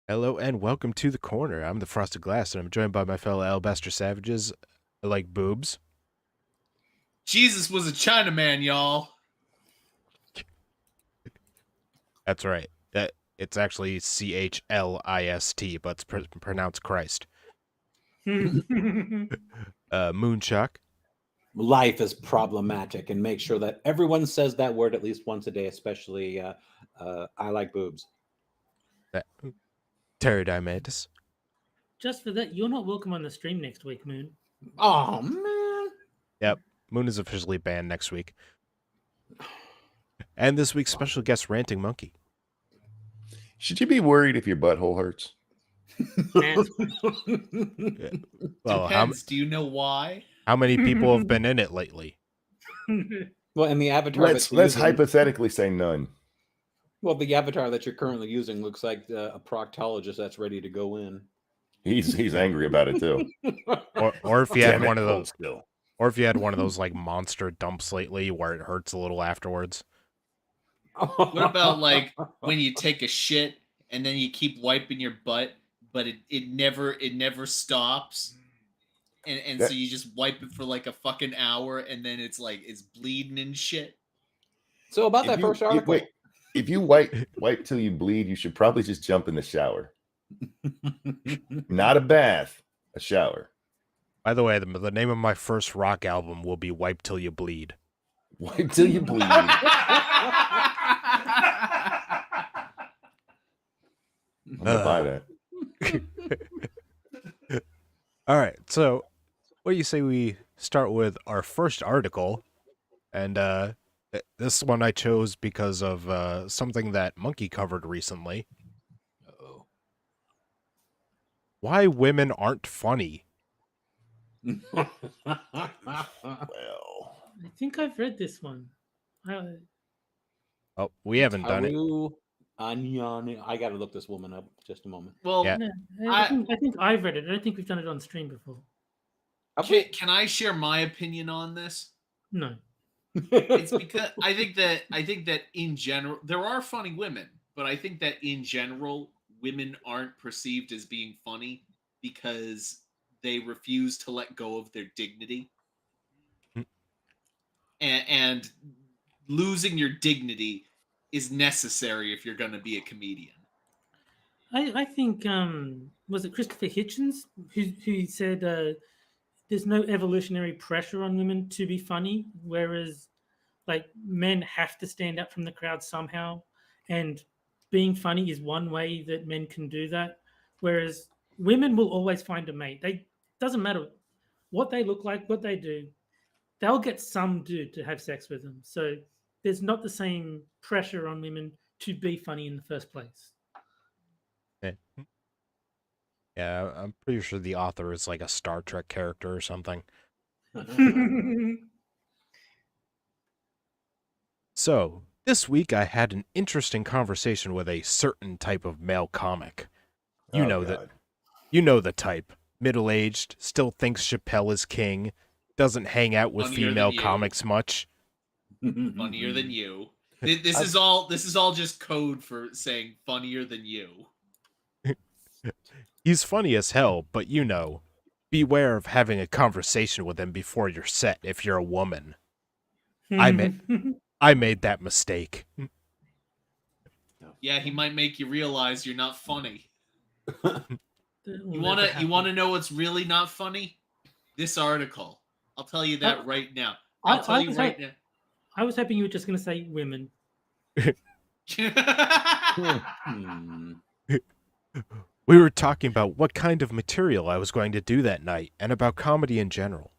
Hello and welcome to the corner. I'm the Frosted Glass, and I'm joined by my fellow Alabaster Savages. I like boobs. Jesus was a Chinaman, y'all. That's right. That it's actually Chlist, but it's pronounced Christ. Moonshock. Life is problematic, and make sure that everyone says that word at least once a day, especially I like boobs. Pterodimandus. Just for that, you're not welcome on the stream next week, Moon. Oh man. Yep. Moon is officially banned next week. And this week's special guest, Ranting Monkey. Should you be worried if your butthole hurts? Well, Depends. Do you know why? how many people have been in it lately? Well, and the avatar. Let's hypothetically say none. Well, the avatar that you're currently using looks like a proctologist that's ready to go in. He's angry about it too. Or if you had one of hold those, still. or if you had one of those like monster dumps lately where it hurts a little afterwards. What about like when you take a shit and then you keep wiping your butt, but it never stops, and so you just wipe it for like a fucking hour, and then it's like it's bleeding and shit. So about that first article. If you wipe till you bleed, you should probably just jump in the shower. Not a bath, a shower. By the way, the name of my first rock album will be Wipe Till You Bleed. Wipe till you bleed. I'm gonna buy that. All right, so what do you say we start with our first article? And this one I chose because of something that Monkey covered recently. Uh-oh. Why women aren't funny. Well, I think I've read this one. Oh, we haven't done it. I gotta look this woman up. Just a moment. Well, Yeah. No, I think I've read it. I don't think we've done it on stream before. can I share my opinion on this? No. It's because I think that in general there are funny women, but I think that in general women aren't perceived as being funny because they refuse to let go of their dignity. And losing your dignity is necessary if you're going to be a comedian. I think was it Christopher Hitchens who said there's no evolutionary pressure on women to be funny, whereas like men have to stand out from the crowd somehow, and being funny is one way that men can do that, whereas women will always find a mate. They doesn't matter what they look like, what they do, they'll get some dude to have sex with them. So there's not the same pressure on women to be funny in the first place. Yeah, I'm pretty sure the author is like a Star Trek character or something. So, this week I had an interesting conversation with a certain type of male comic. You know the type. Middle-aged, still thinks Chappelle is king, doesn't hang out with Funnier female than you. comics much. Funnier than you. This is all just code for saying funnier than you. He's funny as hell, but beware of having a conversation with him before your set if you're a woman. I made that mistake. Yeah, he might make you realize you're not funny. You wanna know what's really not funny? This article. I'll tell you that right now. I was hoping you were just going to say women. We were talking about what kind of material I was going to do that night, and about comedy in general.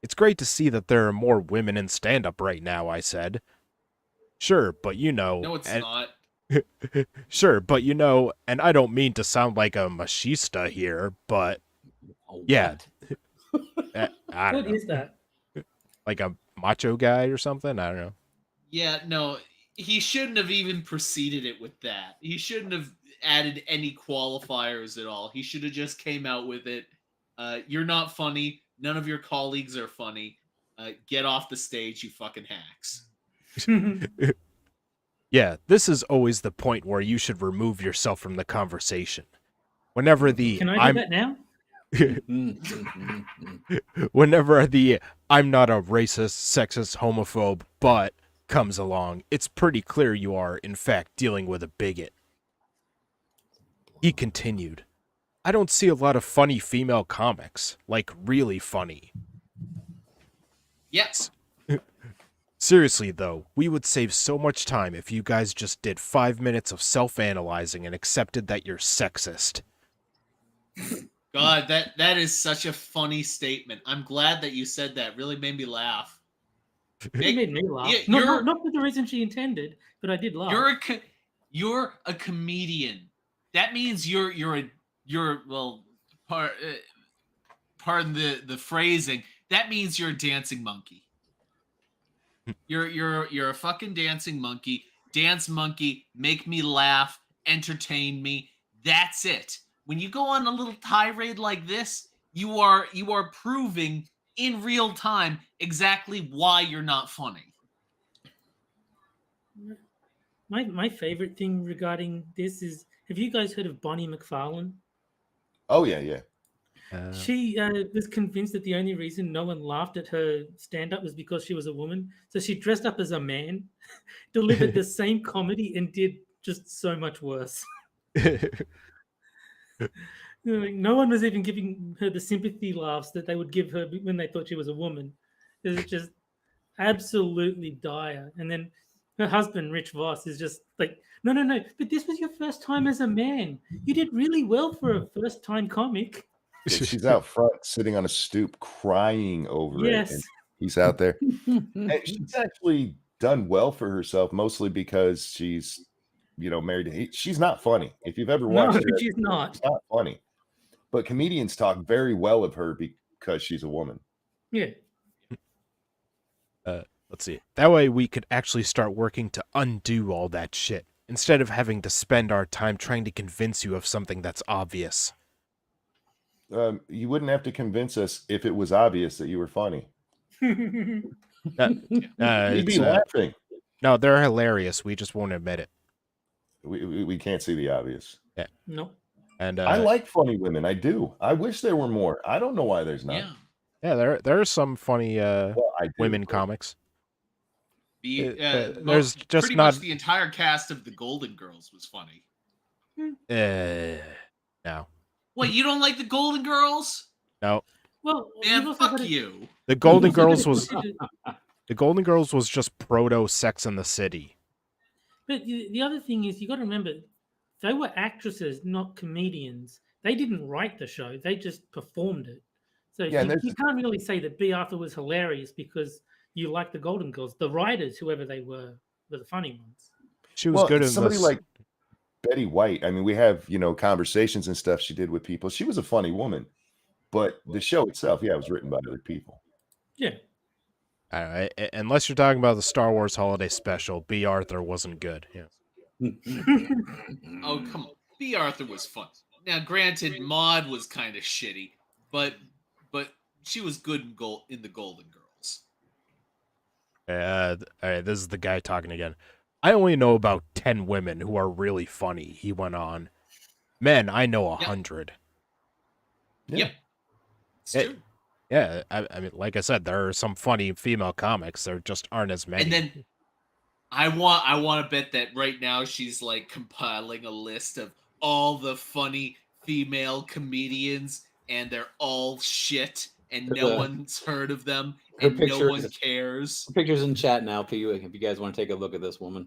It's great to see that there are more women in stand-up right now, I said. Sure, but No, it's not. Sure, but and I don't mean to sound like a machista here, but yeah. I don't know. What is that? Like a macho guy or something? I don't know. Yeah, no, he shouldn't have even preceded it with that. He shouldn't have added any qualifiers at all. He should have just came out with it. You're not funny. None of your colleagues are funny. Get off the stage, you fucking hacks. Yeah, this is always the point where you should remove yourself from the conversation. Whenever the Can I do that now? whenever the I'm not a racist, sexist, homophobe, but comes along, it's pretty clear you are, in fact, dealing with a bigot. He continued, I don't see a lot of funny female comics, like really funny. Yes. Seriously, though, we would save so much time if you guys just did 5 minutes of self-analyzing and accepted that you're sexist. God, that is such a funny statement. I'm glad that you said that. Really made me laugh. It made me laugh. Yeah, Not for the reason she intended, but I did laugh. You're a comedian. That means you're pardon the phrasing. That means you're a dancing monkey. You're a fucking dancing monkey. Dance monkey, make me laugh, entertain me. That's it. When you go on a little tirade like this, you are proving in real time exactly why you're not funny. My favorite thing regarding this is, have you guys heard of Bonnie McFarlane? Oh yeah. She was convinced that the only reason no one laughed at her stand-up was because she was a woman. So she dressed up as a man, delivered the same comedy, and did just so much worse. No one was even giving her the sympathy laughs that they would give her when they thought she was a woman. It was just absolutely dire. And then her husband, Rich Voss, is just like, no, but this was your first time as a man. You did really well for a first-time comic. She's out front sitting on a stoop crying over it. Yes. And he's out there. And she's actually done well for herself, mostly because she's, married to she's not funny. If you've ever watched her, she's not. She's not funny. But comedians talk very well of her because she's a woman. Yeah. Let's see. That way we could actually start working to undo all that shit, instead of having to spend our time trying to convince you of something that's obvious. You wouldn't have to convince us if it was obvious that you were funny. You'd be laughing. No, they're hilarious. We just won't admit it. We can't see the obvious. Yeah. No. And I like funny women. I do. I wish there were more. I don't know why there's not. Yeah. There are some funny women comics. There's just pretty not much the entire cast of the Golden Girls was funny. No. Wait, you don't like the Golden Girls? No. Well, man, fuck you. The Golden Girls was just proto Sex and the City. But the other thing is, you got to remember, they were actresses, not comedians. They didn't write the show; they just performed it. So you can't really say that B. Arthur was hilarious because you like the Golden Girls. The writers, whoever they were the funny ones. She was good in somebody this. Like Betty White. I mean, we have conversations and stuff she did with people. She was a funny woman, but the show itself, it was written by other people. Yeah. All right. Unless you're talking about the Star Wars Holiday Special, B. Arthur wasn't good. Yeah. Oh, come on. B. Arthur was fun. Now, granted, Maude was kind of shitty, but she was good in the Golden Girls. All right, this is the guy talking again. I only know about 10 women who are really funny, he went on. Men, I know 100. Yep. It's true. Yeah, I mean, like I said, there are some funny female comics. There just aren't as many. And then I want to bet that right now she's like compiling a list of all the funny female comedians, and they're all shit, and no one's heard of them, and no one cares. Her picture's in chat now for you if you guys want to take a look at this woman.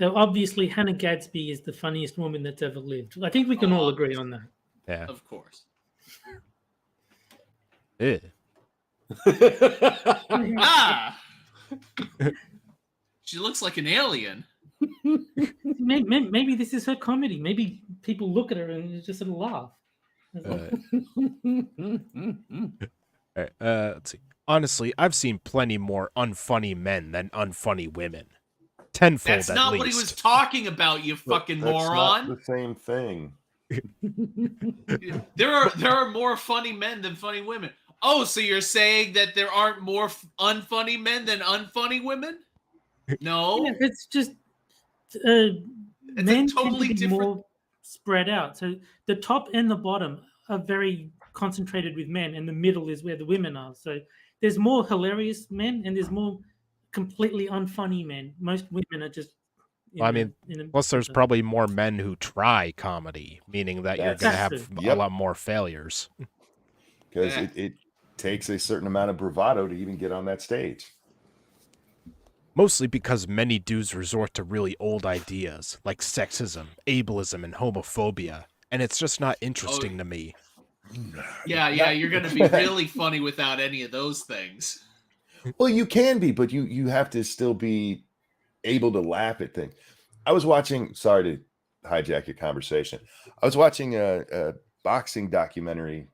So obviously, Hannah Gadsby is the funniest woman that's ever lived. I think we can all agree on that. Yeah, of course. Yeah. She looks like an alien. Maybe this is her comedy. Maybe people look at her and just sort of laugh. All right, let's see. Honestly, I've seen plenty more unfunny men than unfunny women. Tenfold That's at not least. what he was talking about, you fucking moron. That's not the same thing. There are more funny men than funny women. Oh, so you're saying that there aren't more unfunny men than unfunny women? No. Yeah, it's just men a totally tend to be different. more spread out. So the top and the bottom are very concentrated with men, and the middle is where the women are. So there's more hilarious men, and there's more completely unfunny men. Most women are just. Well, I mean, plus there's probably more men who try comedy, meaning that you're going to have a lot more failures. Because it takes a certain amount of bravado to even get on that stage. Mostly because many dudes resort to really old ideas like sexism, ableism, and homophobia, and it's just not interesting to me. Yeah, you're going to be really funny without any of those things. Well, you can be, but you have to still be able to laugh at things. I was watching, sorry to hijack your conversation. I was watching a boxing documentary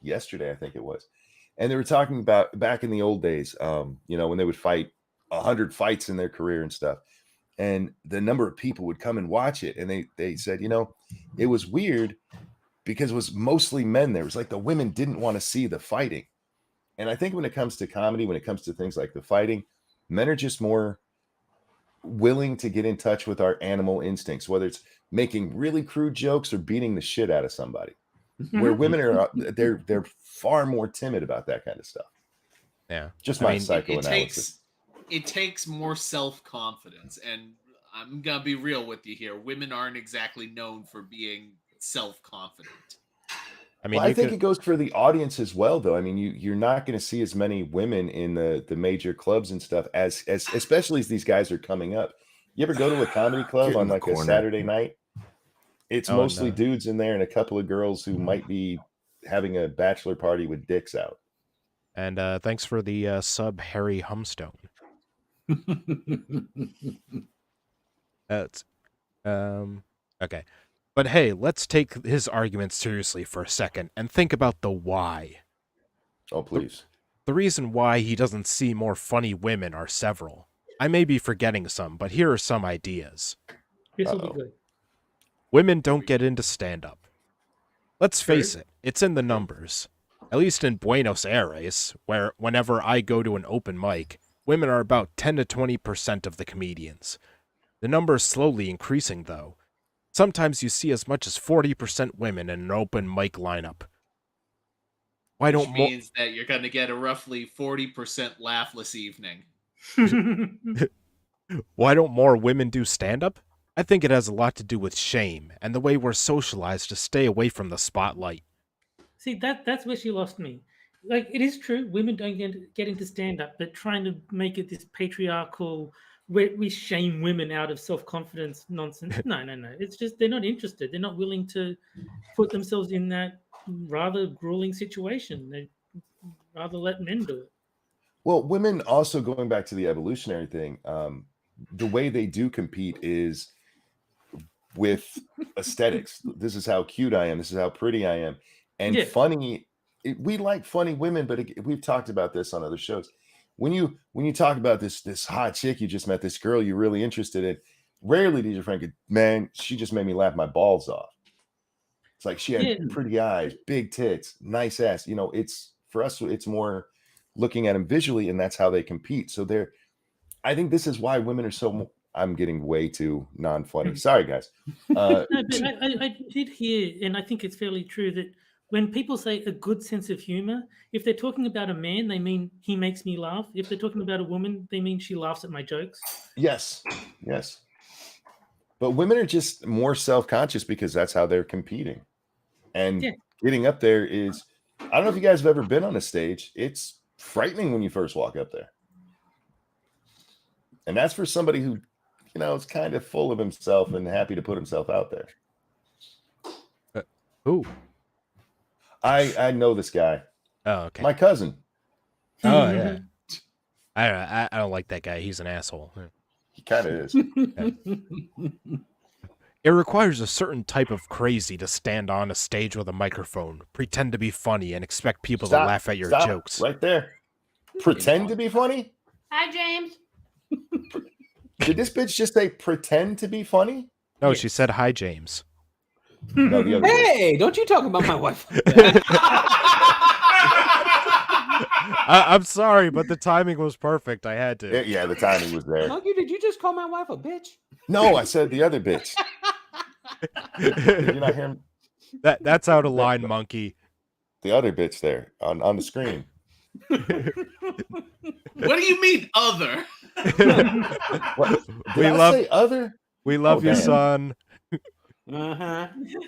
yesterday, I think it was. And they were talking about back in the old days, when they would fight 100 fights in their career and stuff. And the number of people would come and watch it. And they said, it was weird because it was mostly men there. It was like the women didn't want to see the fighting. And I think when it comes to comedy, when it comes to things like the fighting, men are just more willing to get in touch with our animal instincts, whether it's making really crude jokes or beating the shit out of somebody. Where women are, they're far more timid about that kind of stuff. Yeah, just my psychoanalysis. It takes more self-confidence, and I'm gonna be real with you here. Women aren't exactly known for being self-confident. I mean, I think it goes for the audience as well, though. I mean, you're not going to see as many women in the major clubs and stuff as especially as these guys are coming up. You ever go to a comedy club on like a Saturday night? It's mostly dudes in there and a couple of girls who might be having a bachelor party with dicks out. And thanks for the sub, Harry Humstone. Okay. But hey, let's take his argument seriously for a second and think about the why. Oh, please. The reason why he doesn't see more funny women are several. I may be forgetting some, but here are some ideas. This will be good. Women don't get into stand-up. Let's face it, it's in the numbers. At least in Buenos Aires, where whenever I go to an open mic, women are about 10 to 20% of the comedians. The number is slowly increasing, though. Sometimes you see as much as 40% women in an open mic lineup. Why don't Which means that you're going to get a roughly 40% laughless evening. Why don't more women do stand-up? I think it has a lot to do with shame and the way we're socialized to stay away from the spotlight. See, that's where she lost me. Like, it is true, women don't get into stand-up, but trying to make it this patriarchal, we shame women out of self-confidence nonsense. No. It's just they're not interested. They're not willing to put themselves in that rather grueling situation. They rather let men do it. Well, women also, going back to the evolutionary thing, the way they do compete is with aesthetics. This is how cute I am. This is how pretty I am. And funny, we like funny women, but we've talked about this on other shows. When you talk about this hot chick you just met, this girl you're really interested in, rarely does your friend go, man, she just made me laugh my balls off. It's like she had pretty eyes, big tits, nice ass. It's for us, it's more looking at them visually, and that's how they compete. So I think this is why women are so. I'm getting way too non-funny. Sorry, guys. No, but I did hear, and I think it's fairly true, that when people say a good sense of humor, if they're talking about a man, they mean he makes me laugh. If they're talking about a woman, they mean she laughs at my jokes. Yes. But women are just more self-conscious because that's how they're competing. And getting up there is, I don't know if you guys have ever been on a stage. It's frightening when you first walk up there. And that's for somebody who, is kind of full of himself and happy to put himself out there. Who? I know this guy. Oh, okay. My cousin. Oh, yeah. I don't like that guy. He's an asshole. He kind of is. It requires a certain type of crazy to stand on a stage with a microphone, pretend to be funny, and expect people to laugh at your jokes. Right there. Pretend to be funny? Hi, James. Did this bitch just say pretend to be funny? No, she said hi, James. No, the other hey, don't you talk about my wife. I'm sorry, but the timing was perfect. I had to. Yeah, the timing was there. Monkey, did you just call my wife a bitch? No, I said the other bitch. Did you not hear him? That's out of line, Monkey. The other bitch there on the screen. What do you mean, other? What? Did We I love- say other? We love Oh, you, damn. son.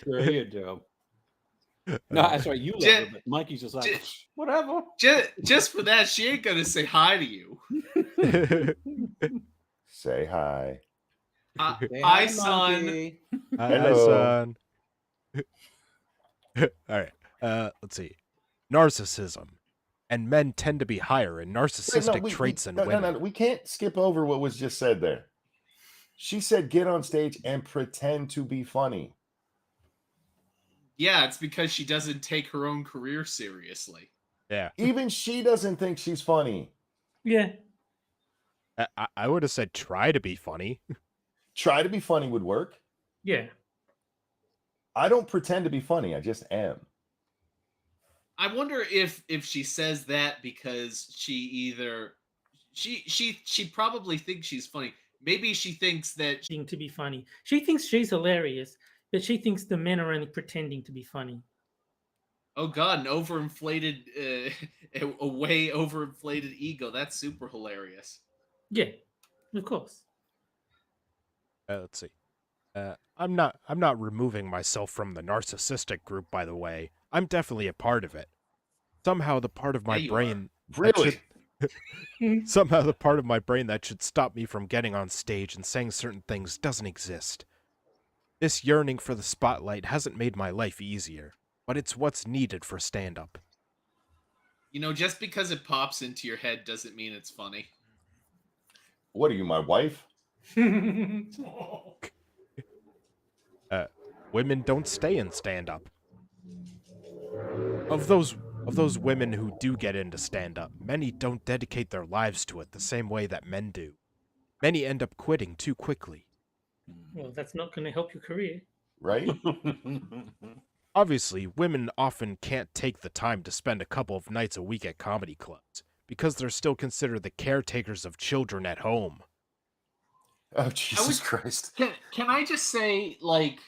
Sure you do. No, that's right. You love her, but Mikey's just like, whatever. Just for that, she ain't gonna say hi to you. Say hi. Say Hi, hi, son. Monkey. Hi, Hello. son. All right. Let's see. Narcissism. And men tend to be higher in narcissistic traits than women. No. We can't skip over what was just said there. She said, get on stage and pretend to be funny. Yeah, it's because she doesn't take her own career seriously. Yeah. Even she doesn't think she's funny. Yeah. I would have said try to be funny. Try to be funny would work. Yeah. I don't pretend to be funny. I just am. I wonder if she says that because she probably thinks she's funny. Maybe she thinks that To be funny. She thinks she's hilarious, but she thinks the men are only pretending to be funny. oh god, an overinflated a way overinflated ego. That's super hilarious. Yeah, of course. Let's see. I'm not removing myself from the narcissistic group, by the way. I'm definitely a part of it. Somehow the part of my Yeah, you brain Really? somehow the part of my brain that should stop me from getting on stage and saying certain things doesn't exist. This yearning for the spotlight hasn't made my life easier, but it's what's needed for stand-up. You know, just because it pops into your head doesn't mean it's funny. What are you, my wife? Women don't stay in stand-up. Of those women who do get into stand-up, many don't dedicate their lives to it the same way that men do. Many end up quitting too quickly. Well, that's not going to help your career. Right? Obviously, women often can't take the time to spend a couple of nights a week at comedy clubs, because they're still considered the caretakers of children at home. Oh, Jesus Christ. Can I just say, like,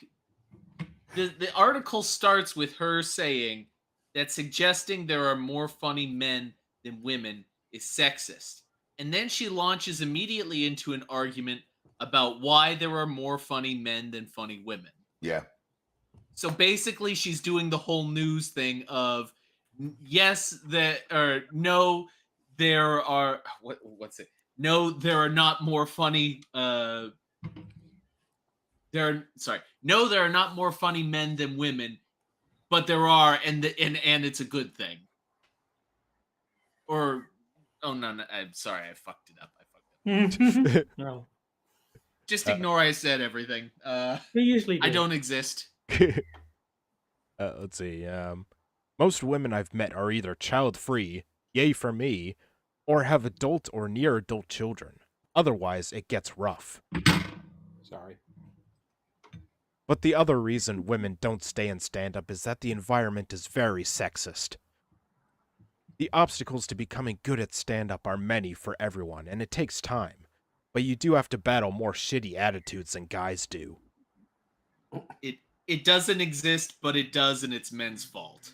the article starts with her saying that suggesting there are more funny men than women is sexist. And then she launches immediately into an argument about why there are more funny men than funny women. Yeah. So basically she's doing the whole news thing of yes, no, there are what's it? No, there are not more funny no, there are not more funny men than women, but there are, and it's a good thing. Or no, I'm sorry, I fucked it up. No, Just ignore I said everything. we usually do. I don't exist. Let's see. Most women I've met are either child-free, yay for me, or have adult or near-adult children. Otherwise, it gets rough. Sorry. But the other reason women don't stay in stand-up is that the environment is very sexist. The obstacles to becoming good at stand-up are many for everyone, and it takes time. But you do have to battle more shitty attitudes than guys do. It doesn't exist, but it does, and it's men's fault.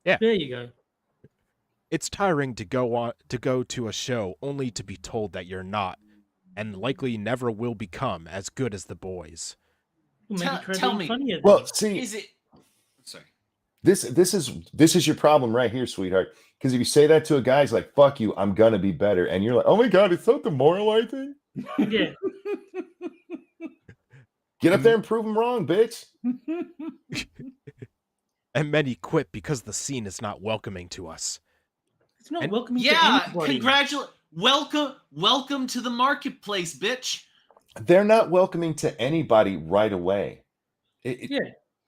Yeah. There you go. It's tiring to go to a show only to be told that you're not, and likely never will become, as good as the boys. Well, maybe try Tell being me. funnier then. Well, see, Is it? Sorry. this is your problem right here, sweetheart. Because if you say that to a guy, he's like, fuck you, I'm gonna be better. And you're like, oh my god, it's so demoralizing. Yeah. Get up there and prove him wrong, bitch. And many quit because the scene is not welcoming to us. It's not And- welcoming to Yeah, anybody. welcome to the marketplace, bitch. They're not welcoming to anybody right away. Yeah.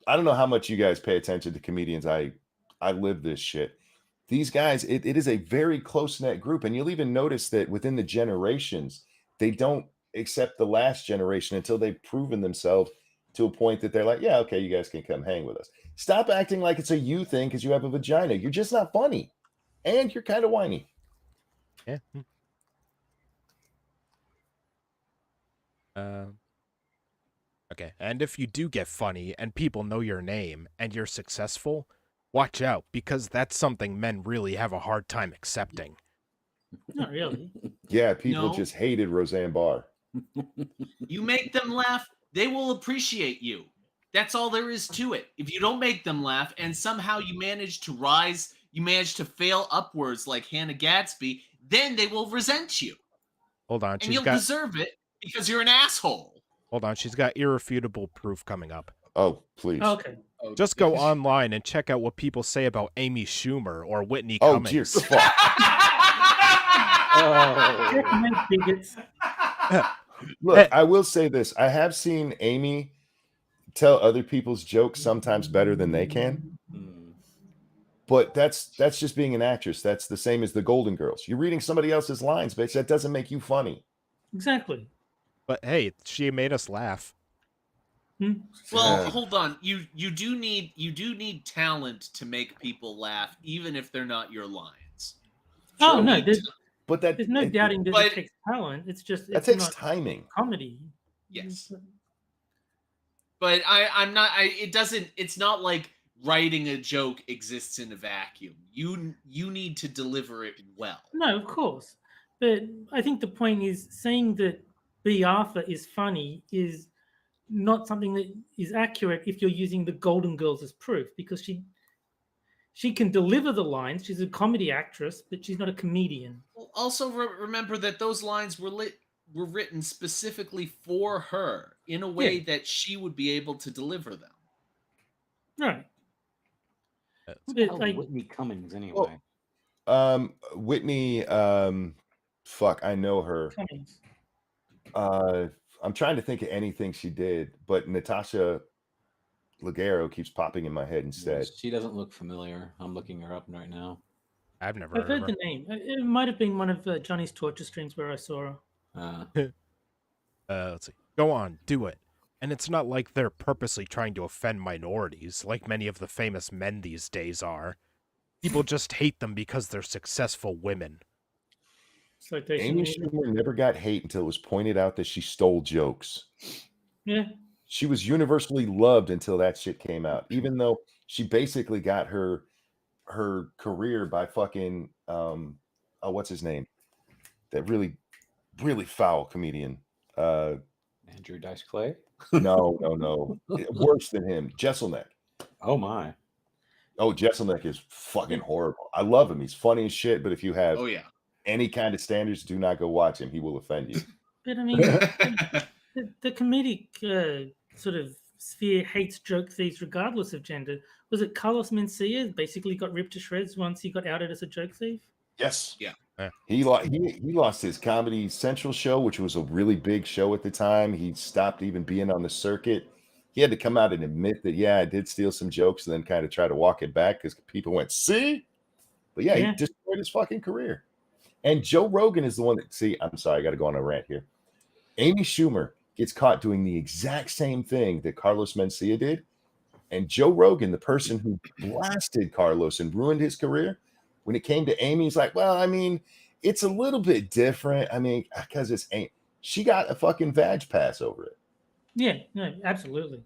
I don't know how much you guys pay attention to comedians. I live this shit. These guys, it is a very close-knit group. And you'll even notice that within the generations, they don't accept the last generation until they've proven themselves to a point that they're like, yeah, okay, you guys can come hang with us. Stop acting like it's a you thing because you have a vagina. You're just not funny. And you're kind of whiny. Yeah. Okay, and if you do get funny and people know your name and you're successful, watch out, because that's something men really have a hard time accepting. Not really. Yeah, people No. just hated Roseanne Barr. You make them laugh, they will appreciate you. That's all there is to it. If you don't make them laugh and somehow you manage to rise, you manage to fail upwards like Hannah Gadsby, then they will resent you. Hold on, And you'll deserve it because you're an asshole. she's got irrefutable proof coming up. Oh, please. Okay. Just go online and check out what people say about Amy Schumer or Whitney Oh, Cummings. dear fuck. Recommend bigots. Look, I will say this. I have seen Amy tell other people's jokes sometimes better than they can. But that's just being an actress. That's the same as the Golden Girls. You're reading somebody else's lines, bitch. That doesn't make you funny. Exactly. But hey, she made us laugh. Well, hold on. You do need talent to make people laugh, even if they're not your lines. Oh no, there's no doubting that it takes talent. It's just that takes timing. Comedy. Yes. But I'm not. It's not like writing a joke exists in a vacuum. You need to deliver it well. No, of course. But I think the point is saying that B. Arthur is funny is not something that is accurate if you're using the Golden Girls as proof, because she can deliver the lines. She's a comedy actress, but she's not a comedian. Well, also remember that those lines were written specifically for her in a way that she would be able to deliver them. Right. Whitney Cummings anyway. Whitney, fuck, I know her. Cummings. I'm trying to think of anything she did, but Natasha Leggero keeps popping in my head instead. She doesn't look familiar. I'm looking her up right now. I've never I've heard the name. It might have been one of Johnny's torture streams where I saw her. Let's see. Go on, do it. And it's not like they're purposely trying to offend minorities, like many of the famous men these days are. People just hate them because they're successful women. Amy Schumer never got hate until it was pointed out that she stole jokes. Yeah. She was universally loved until that shit came out, even though she basically got her career by fucking what's his name? That really, really foul comedian. Andrew Dice Clay? No. Worse than him. Jesselneck. Oh my. Oh, Jesselneck is fucking horrible. I love him. He's funny as shit, but if you have any kind of standards, do not go watch him. He will offend you. But I mean, the comedic sort of sphere hates joke thieves regardless of gender. Was it Carlos Mencia basically got ripped to shreds once he got outed as a joke thief? Yes. Yeah. He lost his Comedy Central show, which was a really big show at the time. He stopped even being on the circuit. He had to come out and admit that, I did steal some jokes, and then kind of try to walk it back because people went, see? But he destroyed his fucking career. And Joe Rogan is the one that, I'm sorry, I got to go on a rant here. Amy Schumer gets caught doing the exact same thing that Carlos Mencia did. And Joe Rogan, the person who blasted Carlos and ruined his career, when it came to Amy, he's like, well, I mean, it's a little bit different. I mean, because it's Amy. She got a fucking vag pass over it. Yeah, no, absolutely.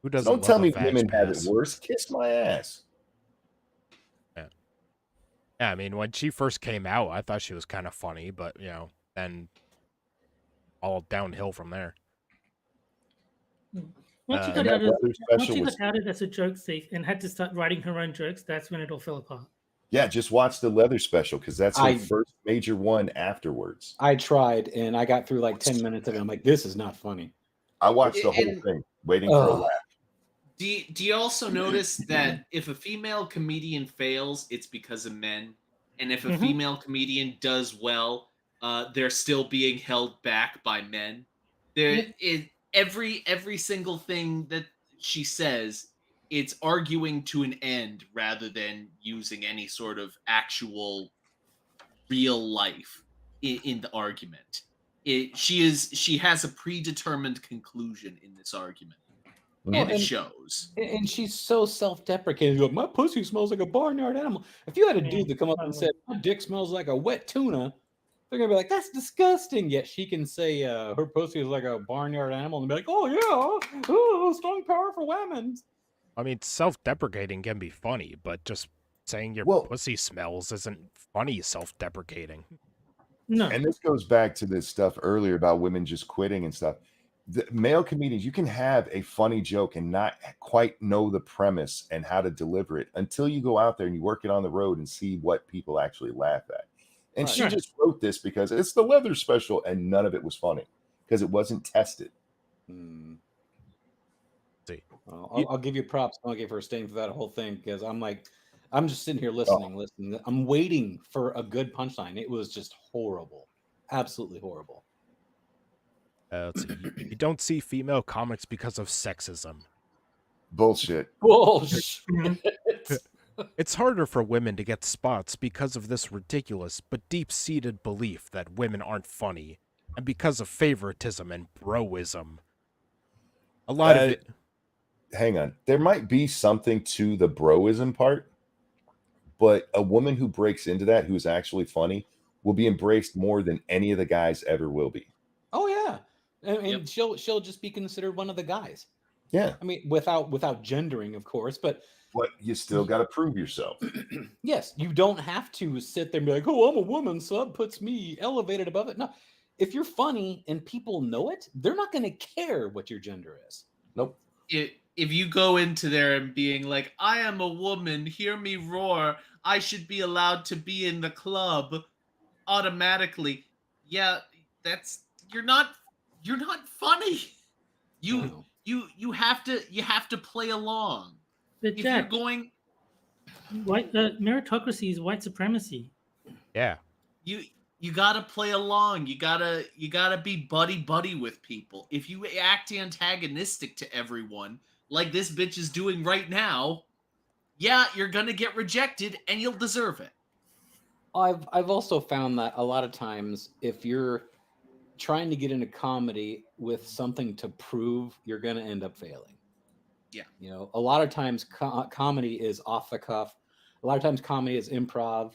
Who doesn't? Don't tell me women have it worse. Kiss my ass. Yeah, I mean, when she first came out, I thought she was kind of funny, but, then all downhill from there. Once she got outed as a joke thief and had to start writing her own jokes, that's when it all fell apart. Yeah, just watch the Leather Special because that's her first major one afterwards. I tried, and I got through like 10 minutes of it. I'm like, this is not funny. I watched the whole thing, waiting for a laugh. Do you also notice that if a female comedian fails, it's because of men, and if a female comedian does well, they're still being held back by men? Every single thing that she says, it's arguing to an end rather than using any sort of actual real life in the argument. She has a predetermined conclusion in this argument. And it shows. And she's so self-deprecating. Like, my pussy smells like a barnyard animal. If you had a dude that come up and said, my dick smells like a wet tuna, they're gonna be like, "That's disgusting." Yet she can say her pussy is like a barnyard animal, and be like, "Oh yeah, oh, strong power for women." I mean, self-deprecating can be funny, but just saying your Well, pussy smells isn't funny self-deprecating. No. and this goes back to this stuff earlier about women just quitting and stuff. The male comedians, you can have a funny joke and not quite know the premise and how to deliver it until you go out there and you work it on the road and see what people actually laugh at. And Right. she just wrote this because it's the leather special and none of it was funny because it wasn't tested. Hmm. See, Well, I'll give you props, Monkey, for staying for that whole thing, because I'm just sitting here Oh, listening. I'm waiting for a good punchline. It was just horrible, absolutely horrible. let's see. You don't see female comics because of sexism. bullshit. Bullshit. It's harder for women to get spots because of this ridiculous but deep-seated belief that women aren't funny, and because of favoritism and broism. A lot of it. Hang on. There might be something to the broism part, but a woman who breaks into that, who's actually funny, will be embraced more than any of the guys ever will be. Oh yeah, and Yep. she'll just be considered one of the guys. Yeah, I mean, without gendering, of course, but but you still got to prove yourself. yes, you don't have to sit there and be like, "Oh, I'm a woman, so that puts me elevated above it." No, if you're funny and people know it, they're not going to care what your gender is. Nope. If you go into there and being like, I am a woman, hear me roar, I should be allowed to be in the club automatically. Yeah, that's you're not funny. No. You have to play along. But If you're Jack, going meritocracy is white supremacy. Yeah. you gotta play along. You gotta be buddy with people. If you act antagonistic to everyone, like this bitch is doing right now, yeah, you're gonna get rejected and you'll deserve it. I've also found that a lot of times, if you're trying to get into comedy with something to prove, you're going to end up failing. Yeah. You know, a lot of times comedy is off the cuff. A lot of times comedy is improv.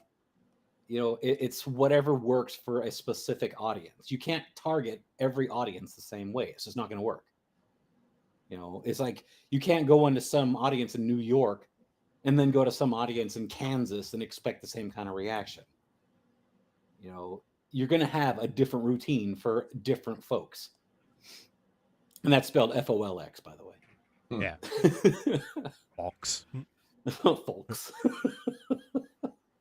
You know, it's whatever works for a specific audience. You can't target every audience the same way. It's just not going to work. You know, it's like you can't go into some audience in New York and then go to some audience in Kansas and expect the same kind of reaction. You know, you're going to have a different routine for different folks. And that's spelled Folx, by the way. Yeah. Folks. Folks.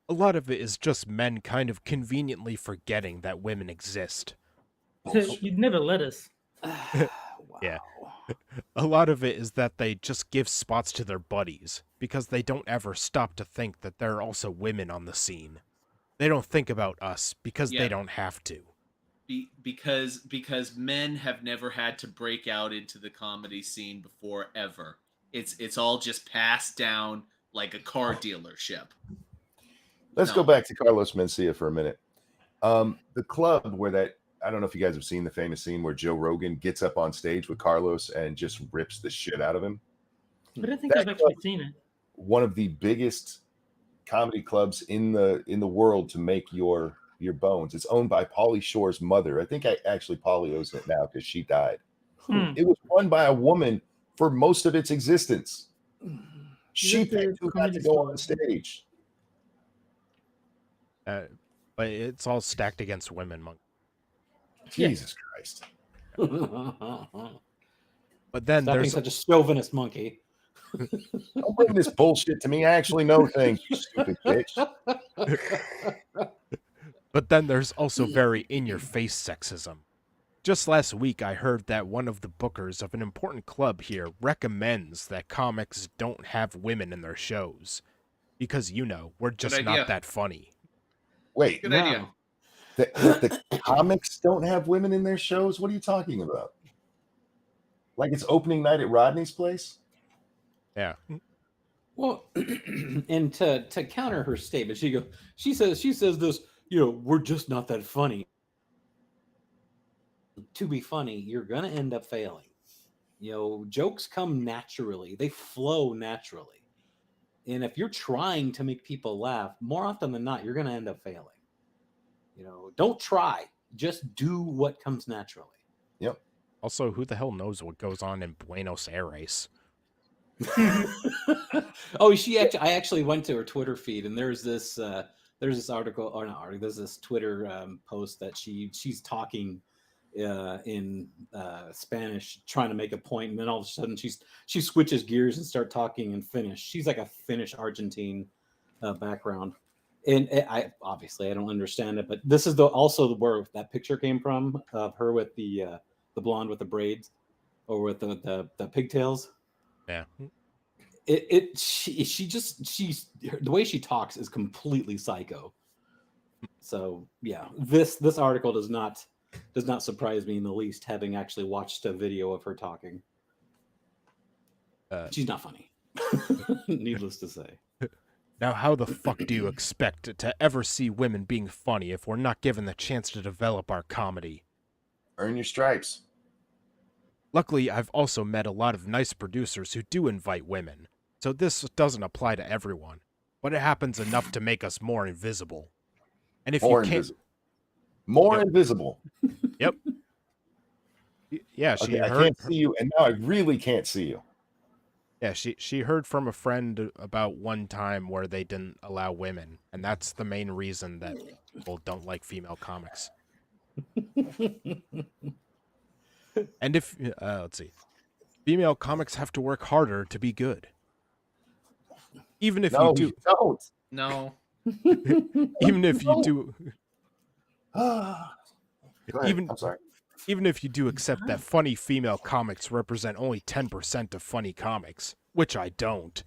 A lot of it is just men kind of conveniently forgetting that women exist. You'd never let us. Wow. Yeah. A lot of it is that they just give spots to their buddies because they don't ever stop to think that there are also women on the scene. They don't think about us because Yeah. they don't have to. Because men have never had to break out into the comedy scene before ever. It's all just passed down like a car dealership. Let's No. go back to Carlos Mencia for a minute. The club where that, I don't know if you guys have seen the famous scene where Joe Rogan gets up on stage with Carlos and just rips the shit out of him. I don't think That I've actually seen it. One of the biggest comedy clubs in the world to make your bones. It's owned by Pauly Shore's mother. I think actually Pauly owns it now because she died. It was run by a woman for most of its existence. She That's a picked who got comedy to go on store. stage. But it's all stacked against women, Monk. Jesus Christ. But then Stop being there's such a chauvinist monkey. Don't bring this bullshit to me. I actually know things, you stupid bitch. But then there's also very in-your-face sexism. Just last week, I heard that one of the bookers of an important club here recommends that comics don't have women in their shows. Because, we're just idea. not that funny. Wait, Good idea. the comics don't have women in their shows? What are you talking about? Like it's opening night at Rodney's place? Yeah. Well, and to counter her statement, she says this, we're just not that funny. To be funny, you're gonna end up failing. Jokes come naturally, they flow naturally. And if you're trying to make people laugh, more often than not, you're gonna end up failing. Don't try. Just do what comes naturally. Yep. Also, who the hell knows what goes on in Buenos Aires? Oh, I actually went to her Twitter feed, and there's this article, or not article, there's this Twitter post that she's talking in Spanish, trying to make a point, and then all of a sudden she switches gears and start talking in Finnish. She's like a Finnish Argentine background, and I don't understand it, but this is also where that picture came from of her with the blonde with the braids, or with the pigtails. Yeah. She's the way she talks is completely psycho. So yeah, this article does not surprise me in the least, having actually watched a video of her talking. She's not funny. Needless to say. Now, how the fuck do you expect to ever see women being funny if we're not given the chance to develop our comedy? Earn your stripes. Luckily, I've also met a lot of nice producers who do invite women, so this doesn't apply to everyone, but it happens enough to make us more invisible. And if More you can't, invisible. More Yep. invisible. Yep. Yeah, she Okay, I heard. can't see you, and now I really can't see you. Yeah, she heard from a friend about one time where they didn't allow women, and that's the main reason that people don't like female comics. And if let's see, female comics have to work harder to be good. Even if No, you do, don't. No. even if you do, Go ahead. Even- I'm sorry. even if you do accept that funny female comics represent only 10% of funny comics, which I don't,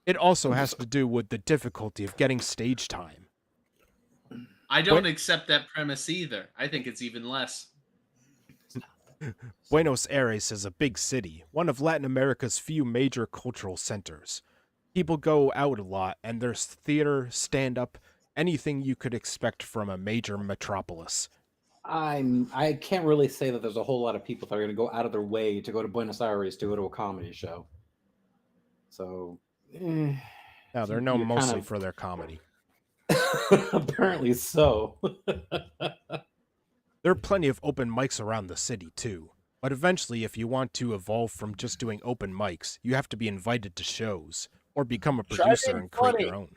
it also has to do with the difficulty of getting stage time. I don't What? accept that premise either. I think it's even less. Buenos Aires is a big city, one of Latin America's few major cultural centers. People go out a lot, and there's theater, stand-up, anything you could expect from a major metropolis. I can't really say that there's a whole lot of people that are going to go out of their way to go to Buenos Aires to go to a comedy show. So, Now, they're known You're mostly kind of- for their comedy. apparently so. There are plenty of open mics around the city, too. But eventually, if you want to evolve from just doing open mics, you have to be invited to shows, or become a Try producer being and create funny. your own.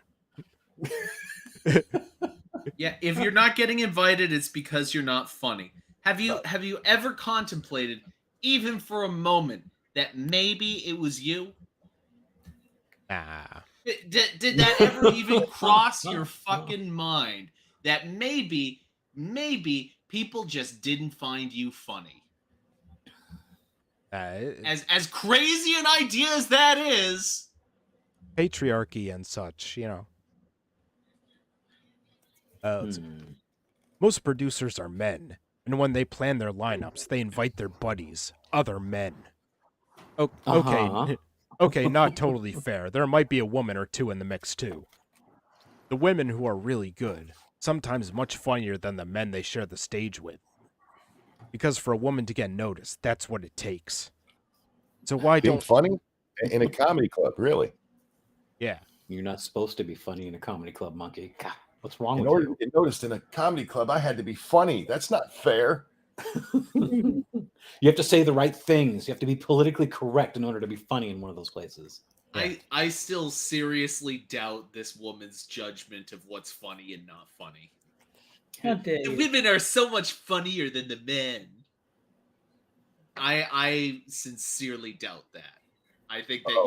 Yeah, if you're not getting invited, it's because you're not funny. Have you ever contemplated, even for a moment, that maybe it was you? Nah. Did that ever even cross your fucking mind that maybe people just didn't find you funny? As crazy an idea as that is. Patriarchy and such, Most producers are men, and when they plan their lineups, they invite their buddies, other men. Okay, Uh-huh. okay, not totally fair. There might be a woman or two in the mix too. The women who are really good, sometimes much funnier than the men they share the stage with. Because for a woman to get noticed, that's what it takes. So why Being don't... funny in a comedy club, really. Yeah. You're not supposed to be funny in a comedy club, Monkey. God, what's wrong In with order you? to get noticed in a comedy club, I had to be funny. That's not fair. You have to say the right things. You have to be politically correct in order to be funny in one of those places. Yeah. I still seriously doubt this woman's judgment of what's funny and not funny. How dare The you? women are so much funnier than the men. I sincerely doubt that. I think that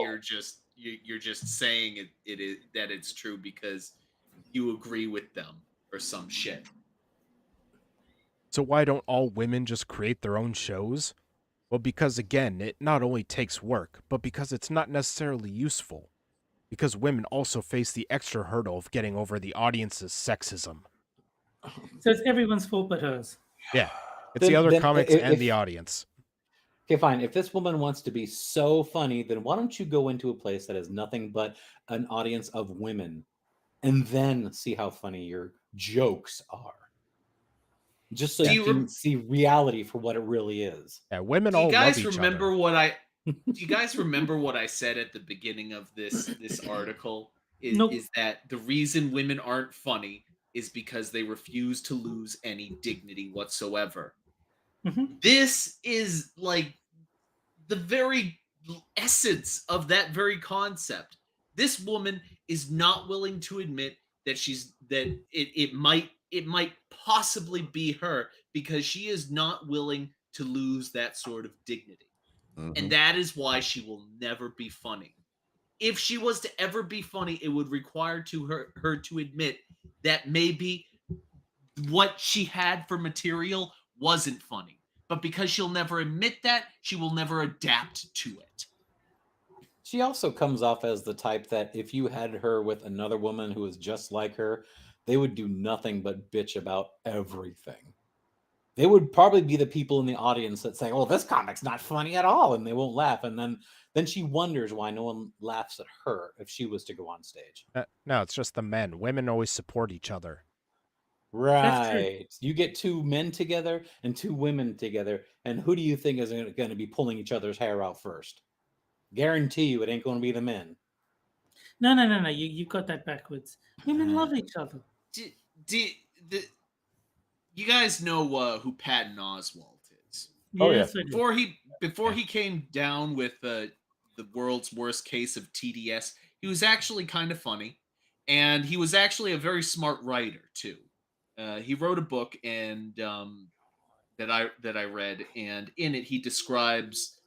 you're just saying it is that it's true because you agree with them or some shit. So why don't all women just create their own shows? Well, because again, it not only takes work, but because it's not necessarily useful. Because women also face the extra hurdle of getting over the audience's sexism. So it's everyone's fault but hers. Yeah. It's the other Then comics and if- the audience. Okay, fine. If this woman wants to be so funny, then why don't you go into a place that has nothing but an audience of women and then see how funny your jokes are? Just so Do you you can see reality for what it really is. Yeah, women Do all you love guys each remember other. what I do you guys remember what I said at the beginning of this article? Nope. Is that the reason women aren't funny is because they refuse to lose any dignity whatsoever. Mhm. This is like the very essence of that very concept. This woman is not willing to admit that it might possibly be her, because she is not willing to lose that sort of dignity. And that is why she will never be funny. If she was to ever be funny, it would require her to admit that maybe what she had for material wasn't funny. But because she'll never admit that, she will never adapt to it. She also comes off as the type that if you had her with another woman who was just like her, they would do nothing but bitch about everything. They would probably be the people in the audience that say, "Oh, this comic's not funny at all," and they won't laugh. And then she wonders why no one laughs at her if she was to go on stage. No, it's just the men. Women always support each other. That's true. Right. You get two men together and two women together, and who do you think is going to be pulling each other's hair out first? Guarantee you it ain't going to be the men. No. You got that backwards. Women love each other. You guys know who Patton Oswalt is? Oh, yeah. Yes, I do. Before he came down with the world's worst case of TDS, he was actually kind of funny, and he was actually a very smart writer too. He wrote a book and that I read, and in it he describes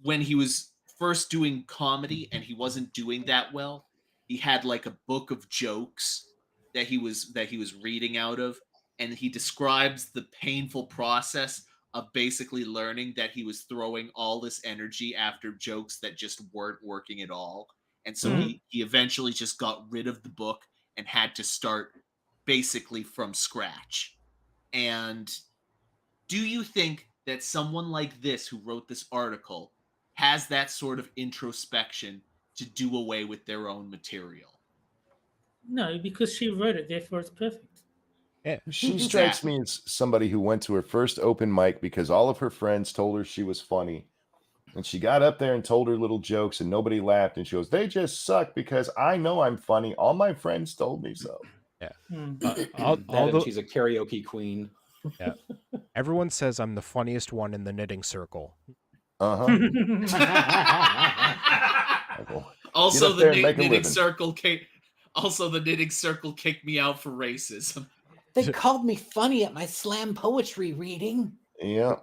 when he was first doing comedy and he wasn't doing that well. He had like a book of jokes that he was reading out of, and he describes the painful process of basically learning that he was throwing all this energy after jokes that just weren't working at all. And so he eventually just got rid of the book and had to start basically from scratch. And do you think that someone like this who wrote this article has that sort of introspection to do away with their own material? No, because she wrote it, therefore it's perfect. Yeah. She strikes me as somebody who went to her first open mic because all of her friends told her she was funny. And she got up there and told her little jokes and nobody laughed. And she goes, "They just suck because I know I'm funny. All my friends told me so." Yeah. She's a karaoke queen. Yeah. Everyone says I'm the funniest one in the knitting circle. Uh-huh. Also, the knitting circle kicked me out for racism. They called me funny at my slam poetry reading. Yeah.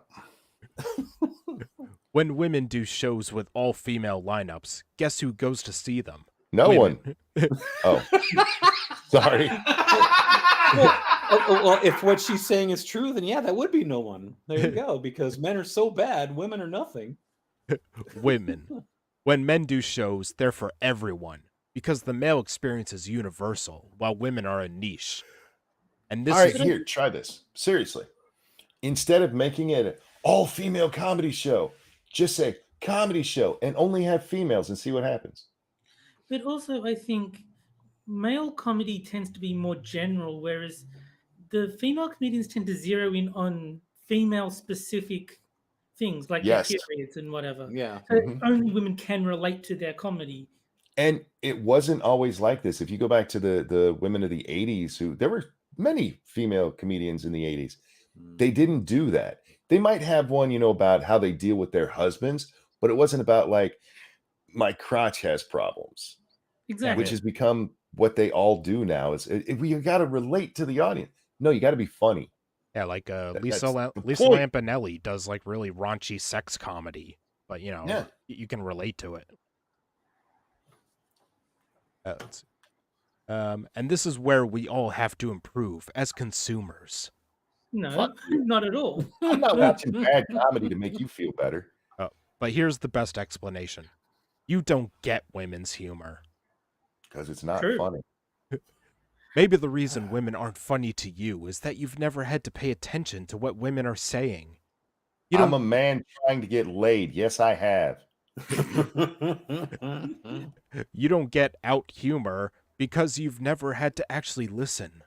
When women do shows with all female lineups, guess who goes to see them? No Women. one. Oh, sorry. Well, if what she's saying is true, then yeah, that would be no one. There you go. Because men are so bad, women are nothing. Women. When men do shows, they're for everyone, because the male experience is universal, while women are a niche. And this All right, here, try this. Seriously. Instead of making it an all-female comedy show, just say comedy show and only have females and see what happens. But also, I think male comedy tends to be more general, whereas the female comedians tend to zero in on female-specific things, like their periods and whatever. Yeah. So only women can relate to their comedy. And it wasn't always like this. If you go back to the women of the 80s, there were many female comedians in the 80s. They didn't do that. They might have one, about how they deal with their husbands, but it wasn't about like, my crotch has problems. Exactly. Which has become what they all do now. You got to relate to the audience. No, you got to be funny. Yeah, like Lisa Lampanelli does like really raunchy sex comedy, but you can relate to it. And this is where we all have to improve as consumers. No, not at all. I'm not watching bad comedy to make you feel better. But here's the best explanation. You don't get women's humor. Because it's not funny. Maybe the reason women aren't funny to you is that you've never had to pay attention to what women are saying. I'm a man trying to get laid. Yes, I have. You don't get out humor because you've never had to actually listen.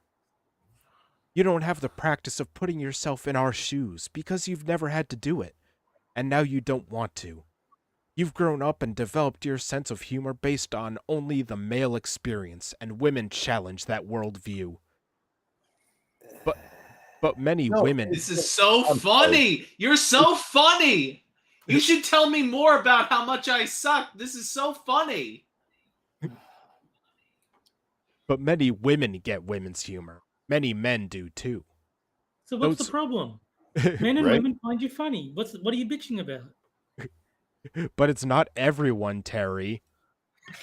You don't have the practice of putting yourself in our shoes because you've never had to do it. And now you don't want to. You've grown up and developed your sense of humor based on only the male experience, and women challenge that worldview. But many No, women... This is so I'm funny. You're so funny. You should tell me more about how much I suck. This is so funny. But many women get women's humor. Many men do too. So what's Those- the problem? Men and Right? women find you funny. What are you bitching about? But it's not everyone, Terry.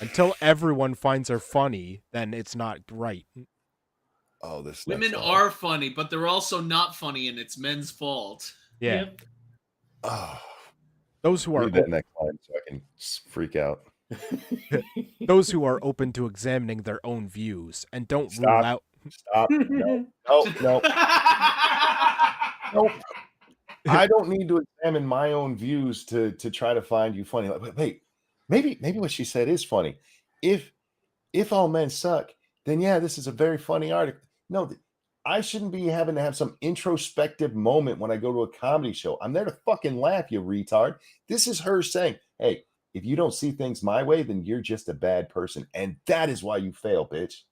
Until everyone finds her funny, then it's not right. Oh, this Women next are funny, but they're also not funny, and it's men's fault. Yeah. Yep. Oh, Those who are read that next line so I can freak out. those who are open to examining their own views and don't rule Stop. out... Stop. No. No. Nope. I don't need to examine my own views to try to find you funny. Like, wait, maybe what she said is funny. If all men suck, then yeah, this is a very funny article. No, I shouldn't be having to have some introspective moment when I go to a comedy show. I'm there to fucking laugh, you retard. This is her saying, hey, if you don't see things my way, then you're just a bad person. And that is why you fail, bitch.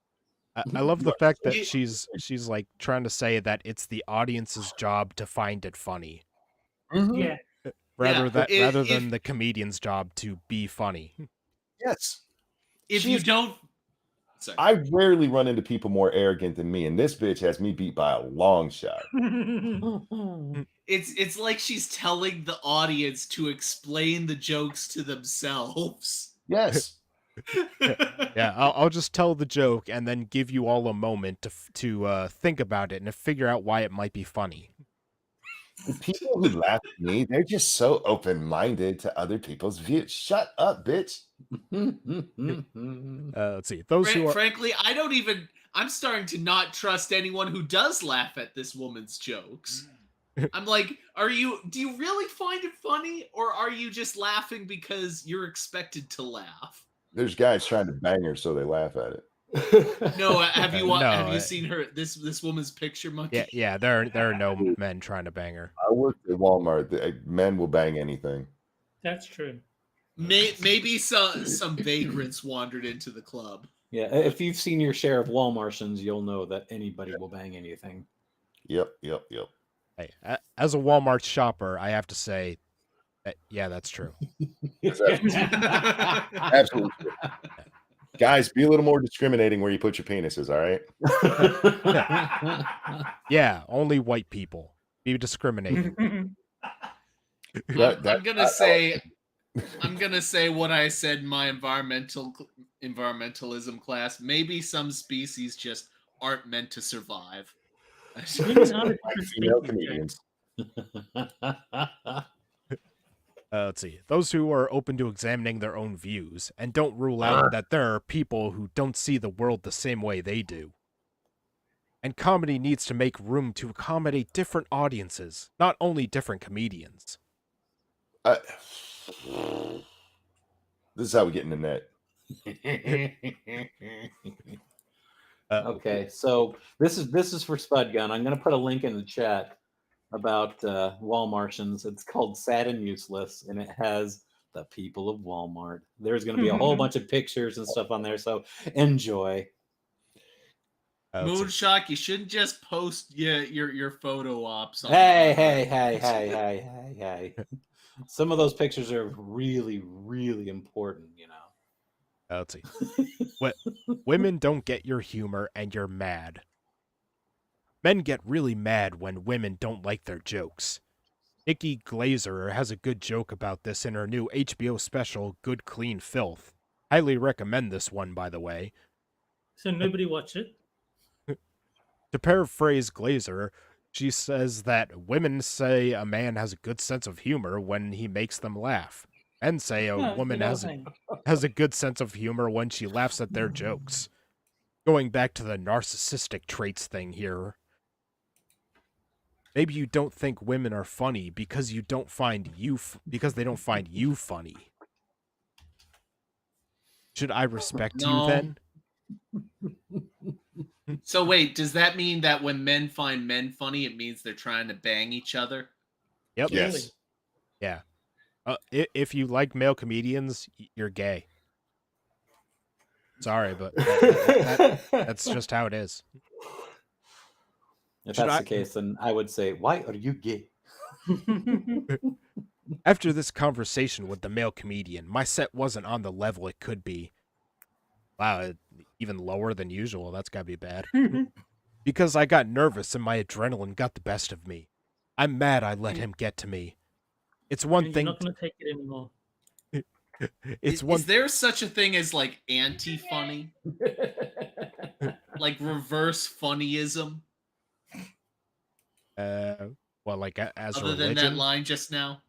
I love the fact that It- she's like trying to say that it's the audience's job to find it funny, Yeah. rather Yeah, than the comedian's job to be funny. Yes. If you She's- don't, sorry. I rarely run into people more arrogant than me, and this bitch has me beat by a long shot. It's like she's telling the audience to explain the jokes to themselves. Yes. Yeah, I'll just tell the joke and then give you all a moment to think about it and to figure out why it might be funny. The people who laugh at me, they're just so open-minded to other people's views. Shut up, bitch. Let's see. Those who are Frankly, I'm starting to not trust anyone who does laugh at this woman's jokes. I'm like, do you really find it funny, or are you just laughing because you're expected to laugh? There's guys trying to bang her, so they laugh at it. No, have you No, have you seen her this woman's picture, Monkey? yeah, there are no men trying to bang her. I worked at Walmart. Men will bang anything. That's true. Maybe some vagrants wandered into the club. Yeah, if you've seen your share of Walmartians, you'll know that anybody will bang anything. Yep. Hey, as a Walmart shopper, I have to say, yeah, that's true. Absolutely true. Guys, be a little more discriminating where you put your penises, all right? Yeah, only white people. Be discriminating. I'm gonna say what I said in my environmentalism class. Maybe some species just aren't meant to survive. Women are a Like different female species, comedians. Let's see. Those who are open to examining their own views and don't rule out that there are people who don't see the world the same way they do. And comedy needs to make room to accommodate different audiences, not only different comedians. This is how we get in the net. Okay, so this is for Spud Gun. I'm going to put a link in the chat about Walmartians. It's called Sad and Useless, and it has the people of Walmart. There's going to be a whole bunch of pictures and stuff on there, so enjoy. Let's see. Moonshock, you shouldn't just post your photo ops. Hey. Some of those pictures are really, really important, you know. Let's see. Women don't get your humor and you're mad. Men get really mad when women don't like their jokes. Nikki Glazer has a good joke about this in her new HBO special, Good Clean Filth. Highly recommend this one, by the way. So nobody watch it. To paraphrase Glazer, she says that women say a man has a good sense of humor when he makes them laugh. Men say a Yeah, woman good old has thing. a good sense of humor when she laughs at their jokes. Going back to the narcissistic traits thing here. Maybe you don't think women are funny because they don't find you funny. Should I respect you No. then? So wait, does that mean that when men find men funny, it means they're trying to bang each other? Yep. Yes. Yeah. If you like male comedians, you're gay. Sorry, but that's just how it is. If Should that's I- the case, then I would say, why are you gay? After this conversation with the male comedian, my set wasn't on the level it could be. Wow, even lower than usual. That's gotta be bad. Because I got nervous and my adrenaline got the best of me. I'm mad I let him get to me. It's one You're thing. not going to take it anymore. Is there such a thing as like anti-funny? Like reverse funnyism? Well, like as a Other religion. than that line just now?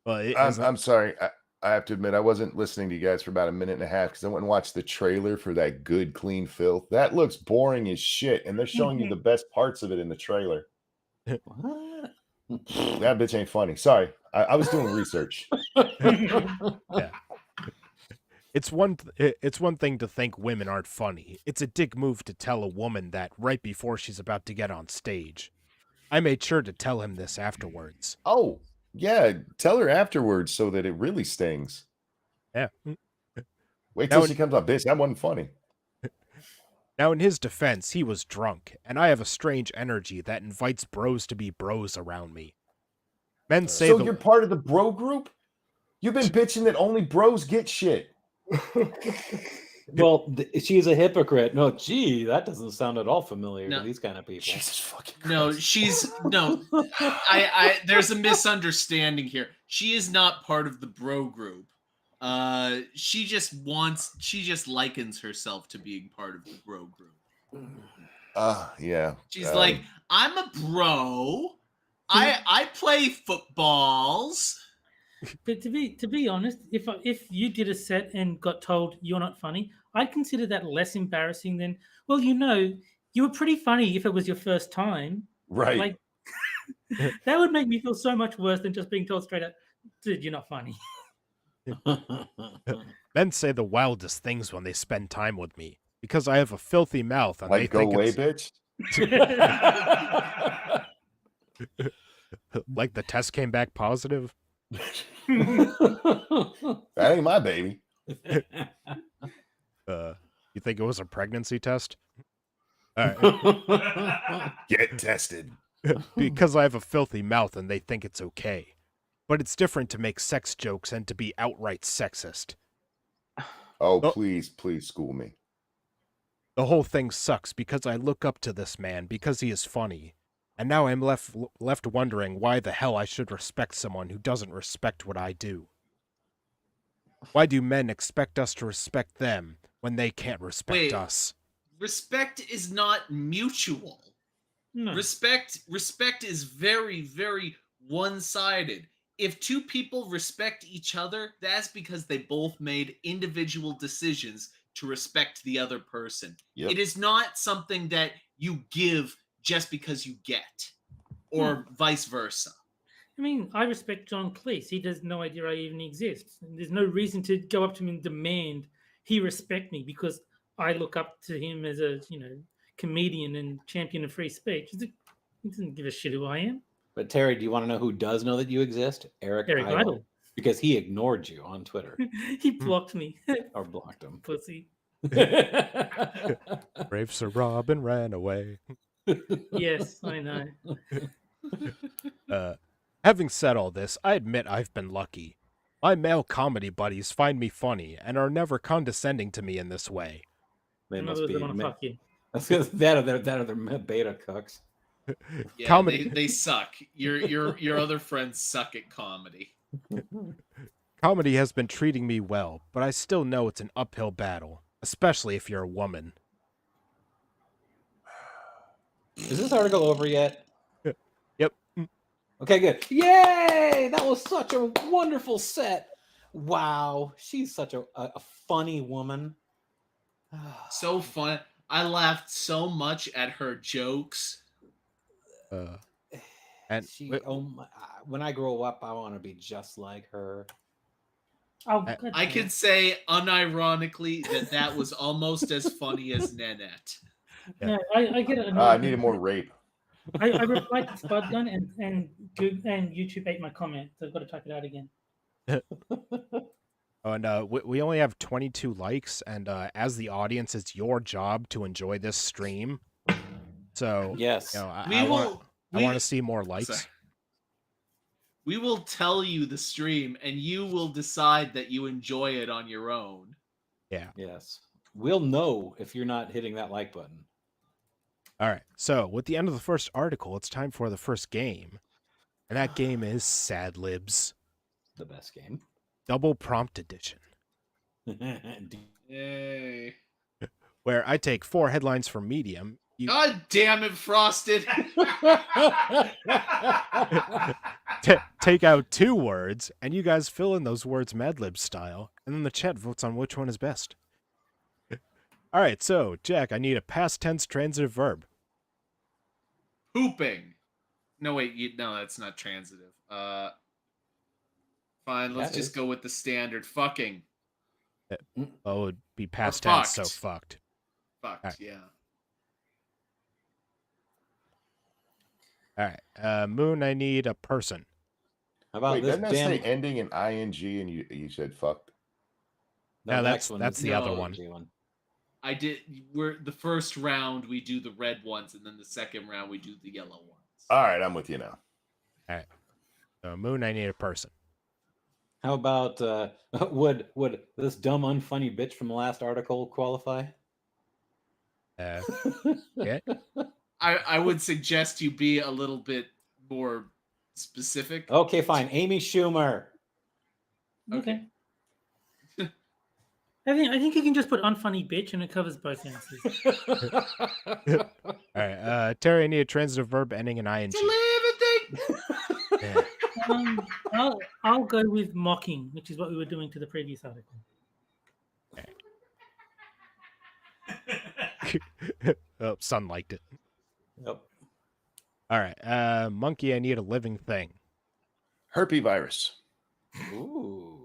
Well, I'm sorry. I have to admit, I wasn't listening to you guys for about a minute and a half because I went and watched the trailer for that Good Clean Filth. That looks boring as shit, and they're showing you the best parts of it in the trailer. What? That bitch ain't funny. Sorry, I was doing research. Yeah. It's one thing to think women aren't funny. It's a dick move to tell a woman that right before she's about to get on stage. I made sure to tell him this afterwards. Oh, yeah. Tell her afterwards so that it really stings. Yeah. Wait till Now she comes up. Bitch, that wasn't funny. Now, in his defense, he was drunk, and I have a strange energy that invites bros to be bros around me. Men say So you're part of the bro group? You've been bitching that only bros get shit. Well, she's a hypocrite. No, gee, that doesn't sound at all familiar to these kind of people. Jesus fucking Christ. No, there's a misunderstanding here. She is not part of the bro group. She just likens herself to being part of the bro group. Yeah. She's like, I'm a bro. I play footballs. But to be honest, if you did a set and got told you're not funny, I'd consider that less embarrassing than, well, you were pretty funny if it was your first time. Right. Like that would make me feel so much worse than just being told straight up, dude, you're not funny. Men say the wildest things when they spend time with me because I have a filthy mouth and they Like, go think away, it's bitch. like the test came back positive. That ain't my baby. You think it was a pregnancy test? All right. Get tested. Because I have a filthy mouth and they think it's okay. But it's different to make sex jokes and to be outright sexist. Oh, please school me. The whole thing sucks because I look up to this man because he is funny. And now I'm left wondering why the hell I should respect someone who doesn't respect what I do. Why do men expect us to respect them when they can't respect us? Respect is not mutual. No. Respect is very, very one-sided. If two people respect each other, that's because they both made individual decisions to respect the other person. Yep. It is not something that you give just because you get, or vice versa. I mean, I respect John Cleese. He has no idea I even exist. And there's no reason to go up to him and demand he respect me because I look up to him as a, comedian and champion of free speech. He doesn't give a shit who I am. But Terry, do you want to know who does know that you exist? Eric Idle. Because he ignored you on Twitter. He blocked me. Or blocked him. Pussy. Brave Sir Robin ran away. Yes, I know. Having said all this, I admit I've been lucky. My male comedy buddies find me funny and are never condescending to me in this way. They must be. Fuck you. That or they're beta cucks. Yeah, Comedy. They suck. Your other friends suck at comedy. Comedy has been treating me well, but I still know it's an uphill battle, especially if you're a woman. Is this article over yet? Yep. Okay, good. Yay! That was such a wonderful set. Wow, she's such a funny woman. So fun. I laughed so much at her jokes. And when I grow up, I want to be just like her. Oh, I could say unironically that was almost as funny as Nanette. Yeah, I get it. I needed more rape. I replied to Spud Gun and YouTube ate my comment, so I've got to type it out again. Oh, and we only have 22 likes, and as the audience, it's your job to enjoy this stream. So Yes. you know, We will. I want to see more likes. Sorry. We will tell you the stream, and you will decide that you enjoy it on your own. Yeah. Yes. We'll know if you're not hitting that like button. All right. So with the end of the first article, it's time for the first game, and that game is Sad Libs, The best game. Double Prompt Edition, Yay! where I take 4 headlines from Medium. God damn it, Frosted! Take out 2 words, and you guys fill in those words Mad Libs style, and then the chat votes on which one is best. All right, so Jack, I need a past tense transitive verb. Pooping. No, wait. No, that's not transitive. Fine. Let's just go with the standard. Fucking. Oh, it would be past tense, so fucked. fucked. Fucked. All right. Yeah. All right, Moon, I need a person. How about Wait, this doesn't that damn? say ending in ing and you said fucked? No, next one that's is the other ing one. I did. We're the first round. We do the red ones, and then the second round we do the yellow ones. All right, I'm with you now. All right. So Moon, I need a person. How about would this dumb unfunny bitch from the last article qualify? Yeah. I would suggest you be a little bit more specific. Okay, fine. Amy Schumer. Okay. I think you can just put unfunny bitch and it covers both answers. All right, Terry, I need a transitive verb ending in ing. Yeah. I'll go with mocking, which is what we were doing to the previous article. Oh, Son liked it. Yep. All right, Monkey, I need a living thing. Herpes virus. Ooh.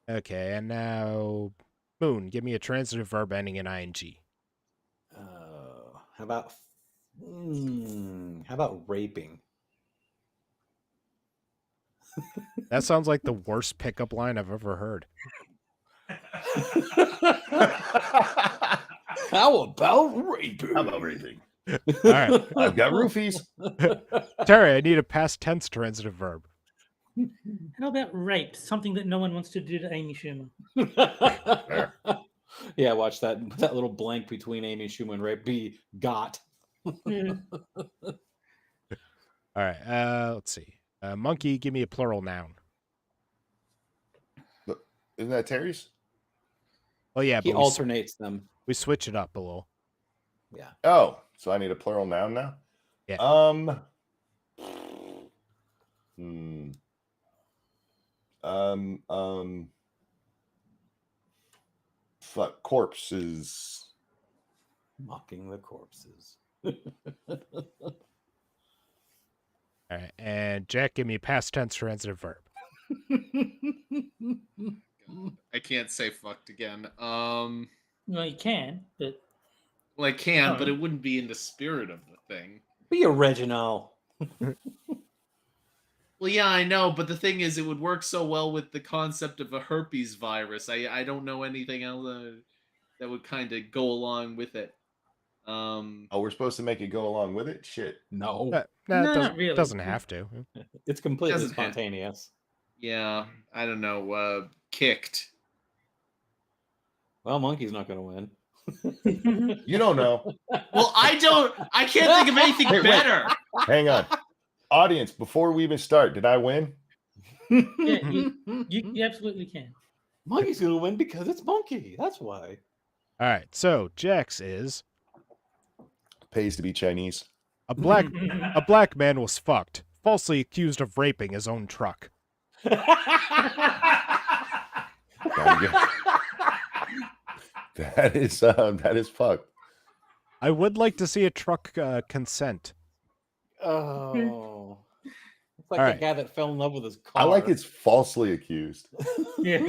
Okay, and now Moon, give me a transitive verb ending in ing. How about raping? That sounds like the worst pickup line I've ever heard. How about raping? How about raping? All right, I've got roofies. Terry, I need a past tense transitive verb. How about rape? Something that no one wants to do to Amy Schumer. Yeah, watch that little blank between Amy Schumer and rape be got. Yeah. All right, let's see. Monkey, give me a plural noun. Isn't that Terry's? Oh yeah, He but alternates them. we switch it up a little. Yeah. Oh, so I need a plural noun now? Yeah. Fuck, corpses. Mocking the corpses. All right, and Jack, give me a past tense transitive verb. I can't say fucked again. Well, you can, but Well, I can, but Oh. it wouldn't be in the spirit of the thing. Be original. Well, yeah, I know, but the thing is, it would work so well with the concept of a herpes virus. I don't know anything else that would kind of go along with it. Oh, we're supposed to make it go along with it? Shit. No. No, No, it not really. doesn't have to. It's completely Doesn't have- spontaneous. Yeah, I don't know. Kicked. Well, Monkey's not going to win. You don't know. Well, I can't think of anything Wait. better. Hang on. Audience, before we even start, did I win? yeah, you absolutely can. Monkey's going to win because it's Monkey. That's why. All right, so Jack's is Pays to be Chinese. a black man was fucked, falsely accused of raping his own truck. That is fucked. I would like to see a truck consent. Oh. It's like All the right. guy that fell in love with his car. I like it's falsely accused. Yeah.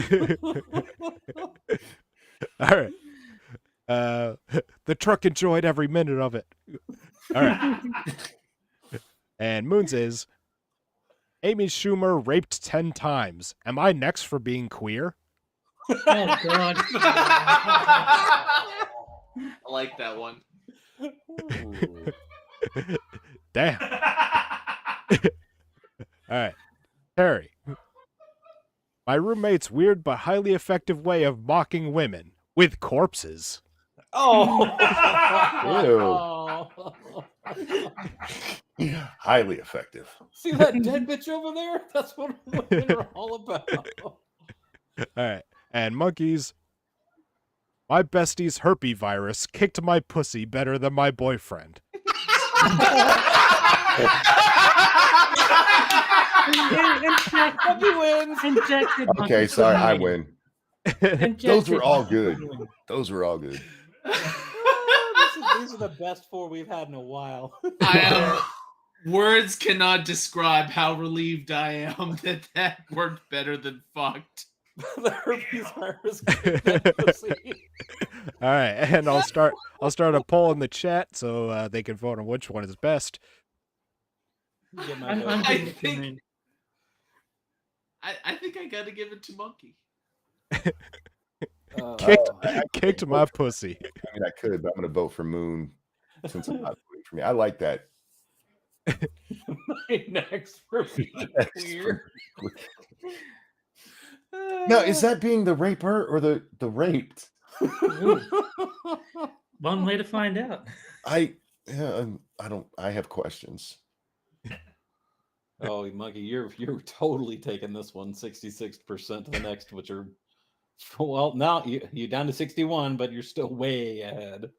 All right. The truck enjoyed every minute of it. All right. And Moons is Amy Schumer raped 10 times. Am I next for being queer? Oh God. I like that one. Damn. All right. Harry. My roommate's weird but highly effective way of mocking women with corpses. Oh. Highly effective. See that dead bitch over there? That's what women are all about. All right. And monkeys. My bestie's herpes virus kicked my pussy better than my boyfriend. Monkey wins. And Jack did Okay, monkey sorry, I win. win. And Jack Those did were all monkey good. win. These were all good. These are the best 4 we've had in a while. Words cannot describe how relieved I am that worked better than fucked. The herpes virus. All right, and I'll start a poll in the chat so they can vote on which one is best. Get my I'm vote. giving I it to think- Moon. I think I gotta give it to Monkey. Kicked my pussy. I mean, I could, but I'm going to vote for Moon since I'm not voting for me. I like that. Next for being queer. Now, is that being the raper or the raped? One way to find out. I don't. I have questions. Oh, Monkey, you're totally taking this one 66% to the next, which are well now you're down to 61, but you're still way ahead.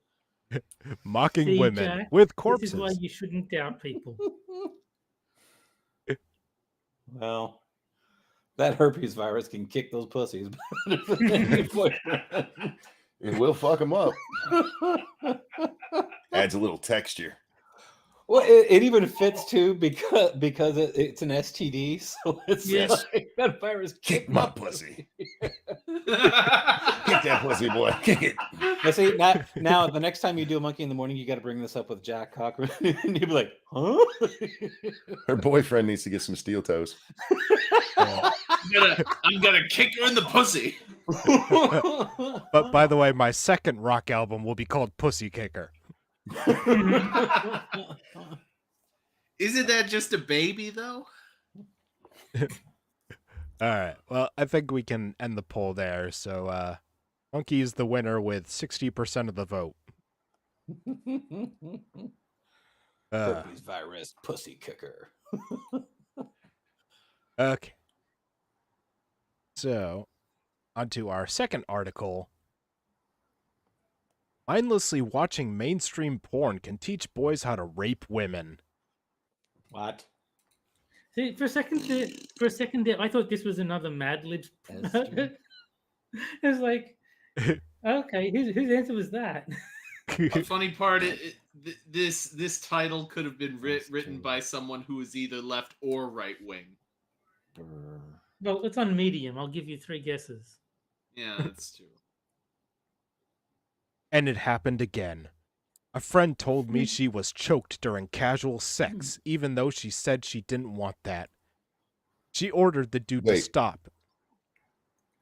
Mocking See, women Jack, with This is why corpses. you shouldn't doubt people. Well, that herpes virus can kick those pussies better than any boyfriend. It will fuck them up. Adds a little texture. Well, it even fits too because it's an STD, so it's Yes. like that virus Kick kicked my pussy. Kick that pussy, boy. Kick it. Now, see, now the next time you do a Monkey in the Morning, you got to bring this up with Jack Cochran, and you'll be like, "Huh?" Her boyfriend needs to get some steel toes. I'm gonna kick her in the pussy. But by the way, my second rock album will be called Pussy Kicker. Isn't that just a baby though? All right. Well, I think we can end the poll there. So, Monkey is the winner with 60% of the vote. Herpes virus, pussy kicker. Okay. So, on to our second article. Mindlessly watching mainstream porn can teach boys how to rape women. What? See, for a second there, I thought this was another Mad Libs. It was like, okay, whose answer was that? The funny part, this title could have been written by someone who is either left or right wing. Well, it's on Medium. I'll give you 3 guesses. Yeah, that's true. And it happened again. A friend told me she was choked during casual sex, even though she said she didn't want that. She ordered the dude to Wait. stop.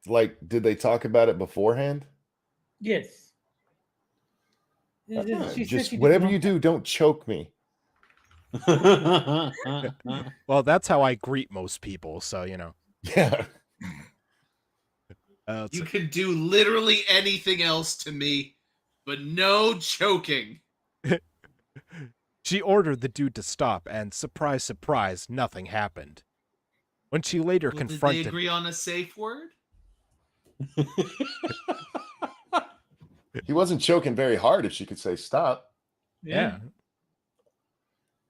Like, did they talk about it beforehand? Yes. She said Just she didn't whatever want you do, don't choke me. Well, that's how I greet most people, so, you know. Yeah. You can do literally anything else to me, but no choking. She ordered the dude to stop, and surprise, surprise, nothing happened. When she later Well, did confronted... they agree on a safe word? He wasn't choking very hard if she could say stop. Yeah.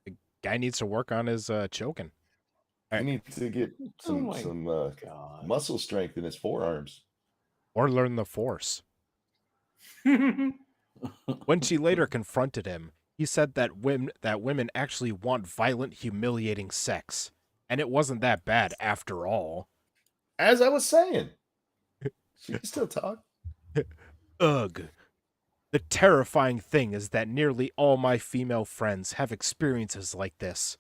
The guy needs to work on his choking. He needs to get some my God. muscle strength in his forearms. Or learn the force. When she later confronted him, he said that women actually want violent, humiliating sex, And it wasn't that bad after all. As I was saying, she can still talk. Ugh. The terrifying thing is that nearly all my female friends have experiences like this.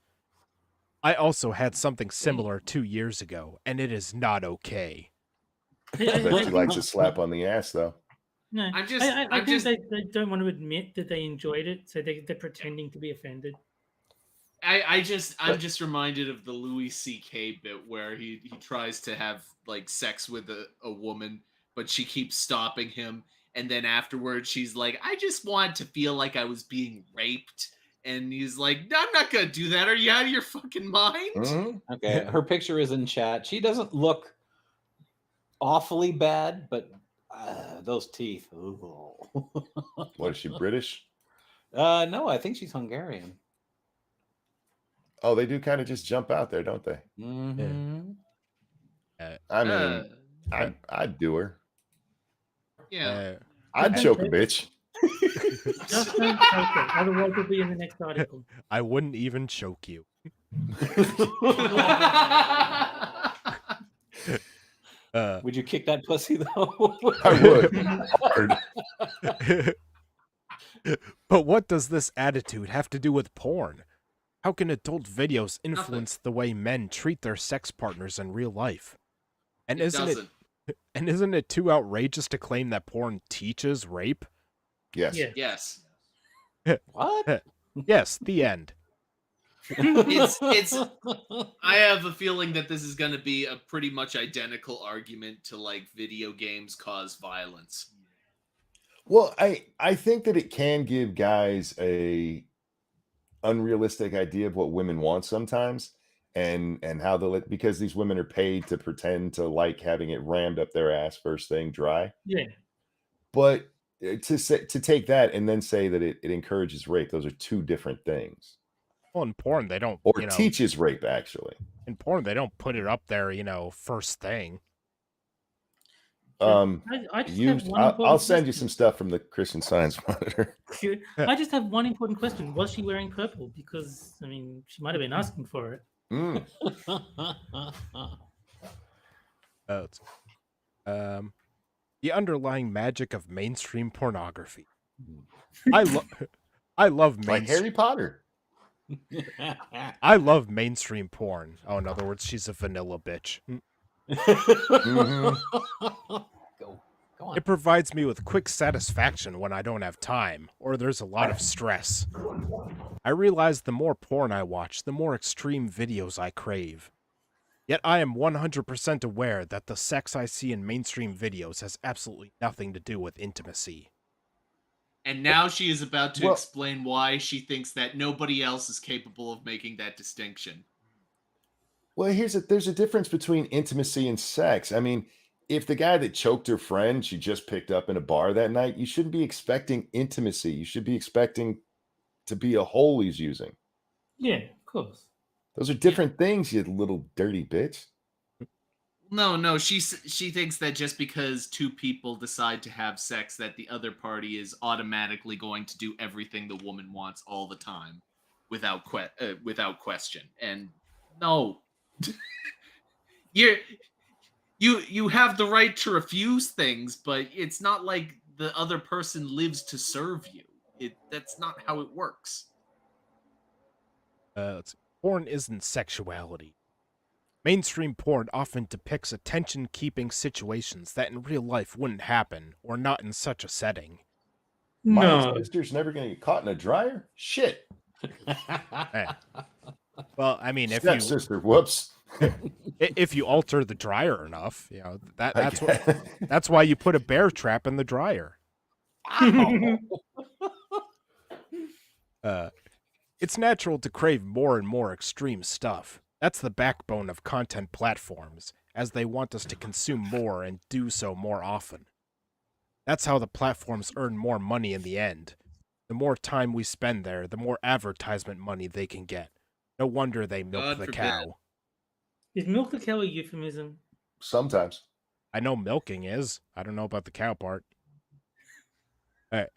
I also had something similar 2 years ago, and it is not okay. I bet she likes a slap on the ass, though. No, I'm just- I I'm think just- they don't want to admit that they enjoyed it, so they're pretending to be offended. I'm just reminded of the Louis C.K. bit where he tries to have like sex with a woman, but she keeps stopping him, and then afterwards she's like, "I just want to feel like I was being raped," and he's like, "No, I'm not gonna do that. Are you out of your fucking mind?" Mm-hmm. Okay, her picture is in chat. She doesn't look awfully bad, but those teeth. Ooh. What is she, British? No, I think she's Hungarian. Oh, they do kind of just jump out there, don't they? Mm-hmm. I mean, I'd do her. Yeah. I'd choke a bitch. Just don't take it, otherwise it'll be in the next article. I wouldn't even choke you. Would you kick that pussy though? I would. Hard. But what does this attitude have to do with porn? How can adult videos influence the way men treat their sex partners in real life? And isn't it too outrageous to claim that porn teaches rape? Yes. Yeah. Yes. What? Yes, the end. It's I have a feeling that this is going to be a pretty much identical argument to like video games cause violence. Well, I think that it can give guys a unrealistic idea of what women want sometimes, and how they'll, because these women are paid to pretend to like having it rammed up their ass first thing dry. Yeah. But to take that and then say that it encourages rape, those are two different things. Well, in porn, they don't, Or teaches rape, actually. In porn, they don't put it up there, first thing. I just have one I'll important send you question. some stuff from the Christian Science Monitor. I just have one important question. Was she wearing purple? Because, I mean, she might have been asking for it. Mm. The underlying magic of mainstream pornography. I love Like Harry Potter. I love mainstream porn. Oh, in other words, she's a vanilla bitch. Mhm. Go on. It provides me with quick satisfaction when I don't have time, or there's a lot of stress. I realize the more porn I watch, the more extreme videos I crave. Yet I am 100% aware that the sex I see in mainstream videos has absolutely nothing to do with intimacy. And now she is about to Well- explain why she thinks that nobody else is capable of making that distinction. Well, there's a difference between intimacy and sex. I mean, if the guy that choked her friend she just picked up in a bar that night, you shouldn't be expecting intimacy. You should be expecting to be a hole he's using. Yeah, of course. Those are different things, you little dirty bitch. No, she thinks that just because two people decide to have sex, that the other party is automatically going to do everything the woman wants all the time, without question. And no, you have the right to refuse things, but it's not like the other person lives to serve you. That's not how it works. Porn isn't sexuality. Mainstream porn often depicts attention-keeping situations that in real life wouldn't happen, or not in such a setting. My sister's never going to get caught in a dryer? Shit. Well, I mean, if Sister, whoops. if you alter the dryer enough, that's why you put a bear trap in the dryer. It's natural to crave more and more extreme stuff. That's the backbone of content platforms, as they want us to consume more and do so more often. That's how the platforms earn more money in the end. The more time we spend there, the more advertisement money they can get. No wonder they milk God the forbid. cow. Is milk the cow a euphemism? Sometimes. I know milking is. I don't know about the cow part. All right.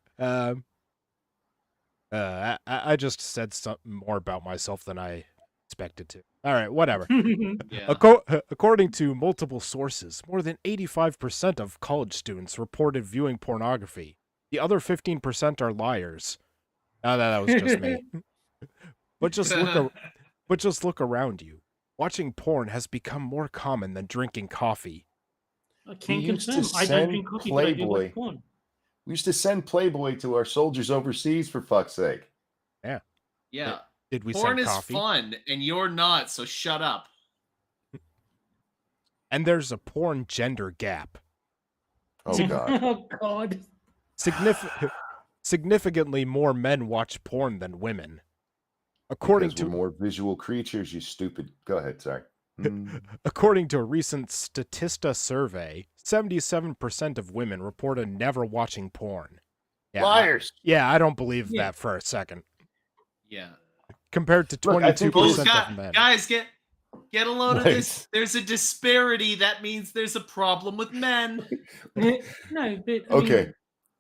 I just said something more about myself than I expected to. All right, whatever. Yeah. According to multiple sources, more than 85% of college students reported viewing pornography. The other 15% are liars. No, that was just me. But just look around you. Watching porn has become more common than drinking coffee. I can We used to confirm. I don't drink send coffee, but I do watch Playboy. porn. We used to send Playboy to our soldiers overseas, for fuck's sake. Yeah. Yeah. Did we Porn send is coffee? fun, and you're not, so shut up. And there's a porn gender gap. Oh, God. Oh God. Significantly more men watch porn than women. According Because we're to more visual creatures, you stupid. Go ahead, sorry. according to a recent Statista survey, 77% of women reported never watching porn. Yeah, Liars. I don't believe Yeah. that for a second. Yeah. Compared to Look, I think 22% of men. Guys, get a load of Wait. this. There's a disparity. That means there's a problem with men. No, but I Okay.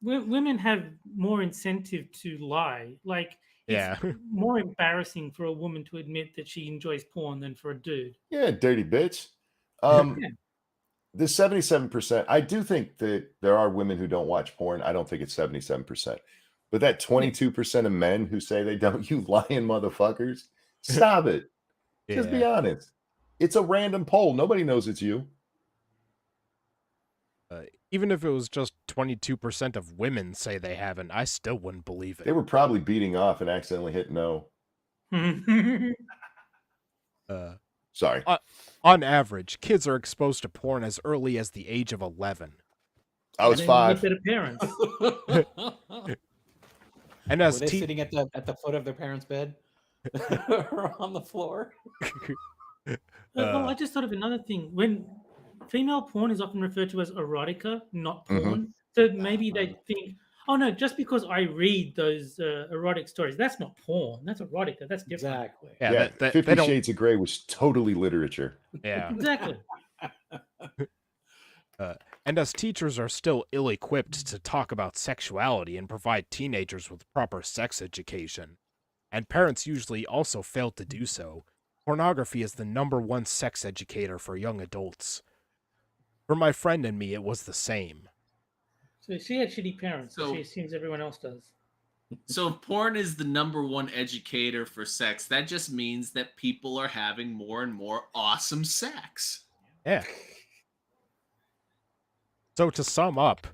mean, women have more incentive to lie. Like, Yeah. it's more embarrassing for a woman to admit that she enjoys porn than for a dude. Yeah, dirty bitch. Yeah. The 77%, I do think that there are women who don't watch porn. I don't think it's 77%. But that 22% of men who say they don't, you lying motherfuckers, stop it. Just be Yeah. honest. It's a random poll. Nobody knows it's you. Even if it was just 22% of women say they haven't, I still wouldn't believe They it. were probably beating off and accidentally hit no. Sorry. On average, kids are exposed to porn as early as the age of 11. I was And then five. look at parents. And Were as they sitting at the foot of their parents' bed? Or on the floor? Well, I just thought of another thing. When female porn is often referred to as erotica, not porn. So maybe they think, oh no, just because I read those erotic stories, that's not porn. That's erotica. That's different. Exactly. Yeah, they 50 don't. Shades of Grey was totally literature. Yeah. Exactly. And as teachers are still ill-equipped to talk about sexuality and provide teenagers with proper sex education, and parents usually also fail to do so, pornography is the #1 sex educator for young adults. For my friend and me, it was the same. So she had shitty parents, so So- she assumes everyone else does. So if porn is the #1 educator for sex, that just means that people are having more and more awesome sex. Yeah. So to sum up,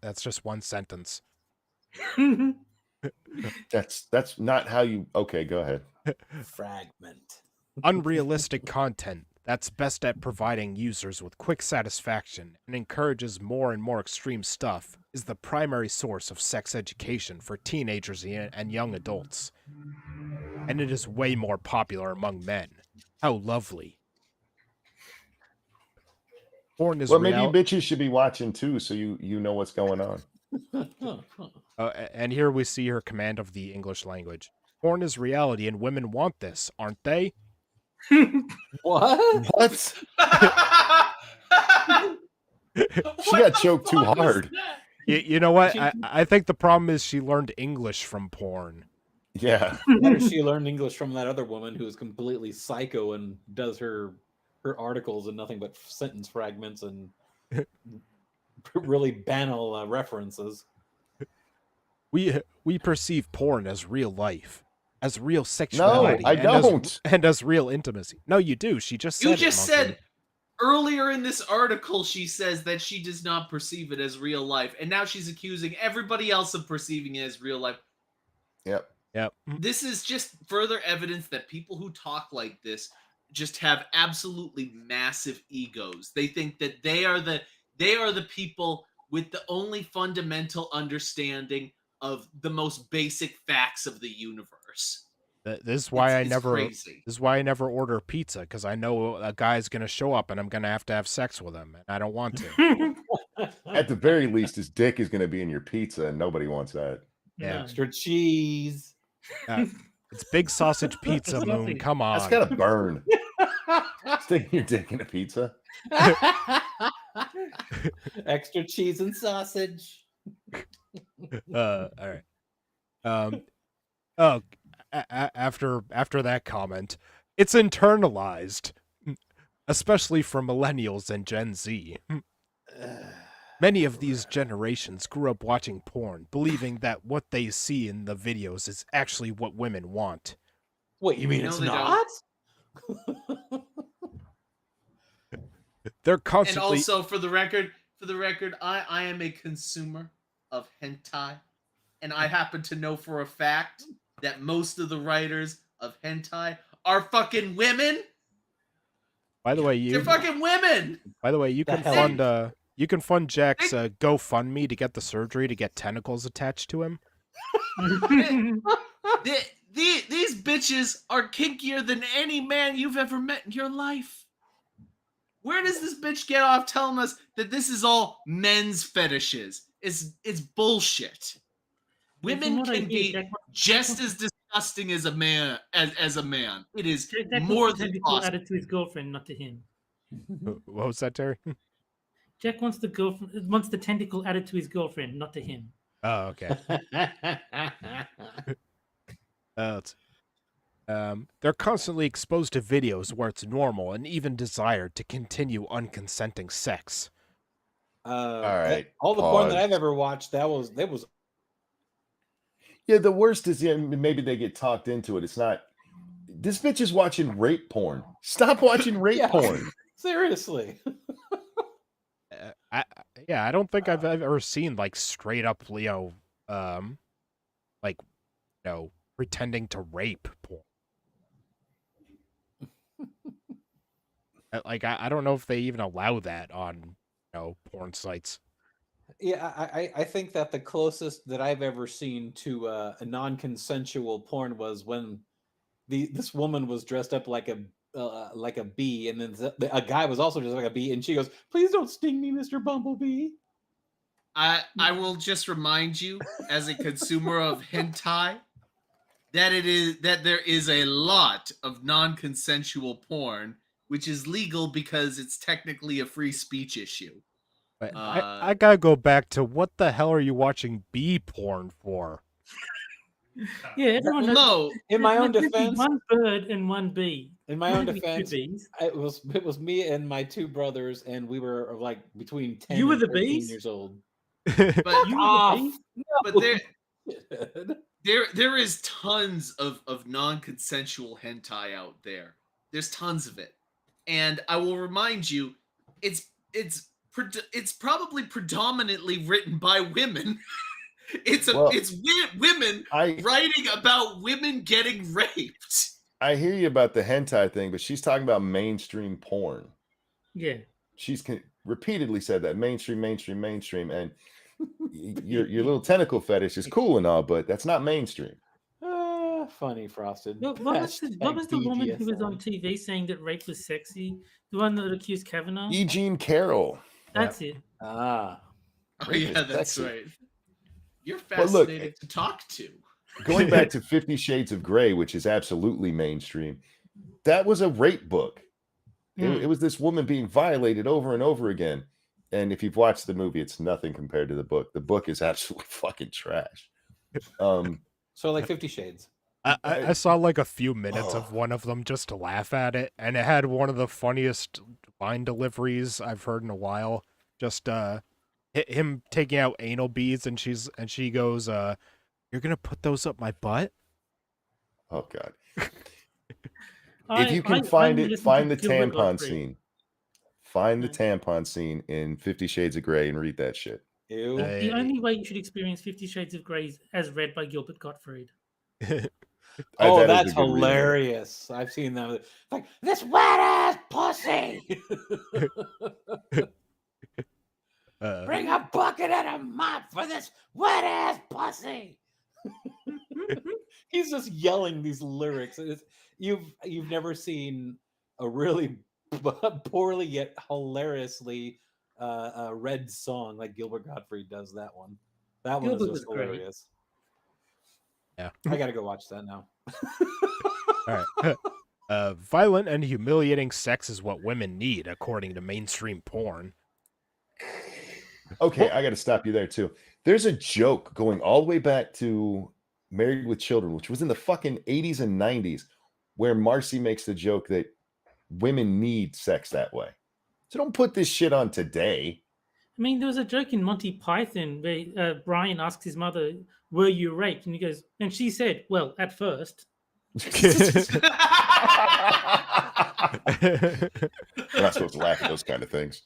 that's just one sentence. That's not how you. Okay, go ahead. Fragment. Unrealistic content that's best at providing users with quick satisfaction and encourages more and more extreme stuff is the primary source of sex education for teenagers and young adults. And it is way more popular among men. How lovely. Porn is Well, maybe you bitches should be watching too, so you know what's going on. and here we see her command of the English language. Porn is reality and women want this, aren't they? What? What? She got choked too hard. You know what? I think the problem is she learned English from porn. Yeah. Better she learned English from that other woman who is completely psycho and does her articles in nothing but sentence fragments and really banal references. We perceive porn as real life, as real sexuality. No, I don't. And as real intimacy. No, you do. She just said You it, just Monkey. said earlier in this article, she says that she does not perceive it as real life, and now she's accusing everybody else of perceiving it as real life. Yep. This is just further evidence that people who talk like this just have absolutely massive egos. They think that they are the people with the only fundamental understanding of the most basic facts of the universe. This is why It's crazy. This is why I never order pizza, because I know a guy's gonna show up and I'm gonna have sex with him, and I don't want to. At the very least, his dick is going to be in your pizza, and nobody wants that. Yeah. Extra cheese. It's big sausage pizza, That's Moon. lovely. Come on. That's got to burn. Sticking your dick in a pizza. Extra cheese and sausage. All right. Oh, after that comment, it's internalized, especially for millennials and Gen Z. Many of these generations grew up watching porn, believing that what they see in the videos is actually what women want. Wait, you mean No, it's they not? They're And constantly also for the record, I am a consumer of hentai, and I happen to know for a fact that most of the writers of hentai are fucking women. By the way, They're fucking women. you can fund Jack's GoFundMe to get the surgery to get tentacles attached to him. These bitches are kinkier than any man you've ever met in your life. Where does this bitch get off telling us that this is all men's fetishes? It's bullshit. Women can be just as disgusting as a man as a man. It is Jack more wants the than tentacle possible. added to his girlfriend, not to him. What was that, Terry? Jack wants the tentacle added to his girlfriend, not to him. Oh, okay. They're constantly exposed to videos where it's normal and even desired to continue unconsenting sex. All right, all the porn that pause. I've ever watched, that was Yeah, the worst is maybe they get talked into it. It's not. This bitch is watching rape porn. Stop watching rape Yeah. porn. seriously. I don't think I've ever seen like straight up Leo, pretending to rape porn. I don't know if they even allow that on porn sites. Yeah, I think that the closest that I've ever seen to a non-consensual porn was when this woman was dressed up like a bee, and then a guy was also dressed like a bee, and she goes, "Please don't sting me, Mr. Bumblebee." I will just remind you, as a consumer of hentai, that there is a lot of non-consensual porn, which is legal because it's technically a free speech issue. But I gotta go back to what the hell are you watching bee porn for? Yeah, everyone knows. No, In my own There's meant to be defense, one bird and one bee. in my own There's meant to be defense, two bees. it was me and my two brothers, and we were like between 10 You were and the 13 bees? years old. but You were the Off. bee? but there is tons of non-consensual hentai out there. There's tons of it, and I will remind you, it's probably predominantly written by women. It's women writing about women getting raped. I hear you about the hentai thing, but she's talking about mainstream porn. Yeah. She's repeatedly said that mainstream, and your little tentacle fetish is cool and all, but that's not mainstream. Funny, Frosted. What was the woman who was on TV saying that rape was sexy? The one that accused Kavanaugh? E. Jean Carroll. That's it. Oh Rape yeah, is that's sexy. right. You're But look, fascinating to talk to. Going back to 50 Shades of Grey, which is absolutely mainstream, that was a rape book. It was this woman being violated over and over again. And if you've watched the movie, it's nothing compared to the book. The book is absolutely fucking trash. So like 50 Shades. I saw like a few minutes of one of them just to laugh at it, and it had one of the funniest line deliveries I've heard in a while. Just him taking out anal beads, and she goes, "You're gonna put those up my butt?" Oh God! If you can find the tampon scene. Find the tampon scene in 50 Shades of Grey and read that shit. Ew. The only way you should experience 50 Shades of Grey is as read by Gilbert Gottfried. Oh, that's hilarious. I've seen them. Like, this wet ass pussy. Bring a bucket and a mop for this wet ass pussy. He's just yelling these lyrics. You've never seen a really poorly yet hilariously read song like Gilbert Gottfried does that one. That one is just hilarious. Yeah. I gotta go watch that now. All right. Violent and humiliating sex is what women need, according to mainstream porn. Okay, I got to stop you there too. There's a joke going all the way back to Married with Children, which was in the fucking 80s and 90s, where Marcy makes the joke that women need sex that way. So don't put this shit on today. I mean, there was a joke in Monty Python where Brian asks his mother, "Were you raped?" And he goes, and she said, "Well, at first." You're not supposed to laugh at those kind of things.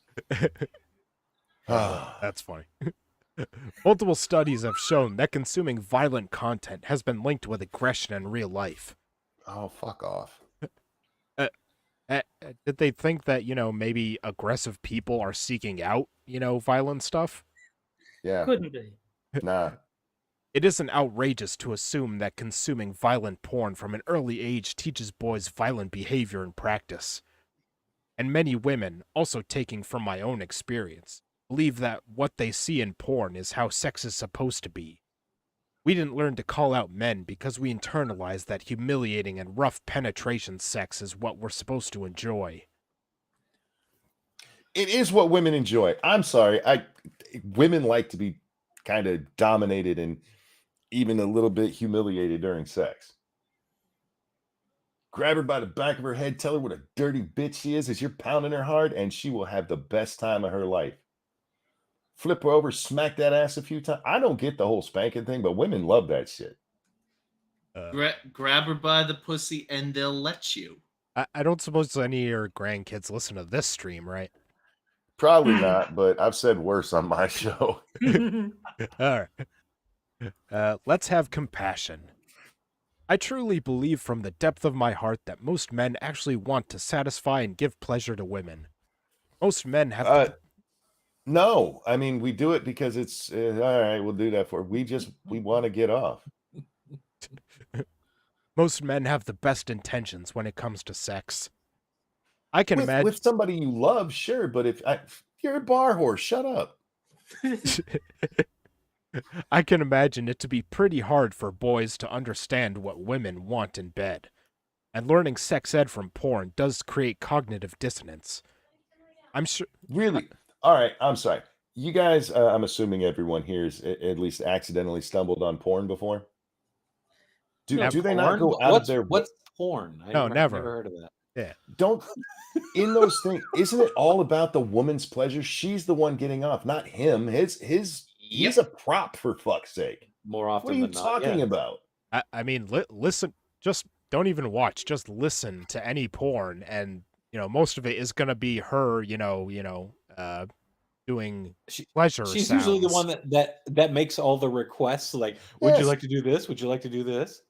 That's funny. Multiple studies have shown that consuming violent content has been linked with aggression in real life. Oh, fuck off. Did they think that, maybe aggressive people are seeking out, violent stuff? Yeah. Couldn't be. Nah. It isn't outrageous to assume that consuming violent porn from an early age teaches boys violent behavior in practice. And many women, also taking from my own experience, believe that what they see in porn is how sex is supposed to be. We didn't learn to call out men because we internalized that humiliating and rough penetration sex is what we're supposed to enjoy. It is what women enjoy. I'm sorry. Women like to be kind of dominated and even a little bit humiliated during sex. Grab her by the back of her head, tell her what a dirty bitch she is as you're pounding her hard, and she will have the best time of her life. Flip her over, smack that ass a few times. I don't get the whole spanking thing, but women love that shit. Grab her by the pussy and they'll let you. I don't suppose any of your grandkids listen to this stream, right? Probably not, but I've said worse on my show. All right. Let's have compassion. I truly believe from the depth of my heart that most men actually want to satisfy and give pleasure to women. Most men have No, I mean, we do it because it's all right. We'll do that for we want to get off. Most men have the best intentions when it comes to sex. I can imagine with somebody you love, sure, but if you're a bar whore, shut up. I can imagine it to be pretty hard for boys to understand what women want in bed. And learning sex ed from porn does create cognitive dissonance. I'm sure. Really? All right, I'm sorry. You guys, I'm assuming everyone here has at least accidentally stumbled on porn before. Do they not go out of their... What's porn? Never. Never heard of that. Yeah. Don't... In those things, isn't it all about the woman's pleasure? She's the one getting off, not him. He's a prop, for fuck's sake. More often than not. What are are you talking about? I mean, listen, just don't even watch. Just listen to any porn, and most of it is gonna be her, doing pleasure. She's sounds. usually the one that makes all the requests. Like, would you like to do this? Would you like to do this?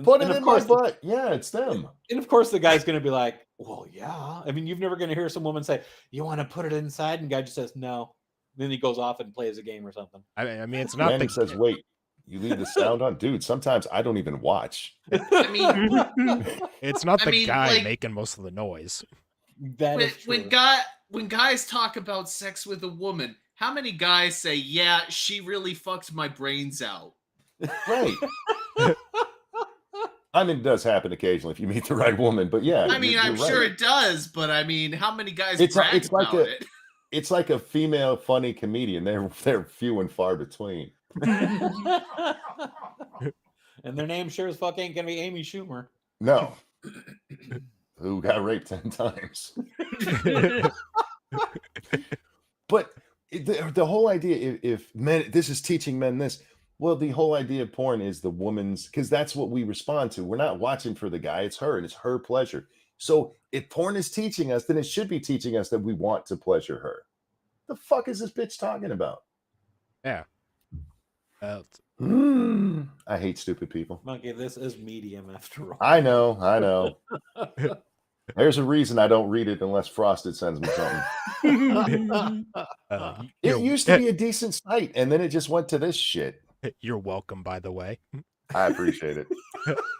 Put it in my butt. Yeah, it's them. And of course, the guy's going to be like, "Well, yeah." I mean, you're never going to hear some woman say, "You want to put it inside?" And the guy just says, "No." Then he goes off and plays a game or something. I mean, it's not. Ranting says, "Wait, you leave the sound on, dude." Sometimes I don't even watch. I mean, it's not the guy making most of the noise. That is true. When guys talk about sex with a woman, how many guys say, "Yeah, she really fucked my brains out"? Right. I mean, it does happen occasionally if you meet the right woman, but yeah. I mean, I'm sure it does, but I mean, how many guys brag about it? It's like a female funny comedian. They're few and far between. And their name sure as fuck ain't gonna be Amy Schumer. No. Who got raped 10 times. But the whole idea, if men, this is teaching men this, well, the whole idea of porn is the woman's, because that's what we respond to. We're not watching for the guy. It's her, and it's her pleasure. So if porn is teaching us, then it should be teaching us that we want to pleasure her. The fuck is this bitch talking about? Yeah. I hate stupid people. Monkey, this is medium after all. I know. There's a reason I don't read it unless Frosted sends me something. It used to be a decent site, and then it just went to this shit. You're welcome, by the way. I appreciate it.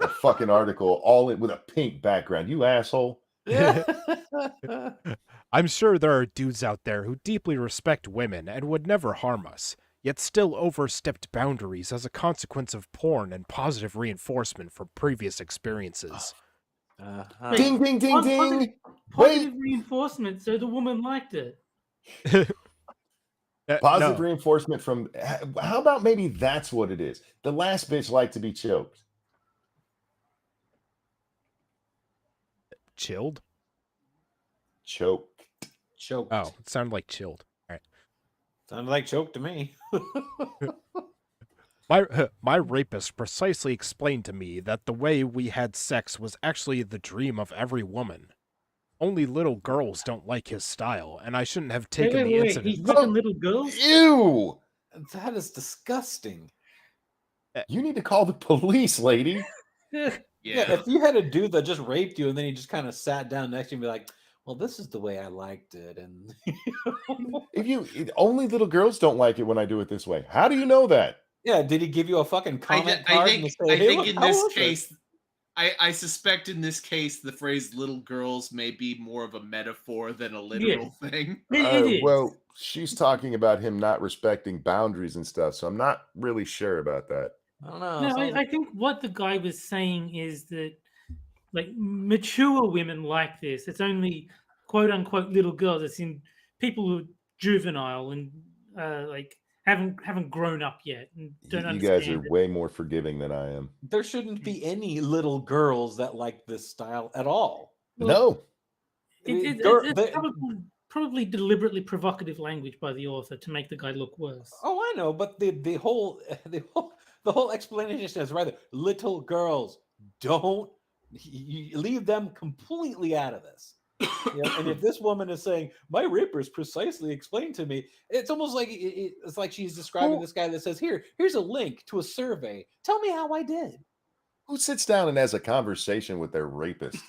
A fucking article all in with a pink background. You asshole. I'm sure there are dudes out there who deeply respect women and would never harm us, yet still overstepped boundaries as a consequence of porn and positive reinforcement from previous experiences. Ding, ding, ding, ding. Positive reinforcement, so the woman liked it. Positive No. reinforcement from. How about maybe that's what it is? The last bitch liked to be choked. Chilled? Choked. Choked. Oh, it sounded like chilled. All right. Sounded like choke to me. My rapist precisely explained to me that the way we had sex was actually the dream of every woman. Only little girls don't like his style, and I shouldn't have taken the Wait. incident. He's fucking little girls? Ew! That is disgusting. You need to call the police, lady. Yeah, Yeah. if you had a dude that just raped you and then he just kind of sat down next to you and be like, well, this is the way I liked it. And Only little girls don't like it when I do it this way. How do you know that? yeah, did he give you a fucking comment card? I think in this case, I suspect in this case the phrase "little girls" may be more of a metaphor than a literal thing. It is. Well, she's talking about him not respecting boundaries and stuff, so I'm not really sure about that. I don't know. No, I think what the guy was saying is that, like, mature women like this. It's only quote unquote little girls. It's in people who are juvenile and like haven't grown up yet and don't You understand. guys are way more forgiving than I am. There shouldn't be any little girls that like this style at all. No. It's probably deliberately provocative language by the author to make the guy look worse. Oh, I know, but the whole explanation is rather little girls. Don't you leave them completely out of this. And if this woman is saying my rapist precisely explained to me, it's almost like it's like she's describing this guy that says, here's a link to a survey. Tell me how I did. Who sits down and has a conversation with their rapist?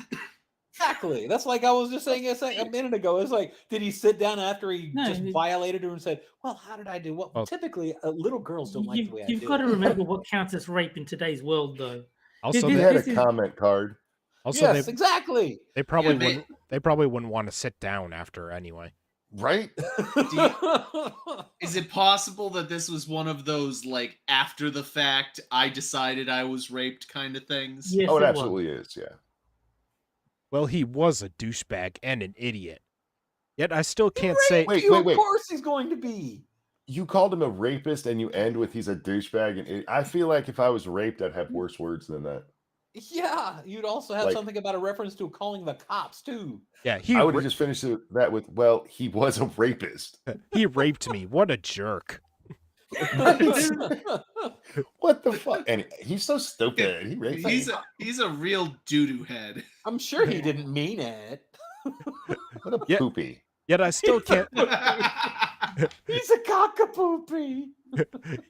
Exactly. That's like I was just saying a minute ago. It's like, did he sit down after he just violated her and said, well, how did I do? Well, typically little girls don't like the way I do. You've got to remember what counts as rape in today's world, though. Also, they had a comment card. Also, yes, exactly. They probably wouldn't. They probably wouldn't want to sit down after anyway. Right? Is it possible that this was one of those like after the fact I decided I was raped kind of things? Yes, it absolutely is. Yeah. Well, he was a douchebag and an idiot. Yet I still can't say. Wait. Of course he's going to be. You called him a rapist and you end with he's a douchebag. And I feel like if I was raped, I'd have worse words than that. Yeah, you'd also have something about a reference to calling the cops too. Yeah, I would have just finished that with, well, he was a rapist. He raped me. What a jerk. What the fuck? And he's so stupid. He raped me. He's a real doo-doo head. I'm sure he didn't mean it. What a poopy. Yet I still can't. He's a cockapoopy.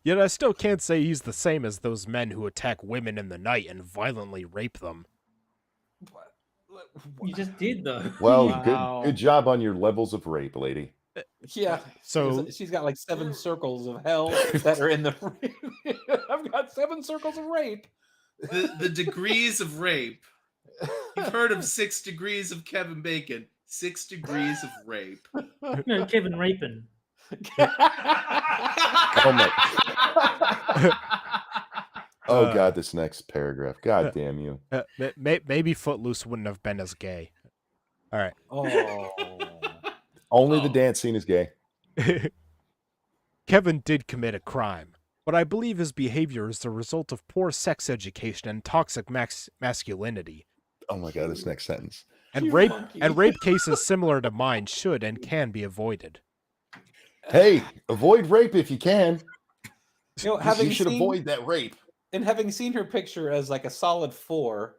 Yet I still can't say he's the same as those men who attack women in the night and violently rape them. You just did, though. Well, good job on your levels of rape, lady. Yeah. So she's got like 7 circles of hell that are in the. I've got 7 circles of rape. The degrees of rape. You've heard of 6 degrees of Kevin Bacon. 6 degrees of rape. No, Kevin Rapin. Oh God, this next paragraph. God damn you. Maybe Footloose wouldn't have been as gay. All right. Oh. Only the dance scene is gay. Kevin did commit a crime, but I believe his behavior is the result of poor sex education and toxic masculinity. Oh my God, this next sentence. And rape cases similar to mine should and can be avoided. Hey, avoid rape if you can. You should avoid that rape. And having seen her picture as like a solid 4,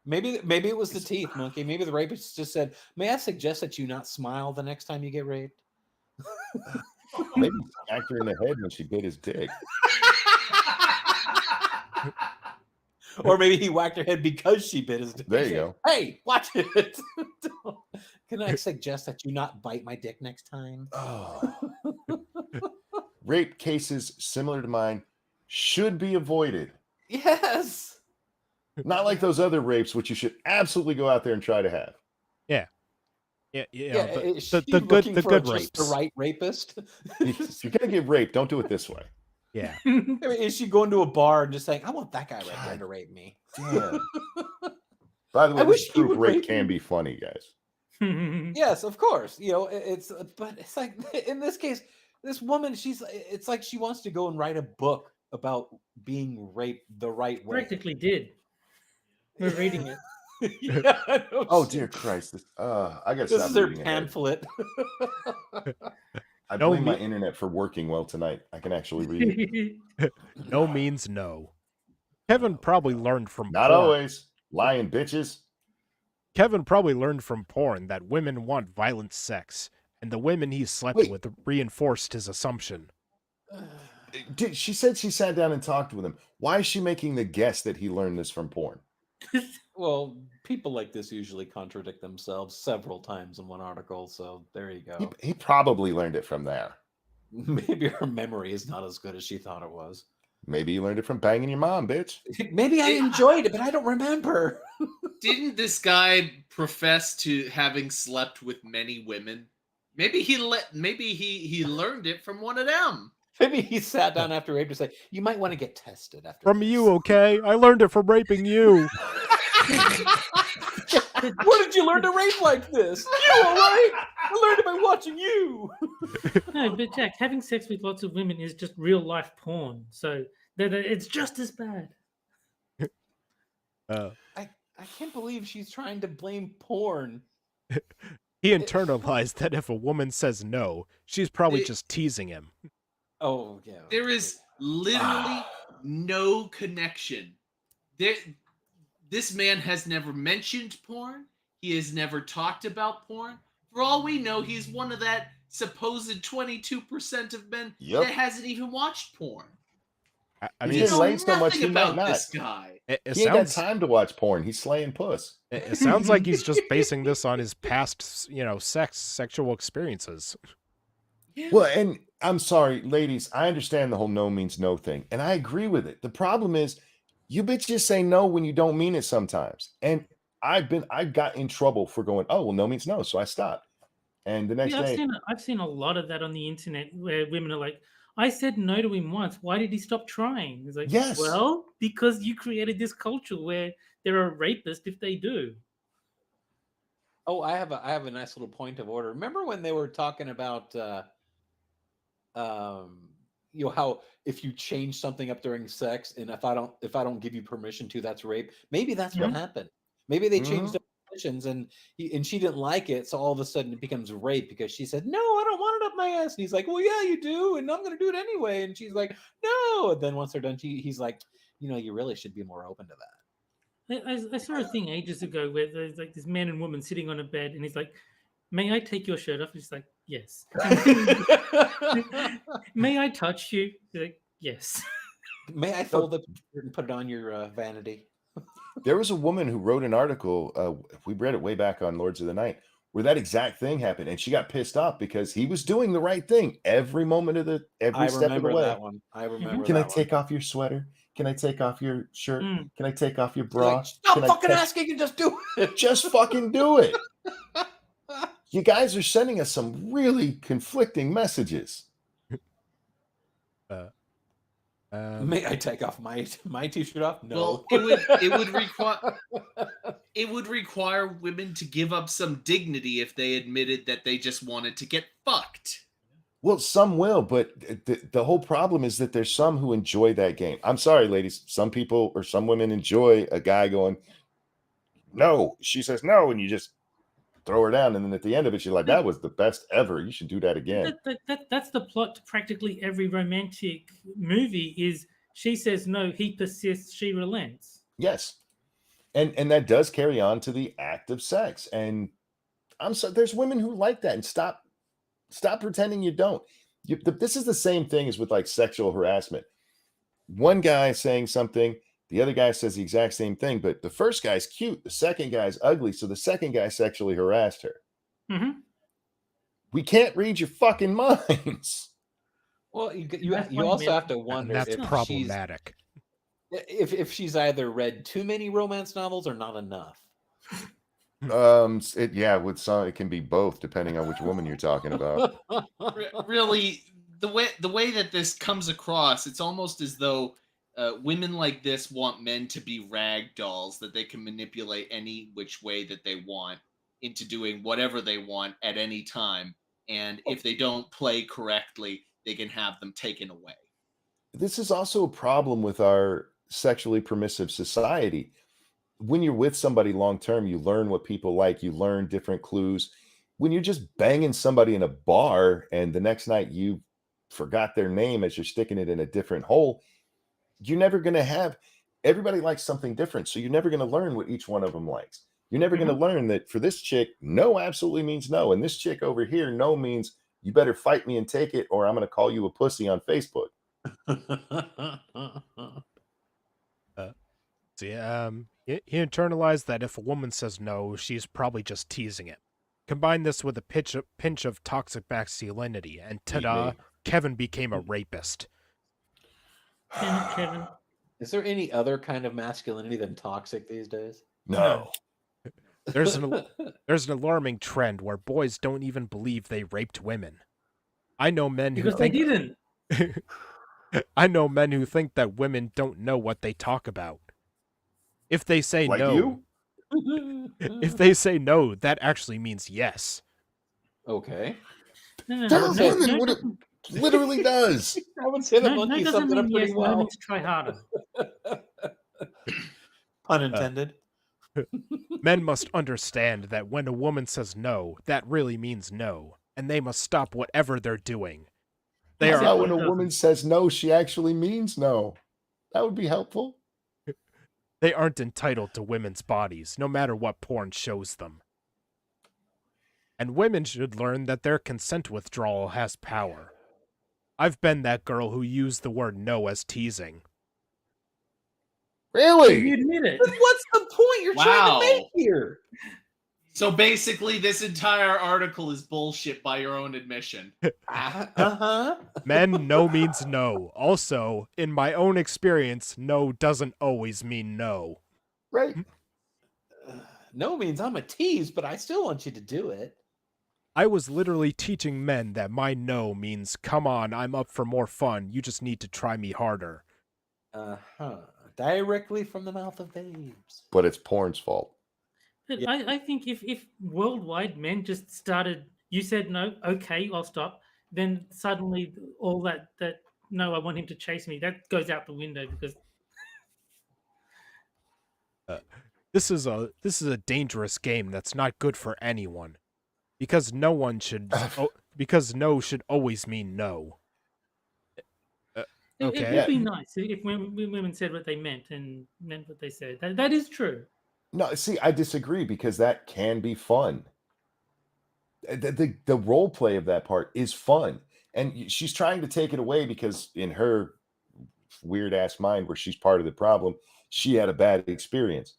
maybe it was the teeth, Monkey. Maybe the rapist just said, "May I suggest that you not smile the next time you get raped?" Maybe smacked her in the head when she bit his dick. Or maybe he whacked her head because she bit his dick. There you go. Hey, watch it. Can I suggest that you not bite my dick next time? Oh. Rape cases similar to mine should be avoided. Yes. Not like those other rapes, which you should absolutely go out there and try to have. Yeah. The good rapes. The right rapist. If you're gonna get raped, don't do it this way. Yeah. I mean, is she going to a bar and just saying, "I want that guy right there to rape me"? Yeah. By the way, this proof rape can be funny, guys. Yes, of course. But it's like in this case, This woman, it's like she wants to go and write a book about being raped the right way. Practically did. We're reading it. Yeah, no Oh shit. dear Christ! I gotta This stop is her reading ahead. pamphlet. I No blame my me- internet for working well tonight. I can actually read it. No means no. Kevin probably learned from Not porn. always. Lying bitches. Kevin probably learned from porn that women want violent sex, and the women he slept Wait. with reinforced his assumption. She said she sat down and talked with him. Why is she making the guess that he learned this from porn? Well, people like this usually contradict themselves several times in one article, so there you go. He probably learned it from there. Maybe her memory is not as good as she thought it was. Maybe you learned it from banging your mom, bitch. Maybe I enjoyed it, but I don't remember. Didn't this guy profess to having slept with many women? Maybe he learned it from one of them. Maybe he sat down after rape to say, "You might want to get tested after." From this." you, okay? I learned it from raping you. Where did you learn to rape like this? You, all right? I learned it by watching you. No, but Jack, having sex with lots of women is just real life porn, so it's just as bad. I can't believe she's trying to blame porn. He internalized that if a woman says no, she's probably It- just teasing him. Oh yeah. There is literally no connection. This man has never mentioned porn. He has never talked about porn. For all we know, he's one of that supposed 22% of men that hasn't even watched porn. I He's mean, getting laid so much nothing he might about not. this guy. it He ain't got sounds time to watch porn. He's slaying puss. it sounds like he's just basing this on his past, sexual experiences. Yeah. Well, and I'm sorry, ladies, I understand the whole no means no thing, and I agree with it. The problem is you bitches say no when you don't mean it sometimes. And I got in trouble for going, oh, well, no means no, so I stopped. And the next Yeah, day, I've seen a lot of that on the internet where women are like, I said no to him once. Why did he stop trying? It's like, Yes. well, because you created this culture where there are rapists if they do. Oh, I have a nice little point of order. Remember when they were talking about how if you change something up during sex, and if I don't give you permission to, that's rape. Maybe that's what happened. Maybe they changed up positions, and she didn't like it, so all of a sudden it becomes rape because she said, "No, I don't want it up my ass." And he's like, "Well, yeah, you do, and I'm going to do it anyway." And she's like, "No." And then once they're done, he's like, "You really should be more open to that." I saw a thing ages ago where there's like this man and woman sitting on a bed, and he's like, "May I take your shirt off?" And she's like, "Yes." May I touch you? He's like, "Yes." May I fold up the shirt and put it on your vanity? there was a woman who wrote an article. We read it way back on Lords of the Night, where that exact thing happened, and she got pissed off because he was doing the right thing every moment of every step of the way. That one. I remember. Can that I take off your sweater? Can I take off your shirt? Mm. Can I take off your one. bra? Like, stop Can I fucking touch-" asking and just do it. Just fucking do it. You guys are sending us some really conflicting messages. May I take off my t-shirt off? No. Well, it would require women to give up some dignity if they admitted that they just wanted to get fucked. Well, some will, but the whole problem is that there's some who enjoy that game. I'm sorry, ladies. Some people or some women enjoy a guy going, no. She says no, and you just throw her down. And then at the end of it, she's like, that was the best ever. You should do that again. That's the plot to practically every romantic movie is she says no, he persists, she relents. Yes. And that does carry on to the act of sex. And there's women who like that, and stop pretending you don't. This is the same thing as with like sexual harassment. One guy saying something, the other guy says the exact same thing, but the first guy's cute, the second guy's ugly, so the second guy sexually harassed her. Mm-hmm. We can't read your fucking minds. Well, you also have to wonder That's if problematic. if she's either read too many romance novels or not enough. With some it can be both depending on which woman you're talking about. Really, the way that this comes across, it's almost as though women like this want men to be rag dolls that they can manipulate any which way that they want into doing whatever they want at any time. And if they don't play correctly, they can have them taken away. This is also a problem with our sexually permissive society. When you're with somebody long term, you learn what people like, you learn different clues. When you're just banging somebody in a bar and the next night you forgot their name as you're sticking it in a different hole, you're never going to have, everybody likes something different. So you're never going to learn what each one of them likes. You're never going to learn that for this chick, no absolutely means no. And this chick over here, no means you better fight me and take it, or I'm going to call you a pussy on Facebook. He internalized that if a woman says no, she's probably just teasing it. Combine this with a pinch of toxic masculinity, and ta-da, Kevin became a rapist. Damn it, Kevin. Is there any other kind of masculinity than toxic these days? No. There's an alarming trend where boys don't even believe they raped women. I know men because they didn't. I know men who think that women don't know what they talk about. If they say Like no, you? if they say no, that actually means yes. Okay. No, Tell women what it literally does. I would say the no monkey doesn't summed it up mean pretty yes. No well. means try harder. Pun intended. Men must understand that when a woman says no, that really means no, and they must stop whatever they're doing. They How are about when a woman says no, she actually means no? That would be helpful. They aren't entitled to women's bodies, no matter what porn shows them. And women should learn that their consent withdrawal has power. I've been that girl who used the word no as teasing. Really? You admit it. What's the point you're trying to make here? So basically, this entire article is bullshit by your own admission. Men, no means no. Also, in my own experience, no doesn't always mean no. Right. No means I'm a tease, but I still want you to do it. I was literally teaching men that my no means, come on, I'm up for more fun, you just need to try me harder. Directly from the mouth of babes. But it's porn's fault. But Yeah. I think if worldwide men just started, you said no, okay, I'll stop. Then suddenly all that no, I want him to chase me, that goes out the window because This is a dangerous game that's not good for anyone, because because no should always mean no. it Okay. would be nice if women said what they meant and meant what they said. That is true. No, see, I disagree because that can be fun. The role play of that part is fun. And she's trying to take it away because in her weird ass mind where she's part of the problem, she had a bad experience.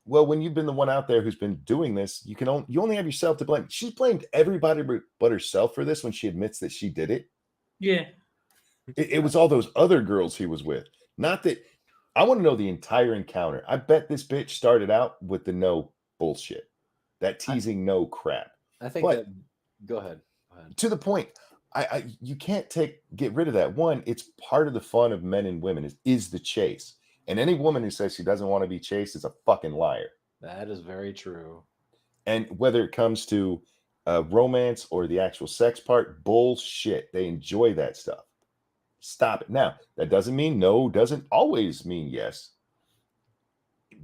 Well, when you've been the one out there who's been doing this, you only have yourself to blame. She's blamed everybody but herself for this when she admits that she did it. Yeah. It was all those other girls he was with. Not that I want to know the entire encounter. I bet this bitch started out with the no bullshit, that teasing no crap. I think But- that. Go ahead. To the point, you can't get rid of that. One, it's part of the fun of men and women is the chase. And any woman who says she doesn't want to be chased is a fucking liar. That is very true. And whether it comes to romance or the actual sex part, bullshit. They enjoy that stuff. Stop it. Now, that doesn't mean no, doesn't always mean yes.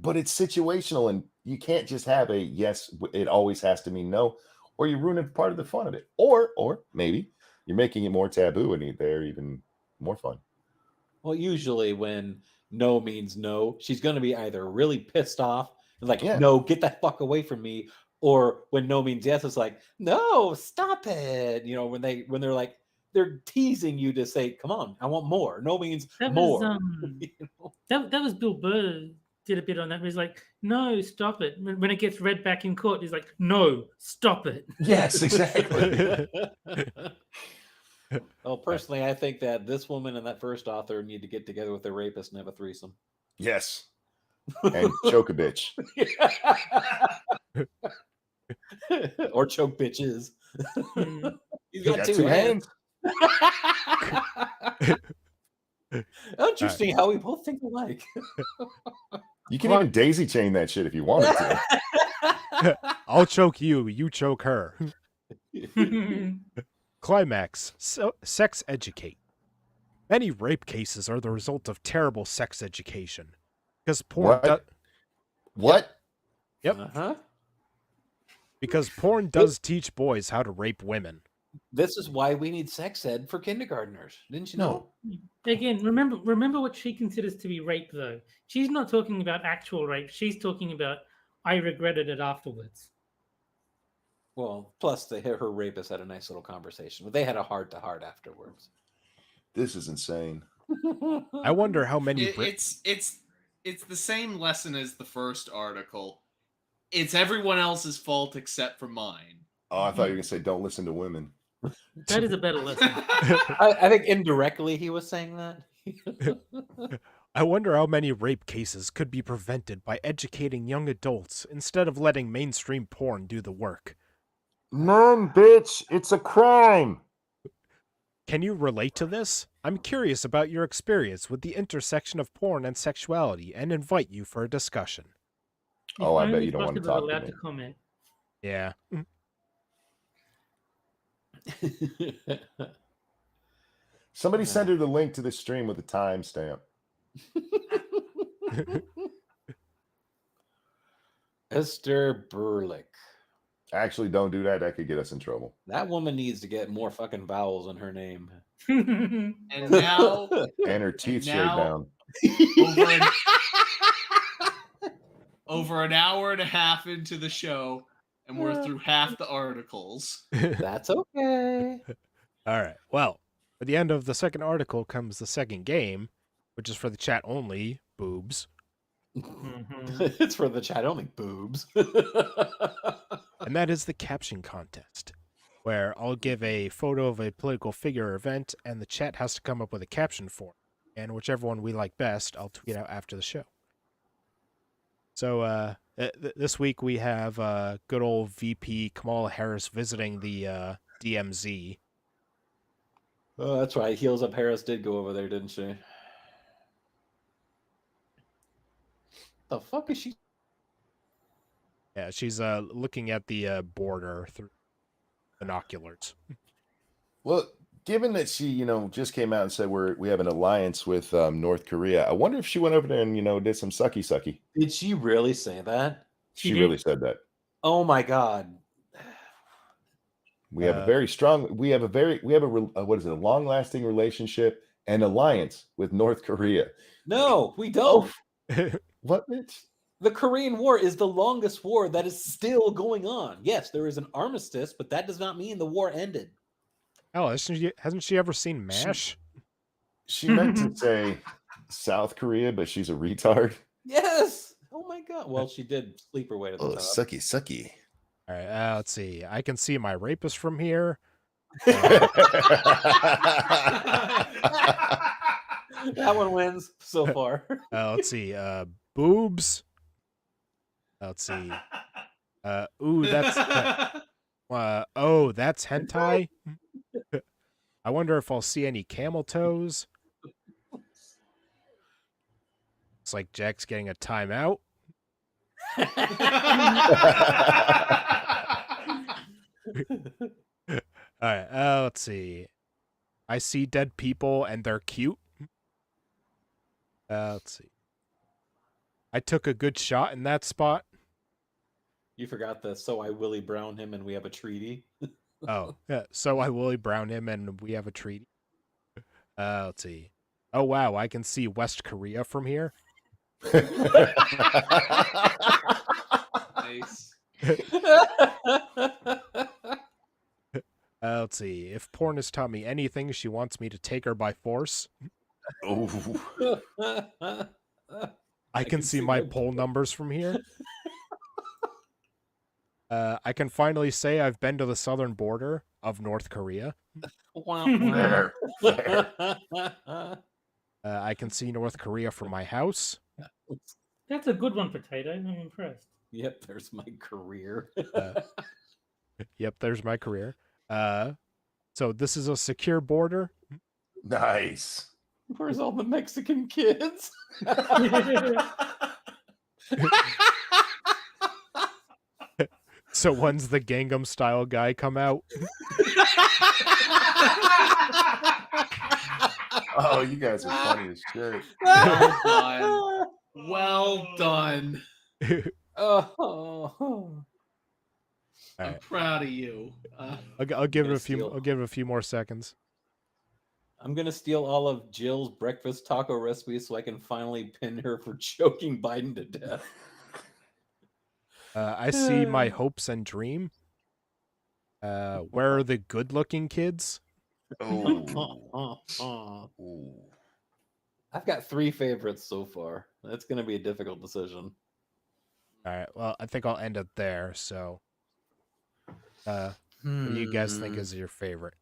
But it's situational, and you can't just have a yes, it always has to mean no, or you're ruining part of the fun of it. Or maybe you're making it more taboo and they're even more fun. Well, usually when no means no, she's going to be either really pissed off and like, no, get that fuck away from me. Or when no means yes, it's like, no, stop it. You know, when they're like, they're teasing you to say, come on, I want more. No means more. You know? That was Bill Burr did a bit on that. He's like, no, stop it. When it gets read back in court, he's like, no, stop it. Yes, exactly. Well, personally, I think that this woman and that first author need to get together with their rapist and have a threesome. Yes. And choke a bitch. Or choke bitches. He's got two two hands. hands. Interesting how we both think alike. You can even daisy chain that shit if you wanted to. I'll choke you, you choke her. Climax, sex educate. Many rape cases are the result of terrible sex education. Because porn What? Yep. Uh-huh. Because porn does teach boys how to rape women. This is why we need sex ed for kindergartners. Didn't you know? Again, remember what she considers to be rape, though. She's not talking about actual rape. She's talking about I regretted it afterwards. Well, plus her rapist had a nice little conversation, but they had a heart-to-heart afterwards. This is insane. I wonder how many. It's the same lesson as the first article. It's everyone else's fault except for mine. Oh, I thought you were gonna say don't listen to women. That is a better lesson. I think indirectly he was saying that. I wonder how many rape cases could be prevented by educating young adults instead of letting mainstream porn do the work. None, bitch. It's a crime. Can you relate to this? I'm curious about your experience with the intersection of porn and sexuality and invite you for a discussion. Oh, I bet Only you don't want to Buster was talk to allowed me. comment. Yeah. Somebody send her the link to the stream with a timestamp. Esther Burlick. Actually, don't do that. That could get us in trouble. That woman needs to get more fucking vowels in her name. And now, And her teeth straight now- down. over an hour and a half into the show, and we're through half the articles. That's okay. All right. Well, at the end of the second article comes the second game, which is for the chat only, boobs. It's for the chat only, boobs. And that is the caption contest, where I'll give a photo of a political figure or event, and the chat has to come up with a caption for it. And whichever one we like best, I'll tweet out after the show. So this week we have good old VP Kamala Harris visiting the DMZ. Oh, that's right. Heels Up Harris did go over there, didn't she? The fuck is she? Yeah, she's looking at the border through binoculars. Well, given that she, just came out and said we have an alliance with North Korea, I wonder if she went over there and, did some sucky. Did she really say that? She did. really said that. Oh my god. We have a very strong, a long-lasting relationship and alliance with North Korea. No, we don't. What, bitch? The Korean War is the longest war that is still going on. Yes, there is an armistice, but that does not mean the war ended. Oh, hasn't she ever seen MASH? She meant to say South Korea, but she's a retard. Yes. Oh my god. Well, she did sleep her way to the top. Sucky. All right, let's see. I can see my rapist from here. That one wins so far. Let's see. Boobs. Let's see. Ooh, that's that's hentai. I wonder if I'll see any camel toes. It's like Jack's getting a timeout. All right, let's see. I see dead people and they're cute. Let's see. I took a good shot in that spot. You forgot the so I Willie Brown him and we have a treaty. Oh, yeah. So I Willie Brown him and we have a treaty. Let's see. Oh, wow. I can see West Korea from here. Nice. Let's see. If porn has taught me anything, she wants me to take her by force. Oh. I can see my poll numbers from here. I can finally say I've been to the southern border of North Korea. There. I can see North Korea from my house. That's a good one, Potato. I'm impressed. Yep, there's my career. Yep, there's my career. So this is a secure border. Nice. Where's all the Mexican kids? So when's the Gangnam Style guy come out? Oh, you guys are funny as shit. Well done. Well done. Oh. I'm right. proud of you. I'll give it gonna a few. steal. I'll give it a few more seconds. I'm gonna steal all of Jill's breakfast taco recipes so I can finally pin her for choking Biden to death. I see my hopes and dream. Where are the good-looking kids? Oh. I've got 3 favorites so far. That's gonna be a difficult decision. All right. Well, I think I'll end it there. So, what do you guys think is your favorite?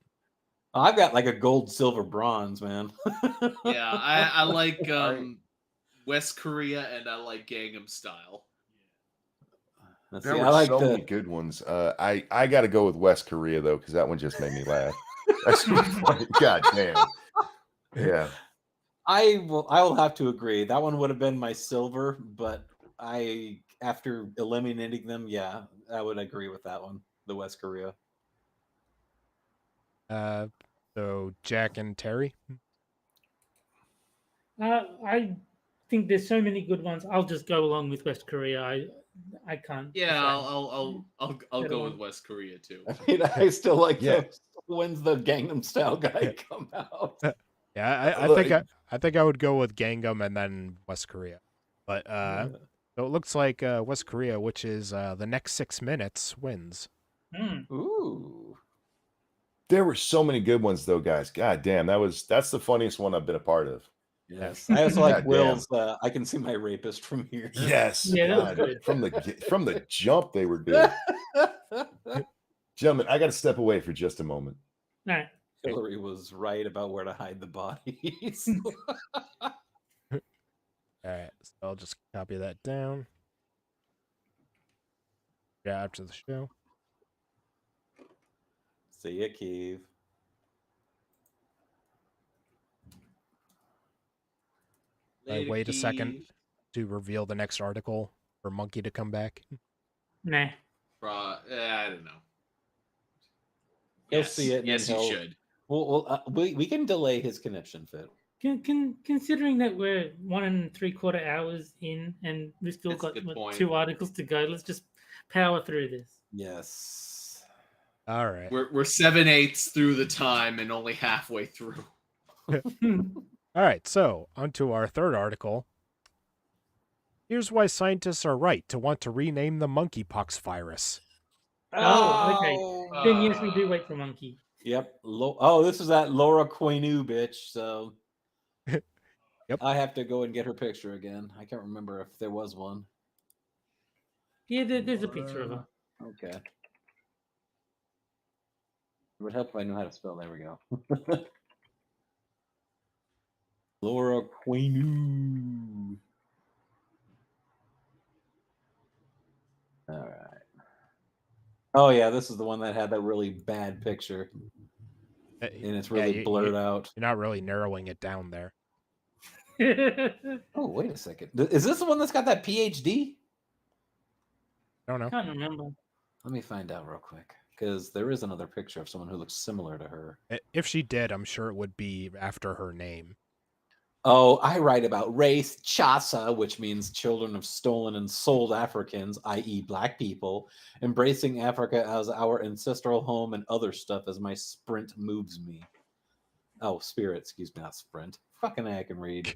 Oh, I've got like a gold, silver, bronze, man. Yeah, I like West Korea and I like Gangnam Style. Let's There see, were I like so the. many good ones. I got to go with West Korea though, because that one just made me laugh. That's funny. God damn. Yeah. I will have to agree. That one would have been my silver, but after eliminating them, yeah, I would agree with that one. The West Korea. So Jack and Terry. I think there's so many good ones. I'll just go along with West Korea. I can't. Yeah, decide. I'll Better go one. with West Korea too. I mean, I still like Yeah. when's the Gangnam Style guy come out? Yeah, I think I would go with Gangnam and then West Korea. But so it looks like West Korea, which is the next 6 minutes, wins. Ooh. There were so many good ones though, guys. God damn, that's the funniest one I've been a part of. Yes. I also like God Will's I can see my rapist from here. Yes. Yeah, that was God, good. from the jump they were good. Gentlemen, I got to step away for just a moment. All right. Hillary was right about where to hide the bodies. All right, so I'll just copy that down. Yeah, after the show. See ya, Keeve. Later, Wait a second Keith. to reveal the next article for Monkey to come back. Nah. I don't know. He'll Yes, see it. And yes, then you should. we can delay his connection fit. Considering that we're 1 3/4 hours in and we've still That's a got good point. 2 articles to go, let's just power through this. Yes. All right. We're 7/8 through the time and only halfway through. All right, so on to our third article. Here's why scientists are right to want to rename the monkeypox virus. Oh, okay. Then yes, we do wait for Monkey. Yep. This is that Laura Quenu bitch. So Yep. I have to go and get her picture again. I can't remember if there was one. Yeah, there's a picture of her. Okay. It would help if I knew how to spell. There we go. Laura Quenu. All right. Oh yeah, this is the one that had that really bad picture, and it's really blurred out. You're not really narrowing it down there. Oh, wait a second. Is this the one that's got that PhD? I don't know. Can't remember. Let me find out real quick, because there is another picture of someone who looks similar to her. If she did, I'm sure it would be after her name. Oh, I write about race, Chasa, which means children of stolen and sold Africans, i.e. black people, embracing Africa as our ancestral home and other stuff as my sprint moves me. Oh, spirit, excuse me, not sprint. Fucking I can read.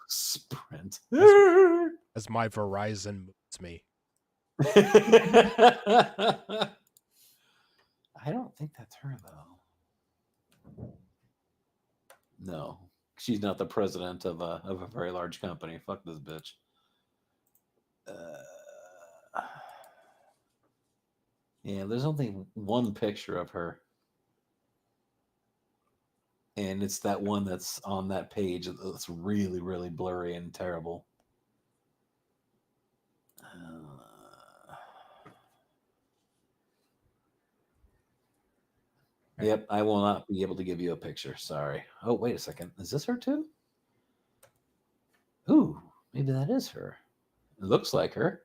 Sprint. As my Verizon moves me. I don't think that's her, though. No. She's not the president of a very large company. Fuck this bitch. Yeah, there's only one picture of her. And it's that one that's on that page that's really, really blurry and terrible. Yep, I will not be able to give you a picture. Sorry. Oh, wait a second. Is this her too? Ooh, maybe that is her. It looks like her.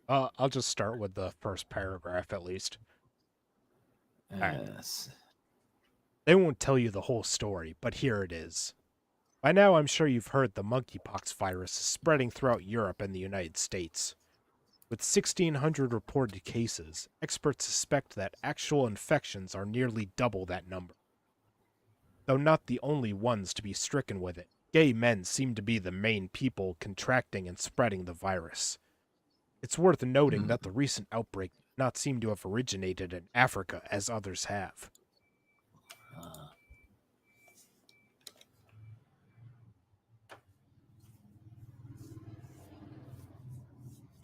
I'll just start with the first paragraph at least. Yes. They won't tell you the whole story, but here it is. By now, I'm sure you've heard the monkeypox virus is spreading throughout Europe and the United States. With 1,600 reported cases, experts suspect that actual infections are nearly double that number. Though not the only ones to be stricken with it, gay men seem to be the main people contracting and spreading the virus. It's worth noting that the recent outbreak did not seem to have originated in Africa as others have.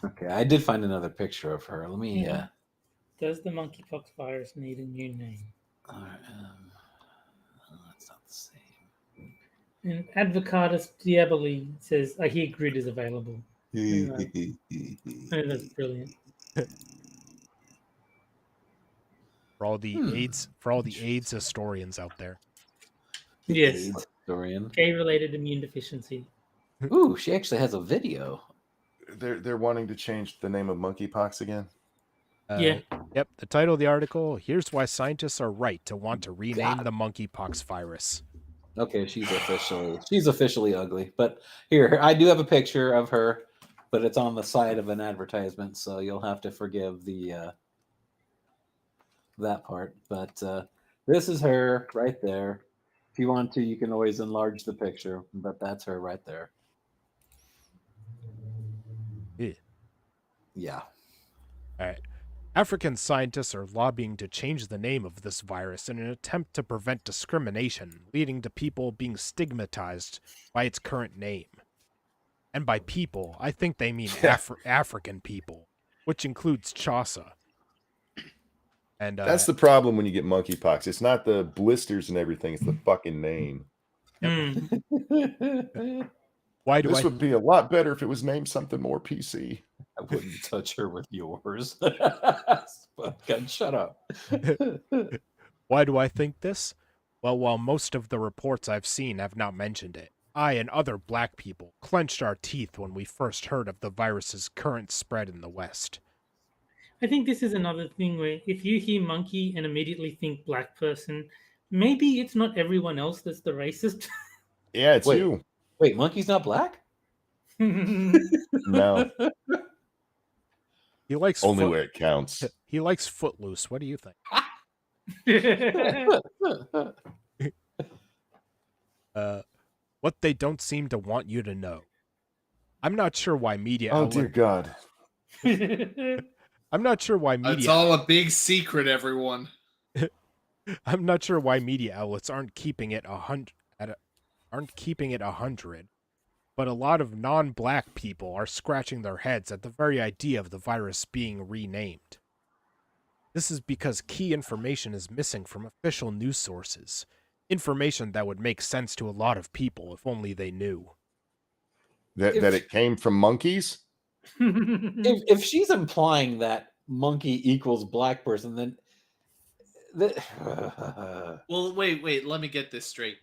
Okay, I did find another picture of her. Let me. Does the monkeypox virus need a new name? That's not the same. And Advocatus Diaboli says, I hear grid is available. I think that's brilliant. For all the AIDS historians out there. Yes. AIDS historian. Gay-related immune deficiency. Ooh, she actually has a video. They're wanting to change the name of monkeypox again. Yeah. Yep, the title of the article, here's why scientists are right to want to rename the monkeypox virus. Okay, she's officially ugly. But here, I do have a picture of her, but it's on the side of an advertisement, so you'll have to forgive the that part. But this is her right there. If you want to, you can always enlarge the picture, but that's her right there. Yeah. All right. African scientists are lobbying to change the name of this virus in an attempt to prevent discrimination, leading to people being stigmatized by its current name. And by people, I think they mean African people, which includes Chaucer. And that's the problem when you get monkeypox. It's not the blisters and everything; it's the fucking name. Why do this would be a lot better if it was named something more PC. I wouldn't touch her with yours. God, shut up. Why do I think this? Well, while most of the reports I've seen have not mentioned it, I and other black people clenched our teeth when we first heard of the virus's current spread in the West. I think this is another thing where if you hear monkey and immediately think black person, maybe it's not everyone else that's the racist. Yeah, it's you. Wait, monkey's not black? No. He likes only where it counts. He likes Footloose. What do you think? What they don't seem to want you to know. I'm not sure why media. Oh dear God. I'm not sure why media. It's all a big secret, everyone. I'm not sure why media outlets aren't keeping it 100, but a lot of non-black people are scratching their heads at the very idea of the virus being renamed. This is because key information is missing from official news sources, information that would make sense to a lot of people if only they knew. That it came from monkeys? If she's implying that monkey equals black person, then well, wait, let me get this straight.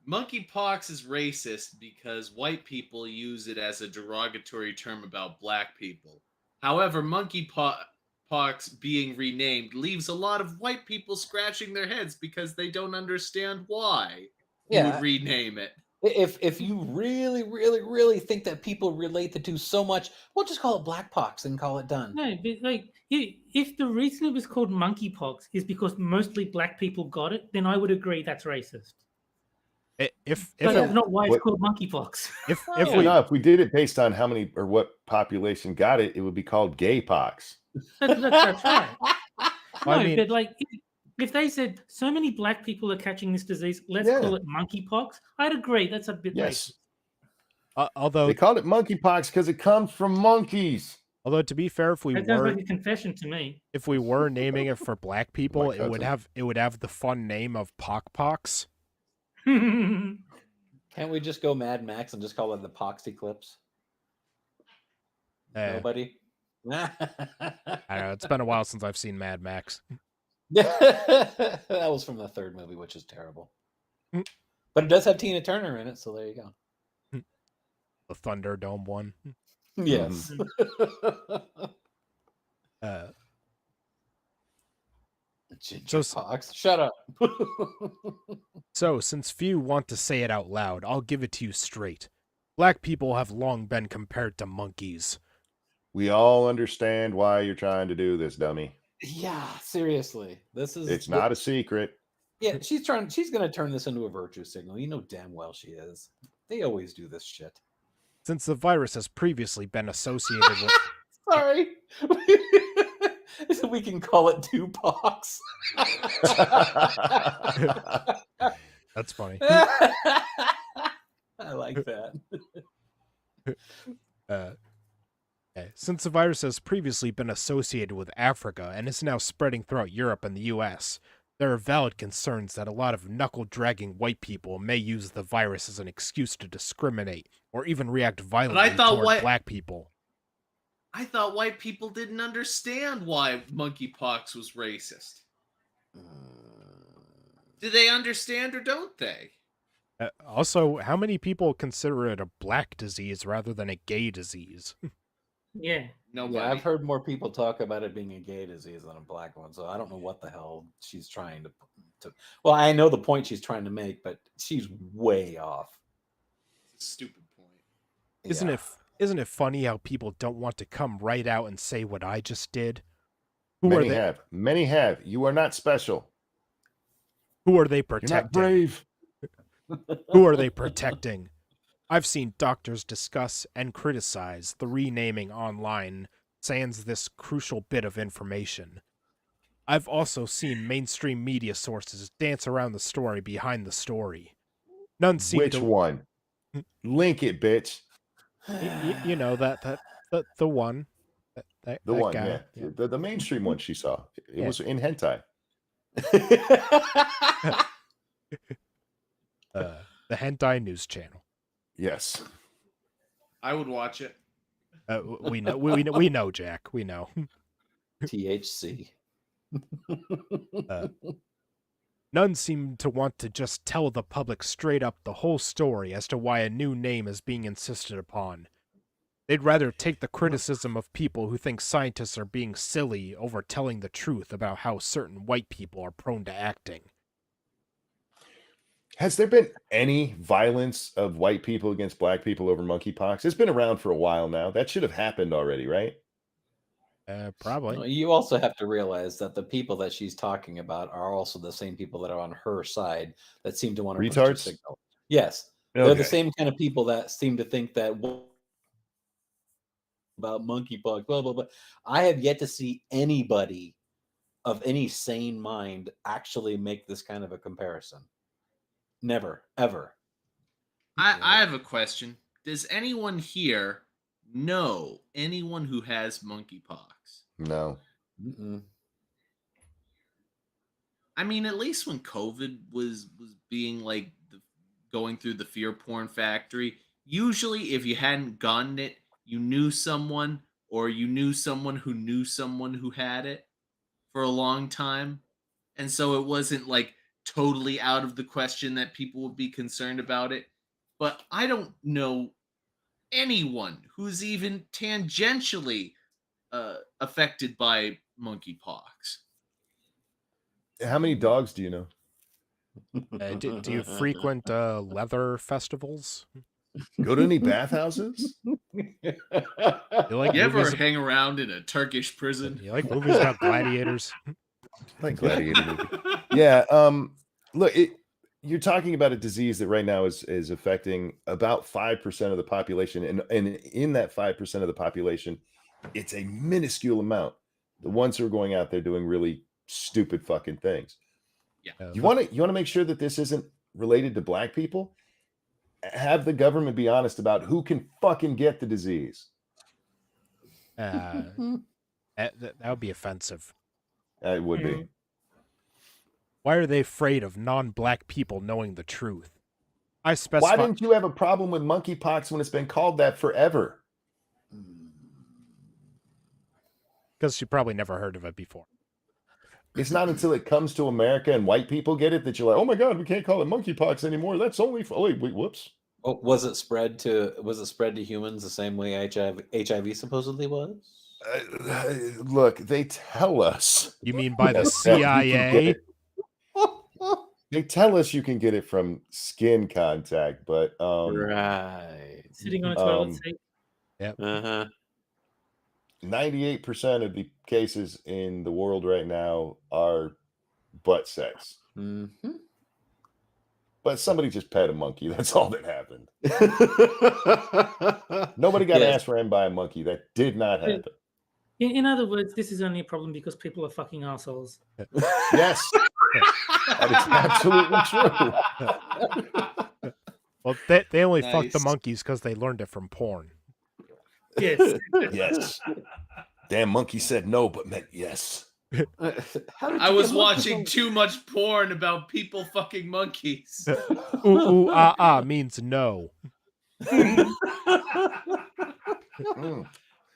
Monkeypox is racist because white people use it as a derogatory term about black people. However, monkeypox being renamed leaves a lot of white people scratching their heads because they don't understand why you would rename it. If you really think that people relate the two so much, we'll just call it blackpox and call it done. No, but like if the reason it was called monkeypox is because mostly black people got it, then I would agree that's racist. But that's not why it's called monkeypox. If we did it based on how many or what population got it, it would be called gaypox. That's right. No, I mean, but like if they said so many black people are catching this disease, let's call it monkeypox, I'd agree. That's a bit racist. Although they called it monkeypox because it comes from monkeys. Although to be fair, if we that sounds like a confession to me. If we were naming it for black people, it would have the fun name of Pockpox. Can't we just go Mad Max and just call it the Poxy Clips? Nobody? I don't know. It's been a while since I've seen Mad Max. That was from the third movie, which is terrible. But it does have Tina Turner in it, so there you go. The Thunderdome one. Yes. Gingerpox. Shut up. So, since few want to say it out loud, I'll give it to you straight. Black people have long been compared to monkeys. We all understand why you're trying to do this, dummy. Yeah, seriously. It's not a secret. Yeah, she's gonna turn this into a virtue signal. You know damn well she is. They always do this shit. Since the virus has previously been associated with... Sorry. So we can call it Tupacs. That's funny. I like that. Since the virus has previously been associated with Africa and is now spreading throughout Europe and the US, there are valid concerns that a lot of knuckle-dragging white people may use the virus as an excuse to discriminate or even react violently toward black people. I thought white people didn't understand why monkeypox was racist. Do they understand or don't they? Also, how many people consider it a black disease rather than a gay disease? Yeah. Nobody. Yeah, I've heard more people talk about it being a gay disease than a black one, so I don't know what the hell she's trying to. Well, I know the point she's trying to make, but she's way off. It's a stupid point. Isn't it funny how people don't want to come right out and say what I just did? Many have. You are not special. Who are they protecting? You're not brave. Who are they protecting? I've seen doctors discuss and criticize the renaming online sans this crucial bit of information. I've also seen mainstream media sources dance around the story behind the story. None seem Which one? Link it, bitch. You know the one. That one, guy. yeah. The mainstream one she saw. It was in hentai. The hentai news channel. Yes. I would watch it. We know, Jack. We know. THC. None seem to want to just tell the public straight up the whole story as to why a new name is being insisted upon. They'd rather take the criticism of people who think scientists are being silly over telling the truth about how certain white people are prone to acting. Has there been any violence of white people against black people over monkeypox? It's been around for a while now. That should have happened already, right? Probably. You also have to realize that the people that she's talking about are also the same people that are on her side that seem to want to retards. Signal. Yes, okay. They're the same kind of people that seem to think that about monkeypox, blah blah blah. I have yet to see anybody of any sane mind actually make this kind of a comparison. Never, ever. I have a question. Does anyone here know anyone who has monkeypox? No. Mm-mm. I mean, at least when COVID was being like going through the fear porn factory, usually if you hadn't gotten it, you knew someone, or you knew someone who had it for a long time. And so it wasn't like totally out of the question that people would be concerned about it. But I don't know anyone who's even tangentially affected by monkeypox. How many dogs do you know? Do you frequent leather festivals? Go to any bathhouses? You ever hang around in a Turkish prison? You like movies about gladiators? Like gladiator movie. Yeah. Look, you're talking about a disease that right now is affecting about 5% of the population, and in that 5% of the population, it's a minuscule amount. The ones who are going out there doing really stupid fucking things. Yeah. You want to make sure that this isn't related to black people? Have the government be honest about who can fucking get the disease. That would be offensive. It would be. Why are they afraid of non-black people knowing the truth? Why didn't you have a problem with monkeypox when it's been called that forever? Because you probably never heard of it before. It's not until it comes to America and white people get it that you're like, oh my God, we can't call it monkeypox anymore. That's only for wait, whoops. Was it spread to humans the same way HIV supposedly was? Look, they tell us. You mean by the that you can get CIA? it- They tell us you can get it from skin contact, but Right. Sitting on a toilet seat. Uh-huh. 98% of the cases in the world right now are butt sex. Mm-hmm. But somebody just pet a monkey. That's all that happened. Nobody got Yes. ass ran by a monkey. That did not happen. In other words, this is only a problem because people are fucking assholes. Yes. That is absolutely true. Well, they only fuck the Nice. monkeys because they learned it from porn. Yes. Yes. Damn monkey said no, but meant yes. I was watching too much porn about people fucking monkeys. Ooh, ah means no.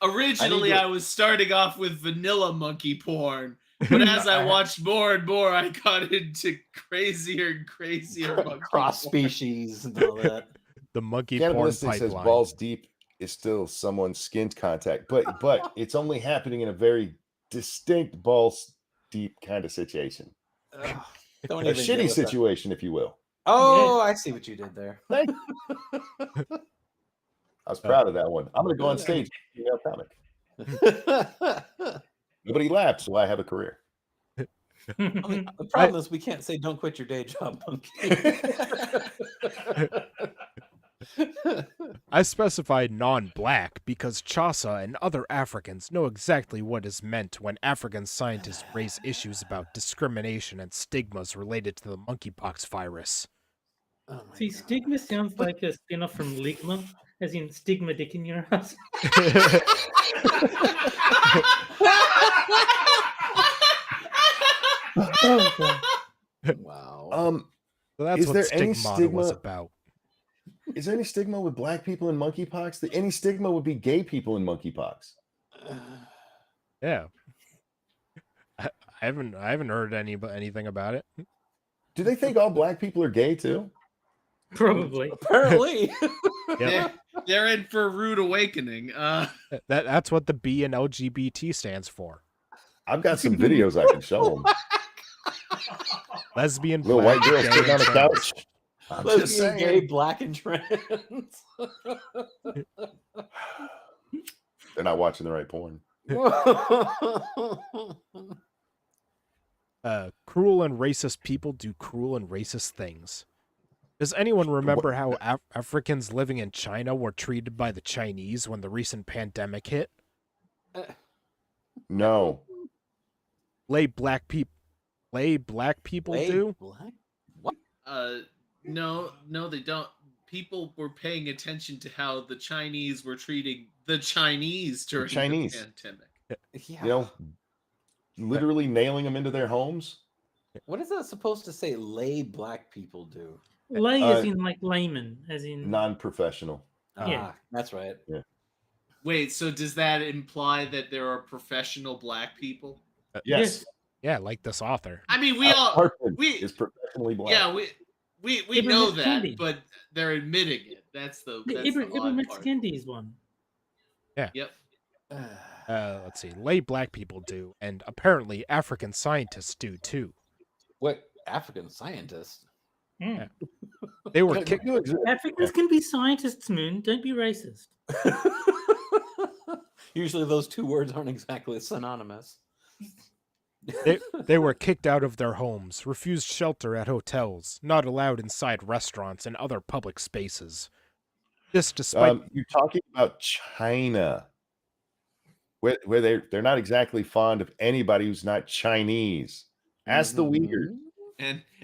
Originally, to- I was starting off with vanilla monkey porn, but as I watched more and more, I got into crazier and crazier monkey Cross porn. species and all that. The monkey porn Cannibalistic pipeline. says balls deep is still someone's skin contact, but it's only happening in a very distinct balls deep kind of situation. Don't A even deal shitty with that. situation, if you will. Oh, I see what you did there. I was proud of that one. I'm going to go on stage and be a comic. Nobody laughed, so I have a career. The problem is we can't say don't quit your day job, monkey. I specified non-black because Chaucer and other Africans know exactly what is meant when African scientists raise issues about discrimination and stigmas related to the monkeypox virus. Oh my See, God. stigma sounds like a spin-off from Ligma, as in stigma dick in your ass. Oh, God. Wow. So that's Is what there any stigmata was stigma- about. Is there any stigma with black people in monkeypox? Any stigma would be gay people in monkeypox. Yeah. I haven't heard anything about it. Do they think all black people are gay too? Probably. Apparently. They're in for a rude awakening. That's what the B in LGBT stands for. I've got some videos I can show them. Lesbian, Little black, white girl gay, sitting on and a trans. couch. I'm Lesbian, just saying. gay, black, and trans. They're not watching the right porn. Cruel and racist people do cruel and racist things. Does anyone remember how Africans living in China were treated by the Chinese when the recent pandemic hit? No. Lay black people do? Black? No, they don't. People were paying attention to how the Chinese were treating the Chinese during Chinese. the pandemic. Yeah. You know, literally nailing them into their homes. What is that supposed to say? Lay black people do. Lay as in like layman, as in Non-professional. Yeah. That's right. Wait, so does that imply that there are professional black people? Yes. Yeah, like this author. I mean, we all Hartman we is professionally black. yeah we Ibram know X. that, Kendi. but they're admitting it. That's the Ibram odd part. Kendi is one. Yep. Let's see. Lay black people do, and apparently African scientists do too. What African scientists? Mm. They were kicked. Africans can be scientists, Moon. Don't be racist. Usually those two words aren't exactly synonymous. They were kicked out of their homes, refused shelter at hotels, not allowed inside restaurants and other public spaces. This despite You're talking about China, where they're not exactly fond of anybody who's not Chinese. Ask the Uyghurs.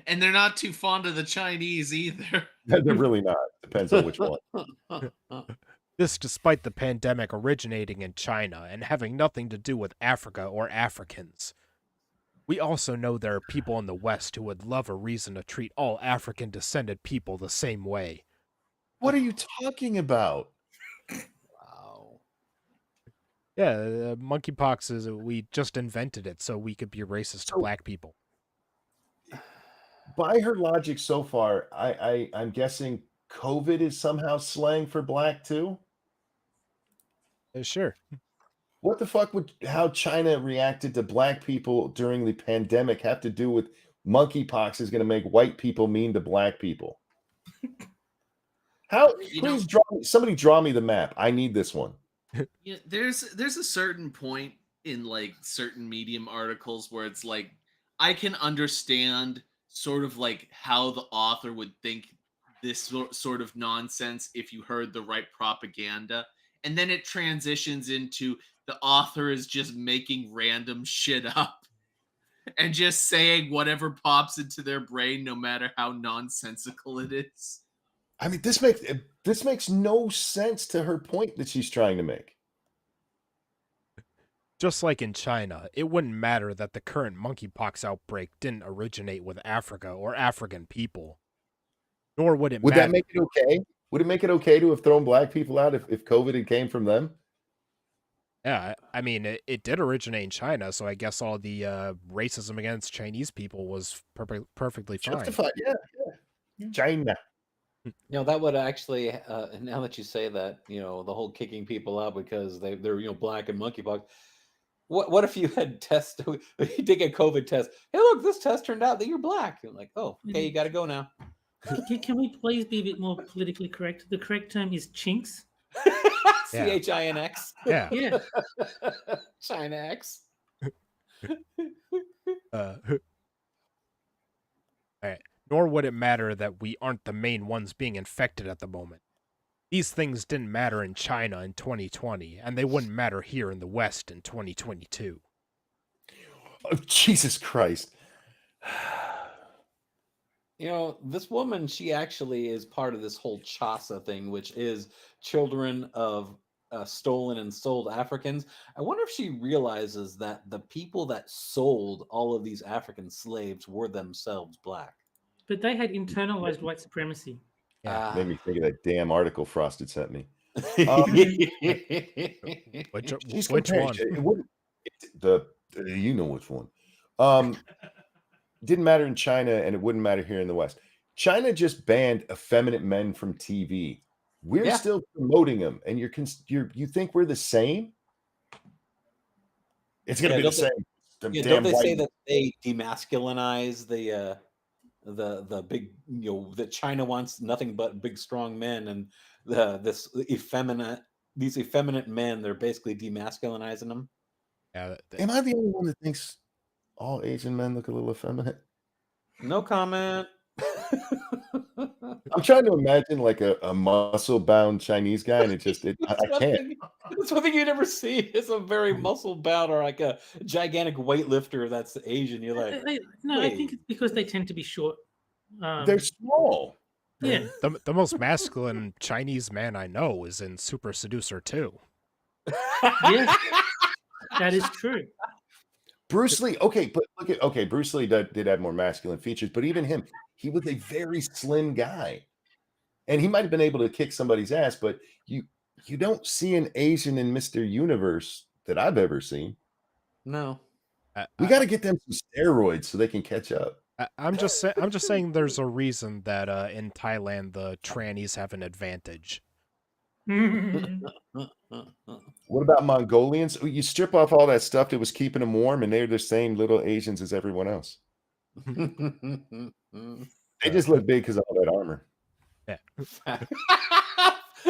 And they're not too fond of the Chinese either. They're really not. Depends on which one. This despite the pandemic originating in China and having nothing to do with Africa or Africans. We also know there are people in the West who would love a reason to treat all African-descended people the same way. What are you talking about? Wow. Yeah, monkeypox is, we just invented it so we could be racist to black people. By her logic so far, I'm guessing COVID is somehow slang for black too. Sure. What the fuck would how China reacted to black people during the pandemic have to do with monkeypox is going to make white people mean to black people? How? Please somebody draw me the map. I need this one. Yeah, there's a certain point in like certain Medium articles where it's like I can understand sort of like how the author would think this sort of nonsense if you heard the right propaganda, and then it transitions into the author is just making random shit up and just saying whatever pops into their brain, no matter how nonsensical it is. I mean, this makes no sense to her point that she's trying to make. Just like in China, it wouldn't matter that the current monkeypox outbreak didn't originate with Africa or African people. Nor would it Would matter. that make it okay? Would it make it okay to have thrown black people out if COVID had came from them? Yeah, I mean, it did originate in China, so I guess all the racism against Chinese people was perfectly fine. Justified, yeah. China. That would actually, now that you say that, the whole kicking people out because they're black and monkeypox. What if you had you did a COVID test? Hey, look, this test turned out that you're black. You're like, oh, okay, you got to go now. Can we please be a bit more politically correct? The correct term is chinks. CHINX. Yeah. Yeah. China X. All right. Nor would it matter that we aren't the main ones being infected at the moment. These things didn't matter in China in 2020, and they wouldn't matter here in the West in 2022. Oh, Jesus Christ. This woman, she actually is part of this whole CHASA thing, which is children of stolen and sold Africans. I wonder if she realizes that the people that sold all of these African slaves were themselves black. But they had internalized white supremacy. Yeah. Made me think of that damn article Frosted sent me. Which one? You know which one. Didn't matter in China, and it wouldn't matter here in the West. China just banned effeminate men from TV. We're still promoting them, and you think we're the same? It's gonna be the same. Don't they say that they demasculinize the big, that China wants nothing but big strong men, and these effeminate men, they're basically demasculinizing them. Yeah. Am I the only one that thinks all Asian men look a little effeminate? No comment. I'm trying to imagine like a muscle-bound Chinese guy, and I can't. That's one thing you never see. It's a very muscle-bound or like a gigantic weightlifter that's Asian. You're like, I think it's because they tend to be short. They're small. Yeah. The most masculine Chinese man I know is in Super Seducer 2. Yeah, that is true. Bruce Lee, Bruce Lee did have more masculine features, but even him, he was a very slim guy. And he might have been able to kick somebody's ass, but you don't see an Asian in Mr. Universe that I've ever seen. No. We got to get them some steroids so they can catch up. I'm just saying there's a reason that in Thailand the trannies have an advantage. What about Mongolians? You strip off all that stuff that was keeping them warm, and they're the same little Asians as everyone else. They just look big because of all that armor. Yeah.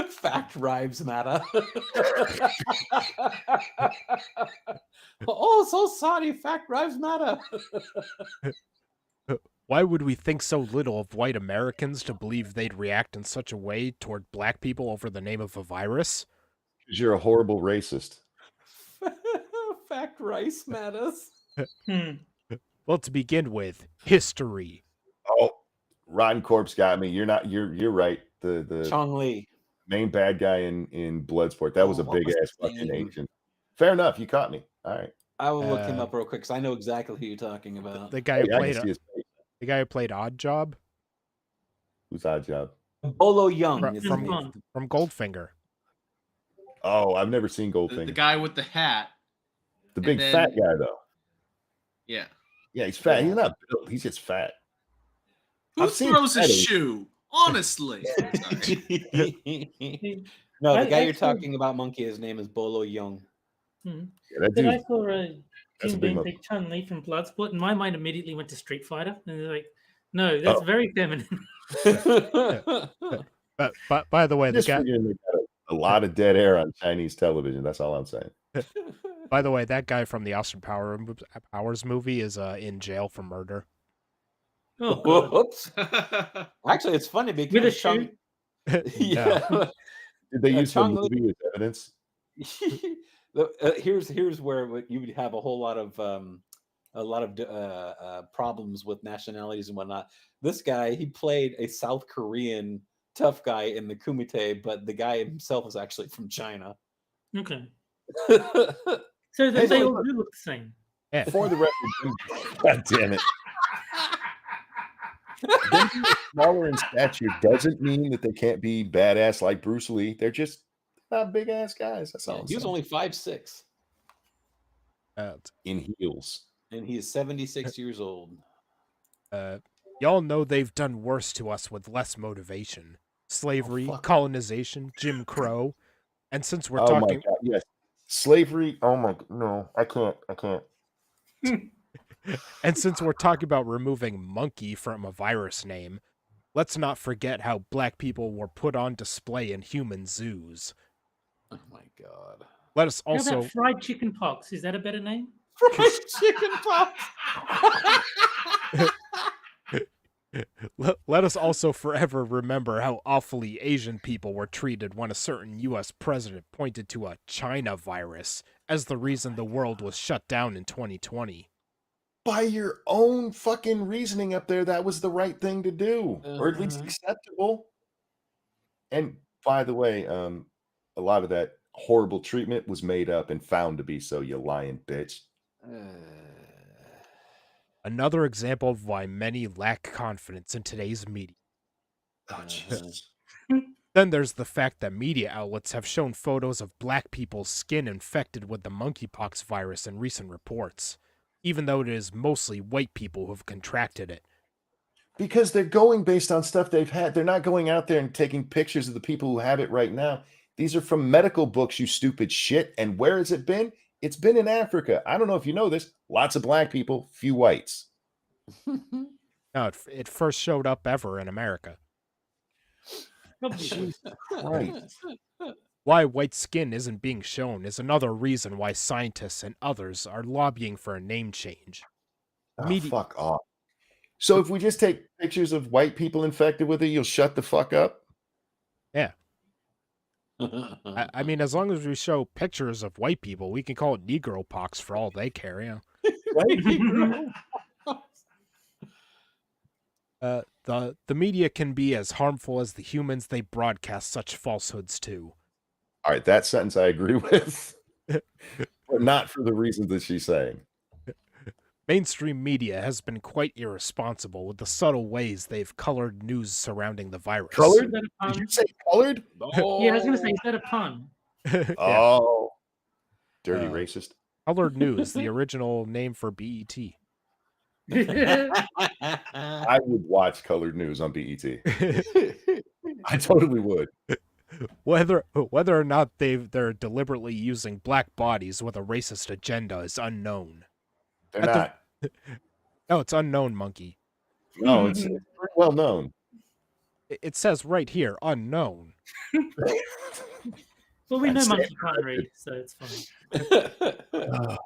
Fact rhymes matter. Oh, so sorry. Fact rhymes matter. Why would we think so little of white Americans to believe they'd react in such a way toward black people over the name of a virus? Because you're a horrible racist. Fact rice matters. Well, to begin with, history. Oh, Rotten Corpse got me. You're right. The Chong Li, main bad guy in Bloodsport. That was a big ass fucking Asian. Fair enough. You caught me. All right. I will look him up real quick because I know exactly who you're talking about. The guy who played Odd Job. Who's Odd Job? Bolo Young from Goldfinger. Oh, I've never seen Goldfinger. The guy with the hat. The big fat guy, though. Yeah. Yeah, he's fat. He's not built. He's just fat. Who throws a shoe? Honestly. No, the guy you're talking about, Monkey, his name is Bolo Young. Hmm. Yeah, that But I dude, saw that's a Jim big Beam mother. pick Chun-Li from Bloodsport, and my mind immediately went to Street Fighter. And they're like, no, Oh. that's very feminine. But by the way, the Just guy. figuring they got a lot of dead air on Chinese television. That's all I'm saying. By the way, that guy from the Austin Powers movie is in jail for murder. Oh, God. Whoops. Actually, it's funny With a because shoe? yeah, Did they use the Chong-Li- movie as evidence? here's where you would have a whole lot of problems with nationalities and whatnot. This guy, he played a South Korean tough guy in the Kumite, but the guy himself is actually from China. Okay. So Hey, they look, all do look the same. Yeah. For the record, God damn it. Them being smaller in stature doesn't mean that they can't be badass like Bruce Lee. They're just not big ass guys. That's all. He was only 5'6", in heels. and he is 76 years old. Y'all know they've done worse to us with less motivation. Slavery, fuck. colonization, Jim Crow. And since we're Oh talking my God, yes. Slavery. Oh my no, I can't. and since we're talking about removing monkey from a virus name, let's not forget how black people were put on display in human zoos. Oh my God. Let us How also about fried chicken pox? Is that a better name? Fried chicken pox. let us also forever remember how awfully Asian people were treated when a certain US president pointed to a China virus as the reason the world was shut down in 2020. By your own fucking reasoning up there, that was the right thing to do, or at least acceptable. And by the way, a lot of that horrible treatment was made up and found to be so, you lying bitch. Another example of why many lack confidence in today's media. Oh, Jesus. Then there's the fact that media outlets have shown photos of black people's skin infected with the monkeypox virus in recent reports, even though it is mostly white people who have contracted it. Because they're going based on stuff they've had. They're not going out there and taking pictures of the people who have it right now. These are from medical books, you stupid shit. And where has it been? It's been in Africa. I don't know if you know this. Lots of black people, few whites. No, it first showed up ever in America. Jesus Christ. Why white skin isn't being shown is another reason why scientists and others are lobbying for a name change. Oh, fuck off. So if we just take pictures of white people infected with it, you'll shut the fuck up? Yeah. I mean, as long as we show pictures of white people, we can call it Negro pox for all they care, you know? The media can be as harmful as the humans they broadcast such falsehoods to. All right, that sentence I agree with, but not for the reasons that she's saying. Mainstream media has been quite irresponsible with the subtle ways they've colored news surrounding the virus. Colored? Did you say colored? Oh. Yeah, I was going to say, is that a pun? Yeah. Oh, dirty racist. Colored news, the original name for BET. I would watch colored news on BET. I totally would. Whether or not they're deliberately using black bodies with a racist agenda is unknown. They're not. No, it's unknown, Monkey. No, it's pretty well known. It says right here, unknown. Well, we know That's Monkey can't read, so it's fine.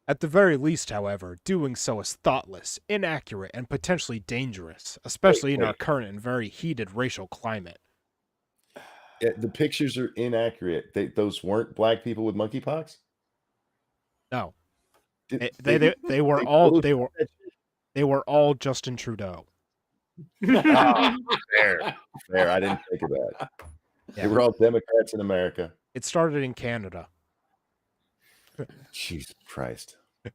At the very least, however, doing so is thoughtless, inaccurate, and potentially dangerous, especially in our current and very heated racial climate. Yeah, the pictures are inaccurate. Those weren't black people with monkeypox? No. They They were all Justin Trudeau. Fair. I didn't think of that. Yeah. They were all Democrats in America. It started in Canada. Jesus Christ. I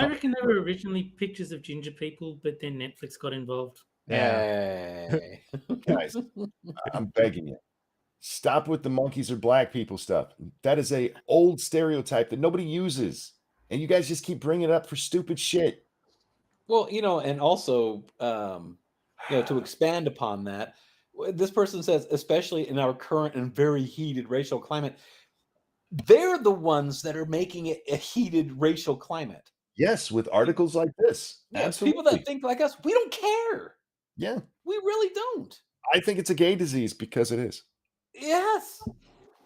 reckon they were originally pictures of ginger people, but then Netflix got involved. Yeah. Guys, I'm begging you. Stop with the monkeys or black people stuff. That is a old stereotype that nobody uses. And you guys just keep bringing it up for stupid shit. Well, and also, to expand upon that, this person says, especially in our current and very heated racial climate, they're the ones that are making it a heated racial climate. Yes, with articles like this. Yeah, Absolutely. people that think like us, we don't care. Yeah. We really don't. I think it's a gay disease because it is. Yes.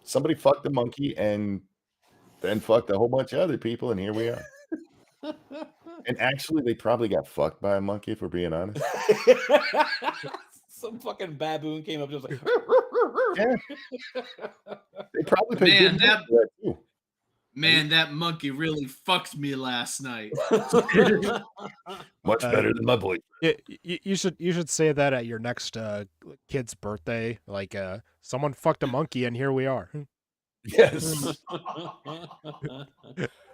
Somebody fucked a monkey and then fucked a whole bunch of other people, and here we are. And actually, they probably got fucked by a monkey, if we're being honest. Some fucking baboon came up just like, Yeah. They probably paid Man, good money for that too. Man, that monkey really fucked me last night. Much better than my boy. You should say that at your next kid's birthday. Like, someone fucked a monkey, and here we are. Yes.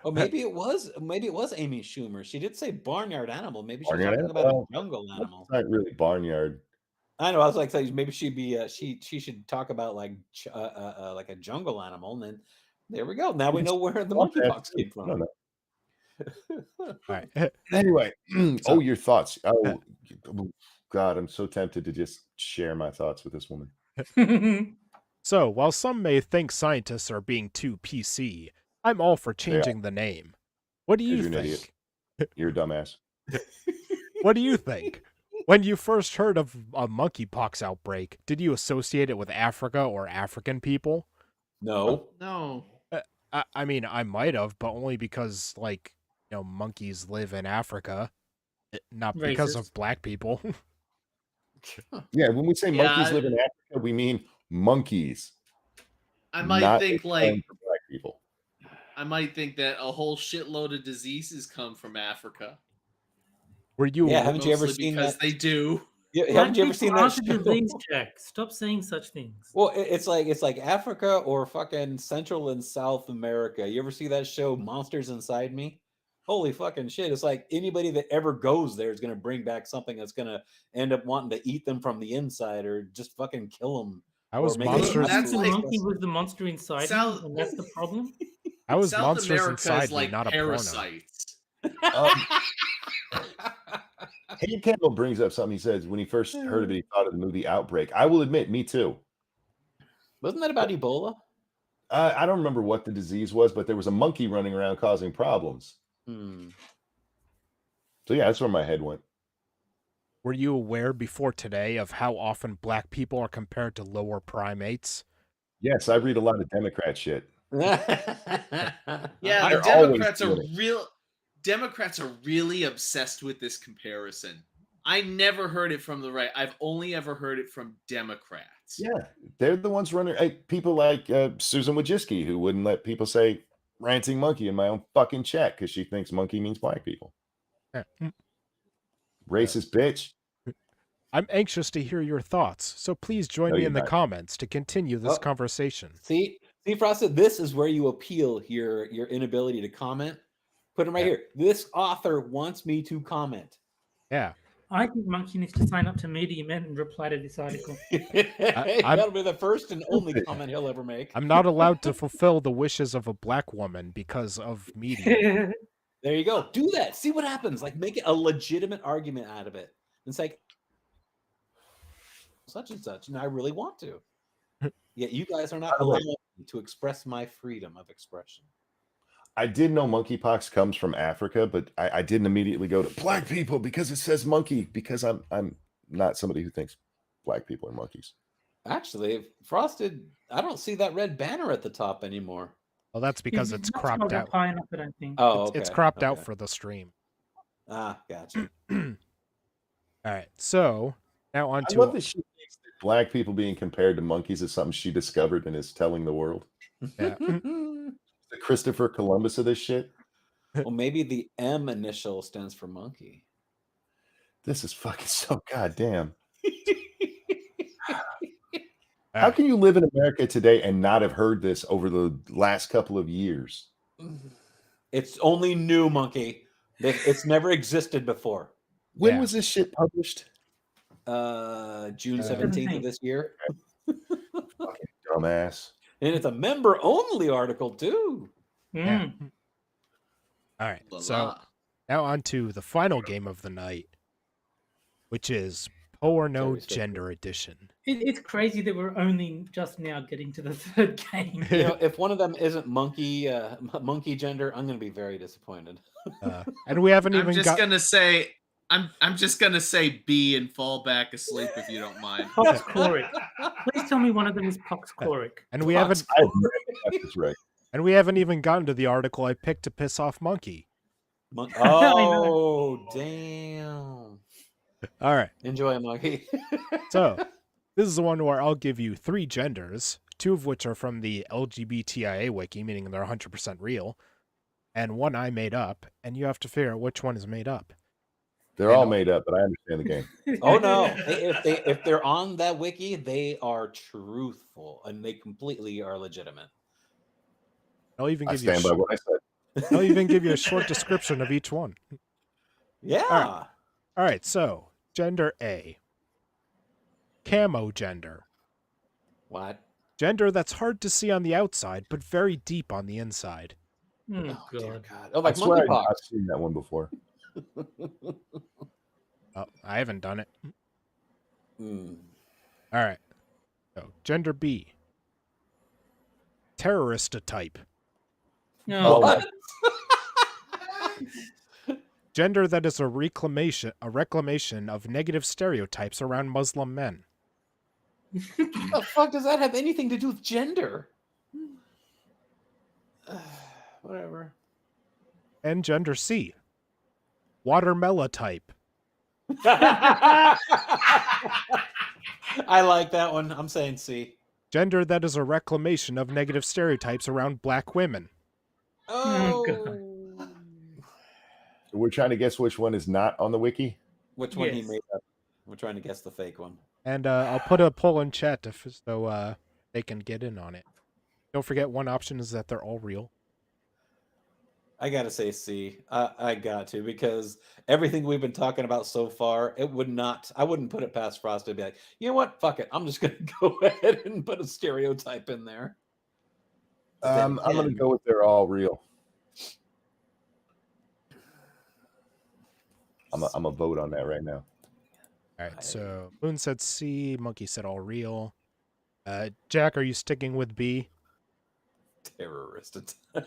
Oh, maybe it was Amy Schumer. She did say barnyard animal. Maybe she's Barnyard talking animal? about a jungle animal. It's not really barnyard. I know. I was like, saying maybe she'd be she should talk about like a jungle animal, and then there we go. Now we know where the monkeypox came from. No. All right. Anyway, your thoughts. Oh, God, I'm so tempted to just share my thoughts with this woman. So, while some may think scientists are being too PC, I'm all for changing the name. What do you You're an idiot. think? You're a dumbass. What do you think? When you first heard of a monkeypox outbreak, did you associate it with Africa or African people? No. No. I mean, I might have, but only because, like, monkeys live in Africa, not because of black people. Yeah, when we say monkeys live in Africa, we mean monkeys. I might think for like black people. I might think that a whole shitload of diseases come from Africa. Were you? Yeah, haven't you ever Mostly seen because that? they do. Yeah, haven't you ever seen that Answer show? disease, Jack. Stop saying such things. Well, it's like Africa or fucking Central and South America. You ever see that show Monsters Inside Me? Holy fucking shit. It's like anybody that ever goes there is going to bring back something that's going to end up wanting to eat them from the inside or just fucking kill them. I was Monsters- That's That's the like- monkey was the monster inside South- him, and that's the problem. I was South monsters America inside is me, like not a porno. parasites. Hayden Campbell brings up something. He says when he first heard of it, he thought of the movie Outbreak. I will admit, me too. Wasn't that about Ebola? I don't remember what the disease was, but there was a monkey running around causing problems. So yeah, that's where my head went. Were you aware before today of how often black people are compared to lower primates? Yes, I read a lot of Democrat shit. Yeah, They're the always Democrats are really obsessed with this comparison. I never heard it from the right. I've only ever heard it from Democrats. Yeah, they're the ones running. People like Susan Wojcicki, who wouldn't let people say "ranting monkey" in my own fucking chat because she thinks monkey means black people. Racist bitch. I'm anxious to hear your thoughts, so please join No, me you're in the not. comments to continue this Oh. conversation. See, Frosted, this is where you appeal your inability to comment. Put them right here. This author wants me to comment. Yeah. I think Monkey needs to sign up to Medium and reply to this article. That'll be the first and only comment he'll ever make. I'm not allowed to fulfill the wishes of a black woman because of media. There you go. Do that. See what happens. Like, make it a legitimate argument out of it. It's like such and such, and I really want to. Yet you guys are not allowing me to express my freedom of expression. I did know monkeypox comes from Africa, but I didn't immediately go to black people because it says monkey. Because I'm not somebody who thinks black people are monkeys. Actually, Frosted, I don't see that red banner at the top anymore. Well, that's because it's cropped out. High enough, I don't think. Oh, It's cropped out for the stream. Ah, gotcha. All right, so now on I to love that she thinks that black people being compared to monkeys is something she discovered and is telling the world. Yeah. The Christopher Columbus of this shit. Well, maybe the M initial stands for monkey. This is fucking so goddamn. All How right. can you live in America today and not have heard this over the last couple of years? It's only new, monkey. It's never existed before. When Yeah. was this shit published? June 17th of this year. Fucking dumbass. And it's a member-only article, too. Yeah. All right, La so la. now on to the final game of the night, which is or no Terry's favorite. gender edition. It's crazy that we're only just now getting to the third game. You know, if one of them isn't monkey gender, I'm going to be very disappointed. And we haven't I'm even just got. gonna say, I'm just gonna say B and fall back asleep if you don't mind. Poxchloric. Please tell me one of them is poxchloric. And we haven't. I have no idea if that's right. And we haven't even gotten to the article I picked to piss off Monkey. Oh, damn. All right. Enjoy, monkey. So, this is the one where I'll give you 3 genders, 2 of which are from the LGBTIA wiki, meaning they're 100% real, and 1 I made up, and you have to figure out which one is made up. They're all made up, but I understand the game. Oh no! If they're on that wiki, they are truthful and they completely are legitimate. I'll even I give you. stand by what I said. I'll even give you a short description of each one. Yeah. All right. So, gender A. Camo gender. What? Gender that's hard to see on the outside, but very deep on the inside. Oh, Dear God. God! Oh, like I swear monkeypox. I've seen that one before. Oh, I haven't done it. Mm. All right. So, gender B. Terrorist type. No. What? Gender that is a reclamation of negative stereotypes around Muslim men. What the fuck does that have anything to do with gender? Whatever. And gender C. Watermelon type. I like that one. I'm saying C. Gender that is a reclamation of negative stereotypes around black women. Oh, Oh. We're trying to guess which one is not on the wiki. Which one he Yes. made up? We're trying to guess the fake one. And I'll put a poll in chat so they can get in on it. Don't forget, one option is that they're all real. I gotta say C. I got to, because everything we've been talking about so far, I wouldn't put it past Frost to be like, you know what? Fuck it. I'm just gonna go ahead and put a stereotype in there. But then I'm going to again- go with they're all real. I'm a vote on that right now. All right, so Moon said C, Monkey said all real. Jack, are you sticking with B? terrorist attack.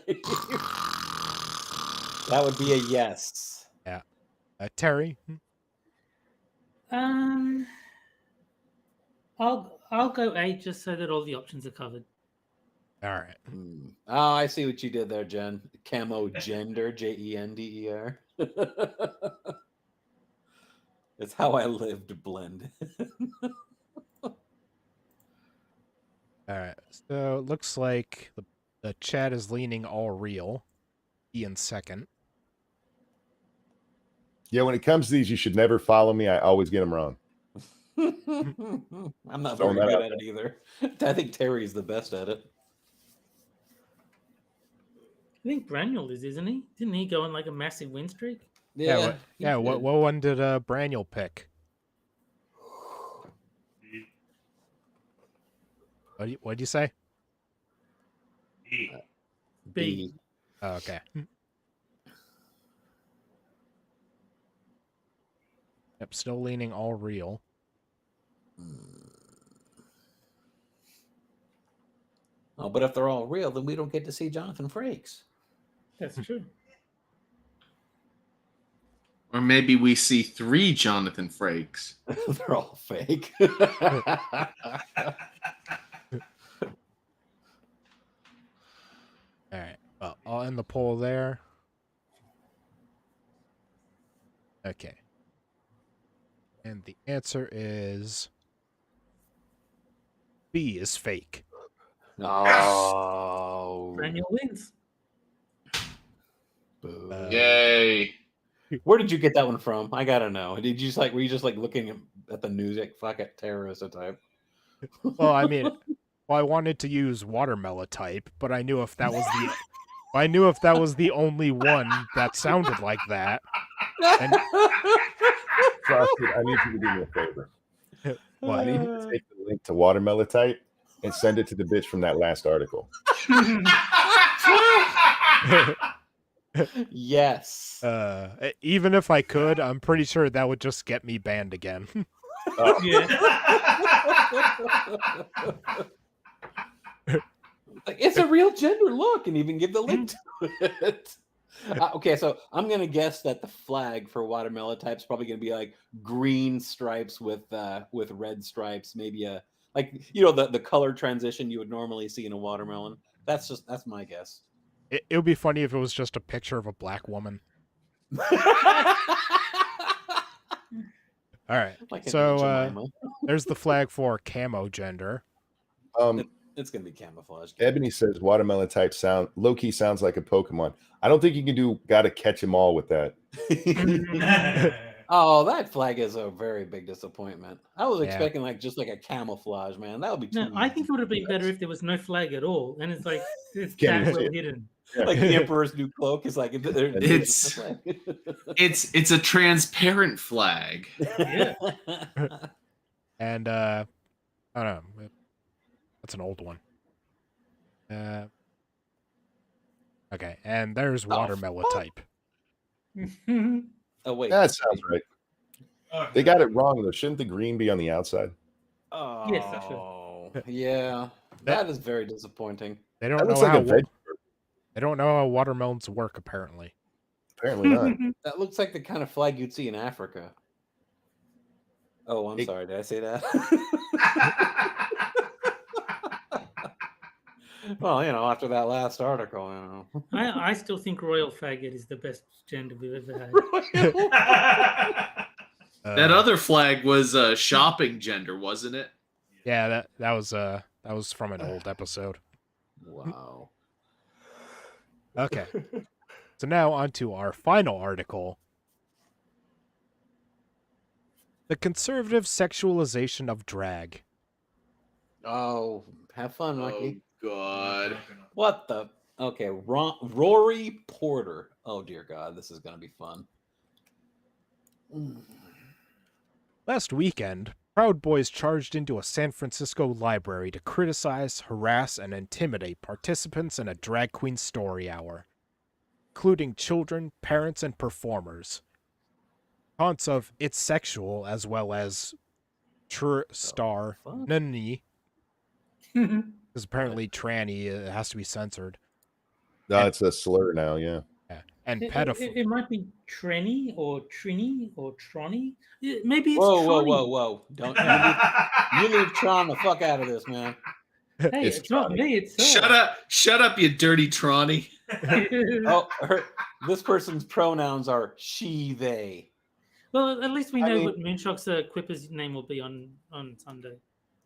That would be a yes. Terry? I'll go A just so that all the options are covered. All right. Oh, I see what you did there, Jen. Camo gender, Gender. It's how I lived, blend. All right. So it looks like the chat is leaning all real. E in second. Yeah, when it comes to these, you should never follow me. I always get them wrong. I'm not Throwing very that good out at it either. I think Terry's the best at it. I think Braniel is, isn't he? Didn't he go on like a massive win streak? What one did Braniel pick? What'd you say? B. Oh, okay. Yep, still leaning all real. Oh, but if they're all real, then we don't get to see Jonathan Frakes. That's true. Or maybe we see 3 Jonathan Frakes. They're all fake. All right. Well, I'll end the poll there. Okay. And the answer is B is fake. Oh. Braniel wins. Boo. Yay. Where did you get that one from? I gotta know. Did you just were you just like looking at the news like fuck it, terrorist type? Well, I mean, I wanted to use watermelon type, but I knew if that was the only one that sounded like that. And Frosty, I need you to do me a favor. what? I need you to take the link to Watermelon Type and send it to the bitch from that last article. Yes. Even if I could, I'm pretty sure that would just get me banned again. Like, it's a real gender. Look, and even give the link to it. Okay, so I'm gonna guess that the flag for watermelon type is probably gonna be like green stripes with red stripes, maybe the color transition you would normally see in a watermelon. That's my guess. It would be funny if it was just a picture of a black woman. All right, Like so there's the flag for camo gender. It's gonna be camouflage. Ebony says watermelon type sound low key sounds like a Pokemon. I don't think you can do gotta catch them all with that. Oh, that flag is a very big disappointment. I was expecting just like a camouflage, man. That would be too No, I think it would have been better if there was no flag at all, and it's like it's Can't that even see well it. hidden. like the Emperor's new cloak is like It's a transparent flag. Yeah. And I don't know. That's an old one. Okay, and there's watermelon type. Oh wait, That sounds right. They got it wrong though. Shouldn't the green be on the outside? oh Yes, that's right. yeah, that is very disappointing. They That don't looks know like how a veg. they don't know how watermelons work apparently. Apparently not. That looks like the kind of flag you'd see in Africa. Oh, I'm sorry. Did I say that? Well, after that last article, I still think royal faggot is the best gender we've ever had. That other flag was shopping gender, wasn't it? Yeah, that was from an old episode. Wow. Okay. So now on to our final article. The conservative sexualization of drag. Oh, have fun, Lucky. God. What the? Okay, Rory Porter. Oh dear God, this is gonna be fun. Last weekend, Proud Boys charged into a San Francisco library to criticize, harass, and intimidate participants in a drag queen story hour, including children, parents, and performers. Taunts of "it's sexual" as well as star Nani, because apparently tranny has to be censored. No, it's a slur now, yeah. And It pedophile. might be Trenny or Trini or Tronny. Maybe it's Whoa, Tronny. whoa! Don't you leave Tron the fuck out of this, man. Hey, it's not me. It's her. Shut up, you dirty Tronny. Oh, this person's pronouns are she, they. Well, at least we know what Moonshock's Quipper's name will be on Sunday.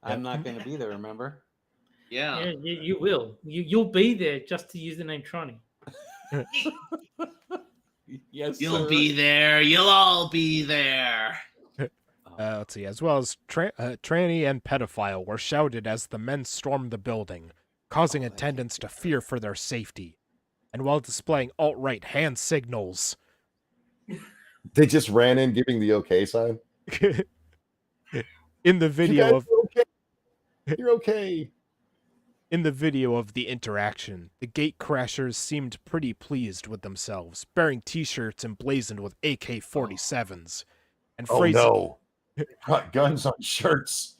I'm not going to be there, remember? Yeah. You will. You'll be there just to use the name Tronny. Yes, You'll be there. You'll all be there. Let's see. As well as tranny and pedophile were shouted as the men stormed the building, causing attendants to fear for their safety. And while displaying alt-right hand signals, they just ran in giving the okay sign. In the video of you're okay. In the video of the interaction, the gate crashers seemed pretty pleased with themselves, bearing t-shirts emblazoned with AK-47s. And phrases, no. They brought guns on shirts.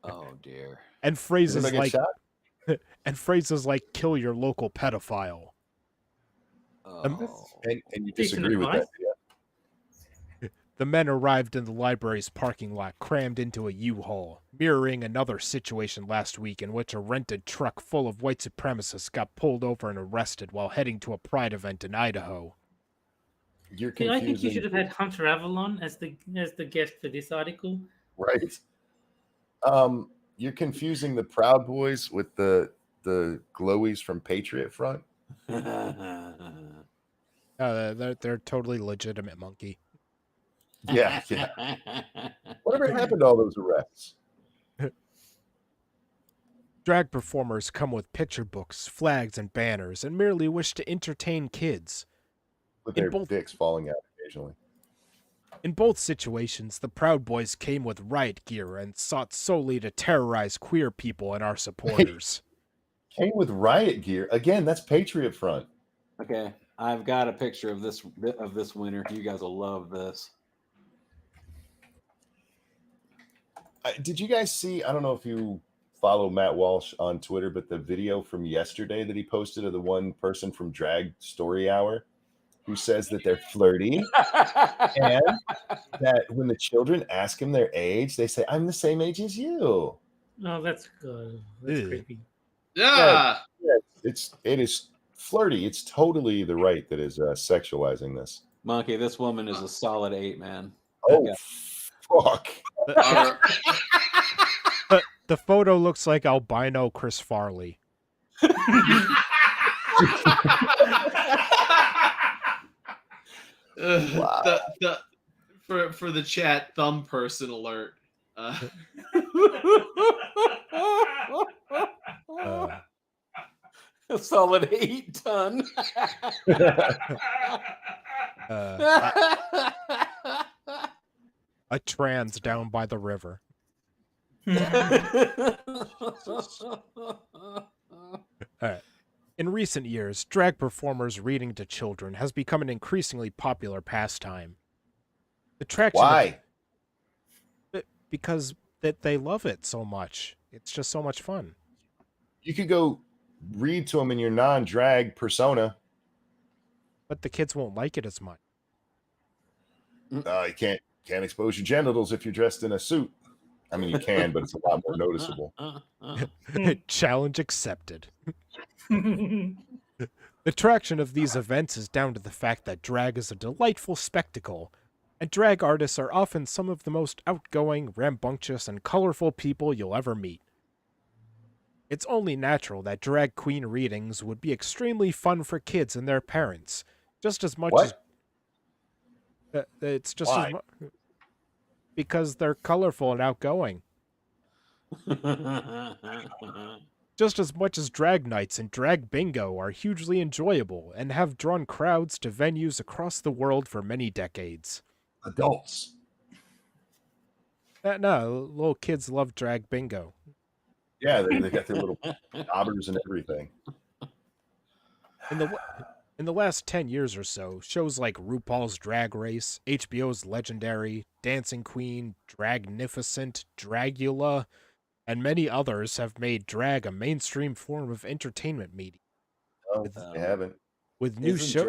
Oh dear. And phrases like "kill your local pedophile." And you disagree with that, yeah. The men arrived in the library's parking lot, crammed into a U-Haul, mirroring another situation last week in which a rented truck full of white supremacists got pulled over and arrested while heading to a pride event in Idaho. You're confusing. I think you should have had Hunter Avalon as the guest for this article. Right. You're confusing the Proud Boys with the glowies from Patriot Front. They're totally legitimate, Monkey. Yeah. Whatever happened to all those arrests? Drag performers come with picture books, flags, and banners, and merely wish to entertain kids. With their dicks falling out occasionally. In both situations, the Proud Boys came with riot gear and sought solely to terrorize queer people and our supporters. Came with riot gear? Again, that's Patriot Front. Okay, I've got a picture of this winner. You guys will love this. Did you guys see? I don't know if you follow Matt Walsh on Twitter, but the video from yesterday that he posted of the one person from Drag Story Hour who says that they're flirty and that when the children ask him their age, they say, "I'm the same age as you." Oh, that's good. That's Ew. creepy. Yeah. It is flirty. It's totally the right that is sexualizing this. Monkey, this woman is a solid 8, man. Oh, Yeah. fuck. The photo looks like albino Chris Farley. Wow. For the chat, thumb person alert. A solid 8 ton. A trans down by the river. In recent years, drag performers reading to children has become an increasingly popular pastime. The traction Why? because they love it so much. It's just so much fun. You could go read to them in your non-drag persona. But the kids won't like it as much. You can't expose your genitals if you're dressed in a suit. I mean, you can, but it's a lot more noticeable. Challenge accepted. The attraction of these events is down to the fact that drag is a delightful spectacle, and drag artists are often some of the most outgoing, rambunctious, and colorful people you'll ever meet. It's only natural that drag queen readings would be extremely fun for kids and their parents, just as much What? as... it's just Why? as much... Because they're colorful and outgoing. Just as much as drag nights and drag bingo are hugely enjoyable and have drawn crowds to venues across the world for many decades. Adults. No, little kids love drag bingo. Yeah, they got their little jobbers and everything. In the last 10 years or so, shows like RuPaul's Drag Race, HBO's Legendary, Dancing Queen, Dragnificent, Dragula, and many others have made drag a mainstream form of entertainment media. Oh, they haven't. With new shows...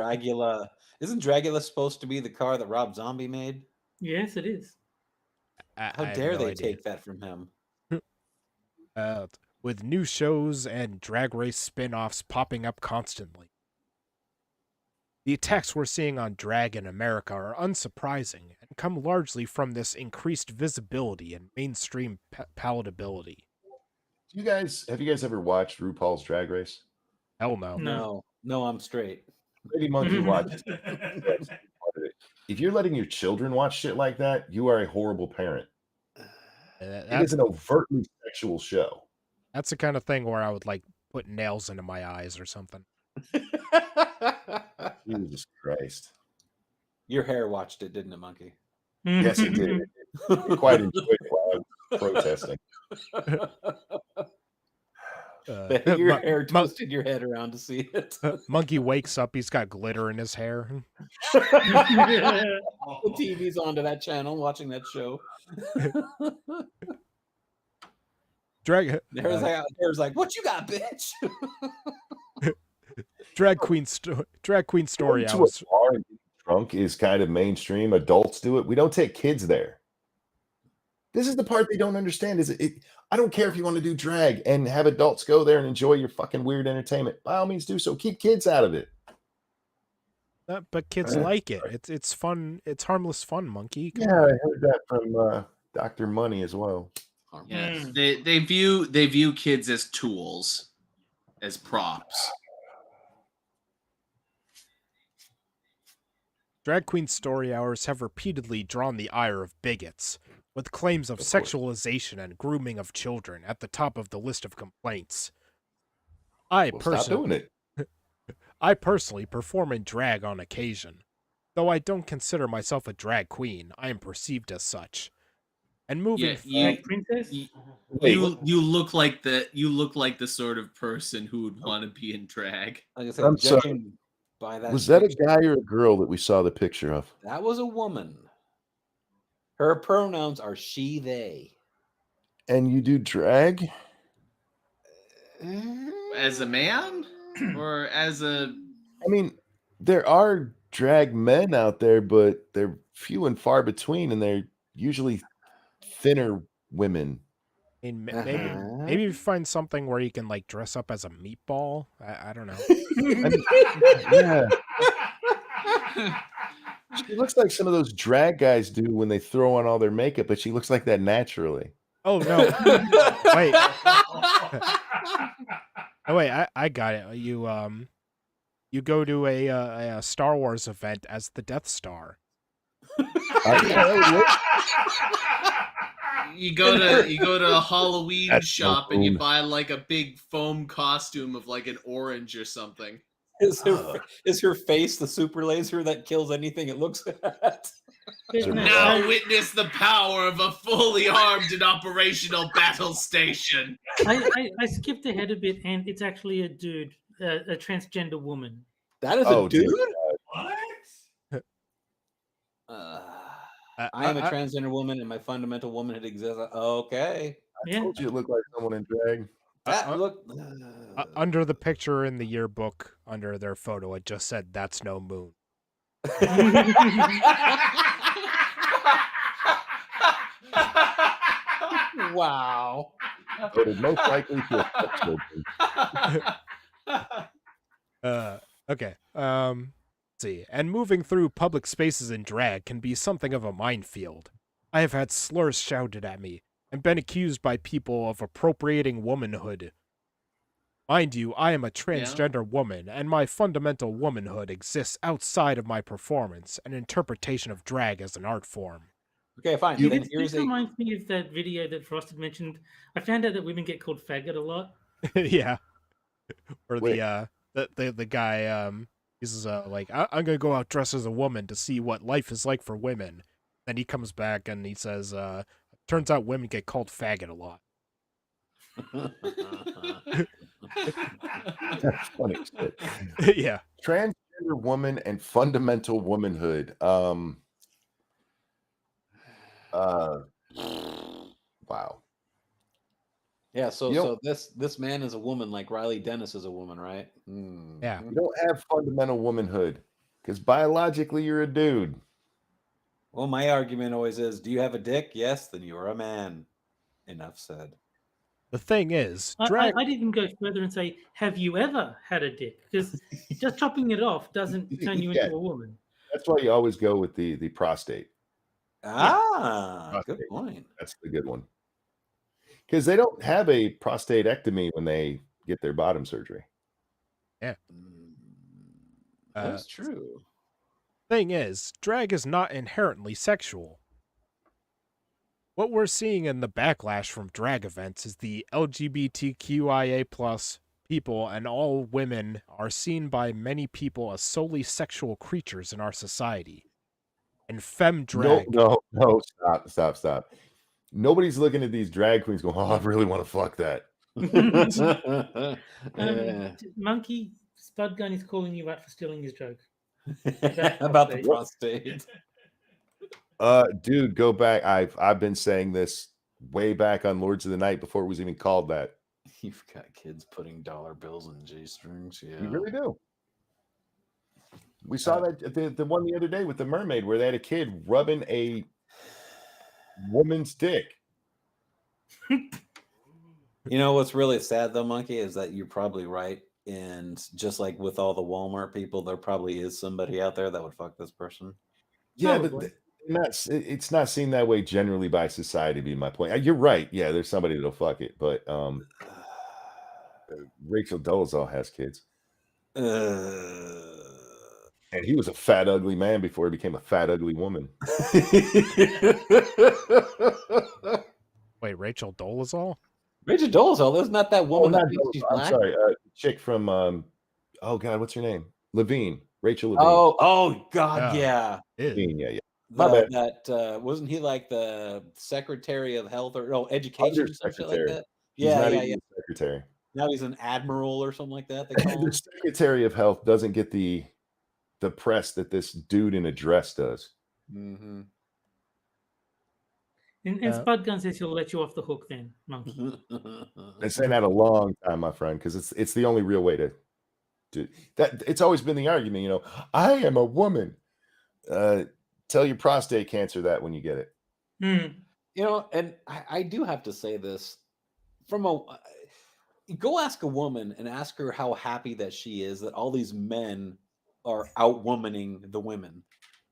Isn't Dragula supposed to be the car that Rob Zombie made? Yes, it is. How dare they take that from him? With new shows and Drag Race spin-offs popping up constantly. The attacks we're seeing on drag in America are unsurprising and come largely from this increased visibility and mainstream palatability. Have you guys ever watched RuPaul's Drag Race? Hell no. No, I'm straight. Maybe Monkey watch it. If you're letting your children watch shit like that, you are a horrible parent. It is an overtly sexual show. That's the kind of thing where I would like put nails into my eyes or something. Jesus Christ. Your hair watched it, didn't it, Monkey? Yes, it did. It quite enjoyed it while I was protesting. Your hair twisted your head around to see it. Monkey wakes up, he's got glitter in his hair. The TV's onto that channel watching that show. There's like, what you got, bitch? Drag queen story To a hours. bar and getting drunk is kind of mainstream. Adults do it. We don't take kids there. This is the part they don't understand. I don't care if you want to do drag and have adults go there and enjoy your fucking weird entertainment. By all means, do so. Keep kids out of it. But kids like it. It's fun. It's harmless fun, Monkey. Come Yeah, on. I heard that from Dr. Money as well. Yes, they view kids as tools, as props. Drag queen story hours have repeatedly drawn the ire of bigots, with claims of sexualization and grooming of children at the top of the list of complaints. Stop doing it. I personally perform in drag on occasion. Though I don't consider myself a drag queen, I am perceived as such. And moving you look like the sort of person who would want to be in drag. Like I said, I'm sorry. judging by that Was that a picture, guy or a girl that we saw the picture of? that was a woman. Her pronouns are she, they. And you do drag? As a man or as a I mean, there are drag men out there, but they're few and far between, and they're usually thinner women. I mean, Uh-huh. maybe you find something where you can like dress up as a meatball. I don't know. I mean, yeah. She looks like some of those drag guys do when they throw on all their makeup, but she looks like that naturally. Oh no! Wait. Oh wait, I got it. You go to a Star Wars event as the Death Star. you go to a Halloween That's shop so and you cool. buy like a big foam costume of like an orange or something. Is her face the super laser that kills anything it looks at? Now witness the power of a fully armed and operational battle station. I skipped ahead a bit, and it's actually a dude, a transgender woman. That is a dude? What? I am a transgender woman, and my fundamental womanhood exists. Okay. I told you it looked like someone in drag. That looked under the picture in the yearbook, under their photo, it just said, "That's no moon." Wow. But it most likely to Okay. Let's see. And moving through public spaces in drag can be something of a minefield. I have had slurs shouted at me and been accused by people of appropriating womanhood. Mind you, I am a transgender woman, and my fundamental womanhood exists outside of my performance and interpretation of drag as an art form. Okay, fine. This reminds me of that video that Frost had mentioned. I found out that women get called faggot a lot. Yeah. Or the guy, he's like, I'm gonna go out dressed as a woman to see what life is like for women. Then he comes back and he says, turns out women get called faggot a lot. That's funny shit. Yeah. Transgender woman and fundamental womanhood. Wow. Yeah, so this man is a woman, like Riley Dennis is a woman, right? Yeah. You don't have fundamental womanhood because biologically you're a dude. Well, my argument always is, do you have a dick? Yes, then you're a man. Enough said. The thing is, I'd even go further and say, have you ever had a dick? Because just chopping it off doesn't turn you into a woman. That's why you always go with the prostate. Good point. That's the good one. Because they don't have a prostatectomy when they get their bottom surgery. Yeah. That's true. Thing is, drag is not inherently sexual. What we're seeing in the backlash from drag events is the LGBTQIA+ people and all women are seen by many people as solely sexual creatures in our society. And femme drag. No, stop. Nobody's looking at these drag queens going, oh, I really want to fuck that. Monkey, Spud Gun is calling you out for stealing his joke. About the prostate. Dude, go back. I've been saying this way back on Lords of the Night before it was even called that. You've got kids putting dollar bills in G-strings. Yeah, you really do. We saw that the one the other day with the mermaid where they had a kid rubbing a woman's dick. You know what's really sad though, Monkey, is that you're probably right. And just like with all the Walmart people, there probably is somebody out there that would fuck this person. Yeah, but it's not seen that way generally by society, be my point. You're right. Yeah, there's somebody that'll fuck it, but Rachel Dolezal has kids. And he was a fat, ugly man before he became a fat, ugly woman. Wait, Rachel Dolezal? Rachel Dolezal, isn't that that woman? I'm sorry, chick from oh god, what's her name? Levine, Rachel Levine. Oh god, yeah. Levine, yeah. That wasn't he like the Secretary of Health or education or something like that? Yeah. Secretary. Now he's an admiral or something like that. They call him. The Secretary of Health doesn't get the press that this dude in a dress does. Mm-hmm. And Spud Gun says he'll let you off the hook then, Monkey. Been saying that a long time, my friend, because it's the only real way to do that. It's always been the argument, you know. I am a woman. Tell your prostate cancer that when you get it. You know, and I do have to say this from go ask a woman and ask her how happy that she is that all these men are outwomaning the women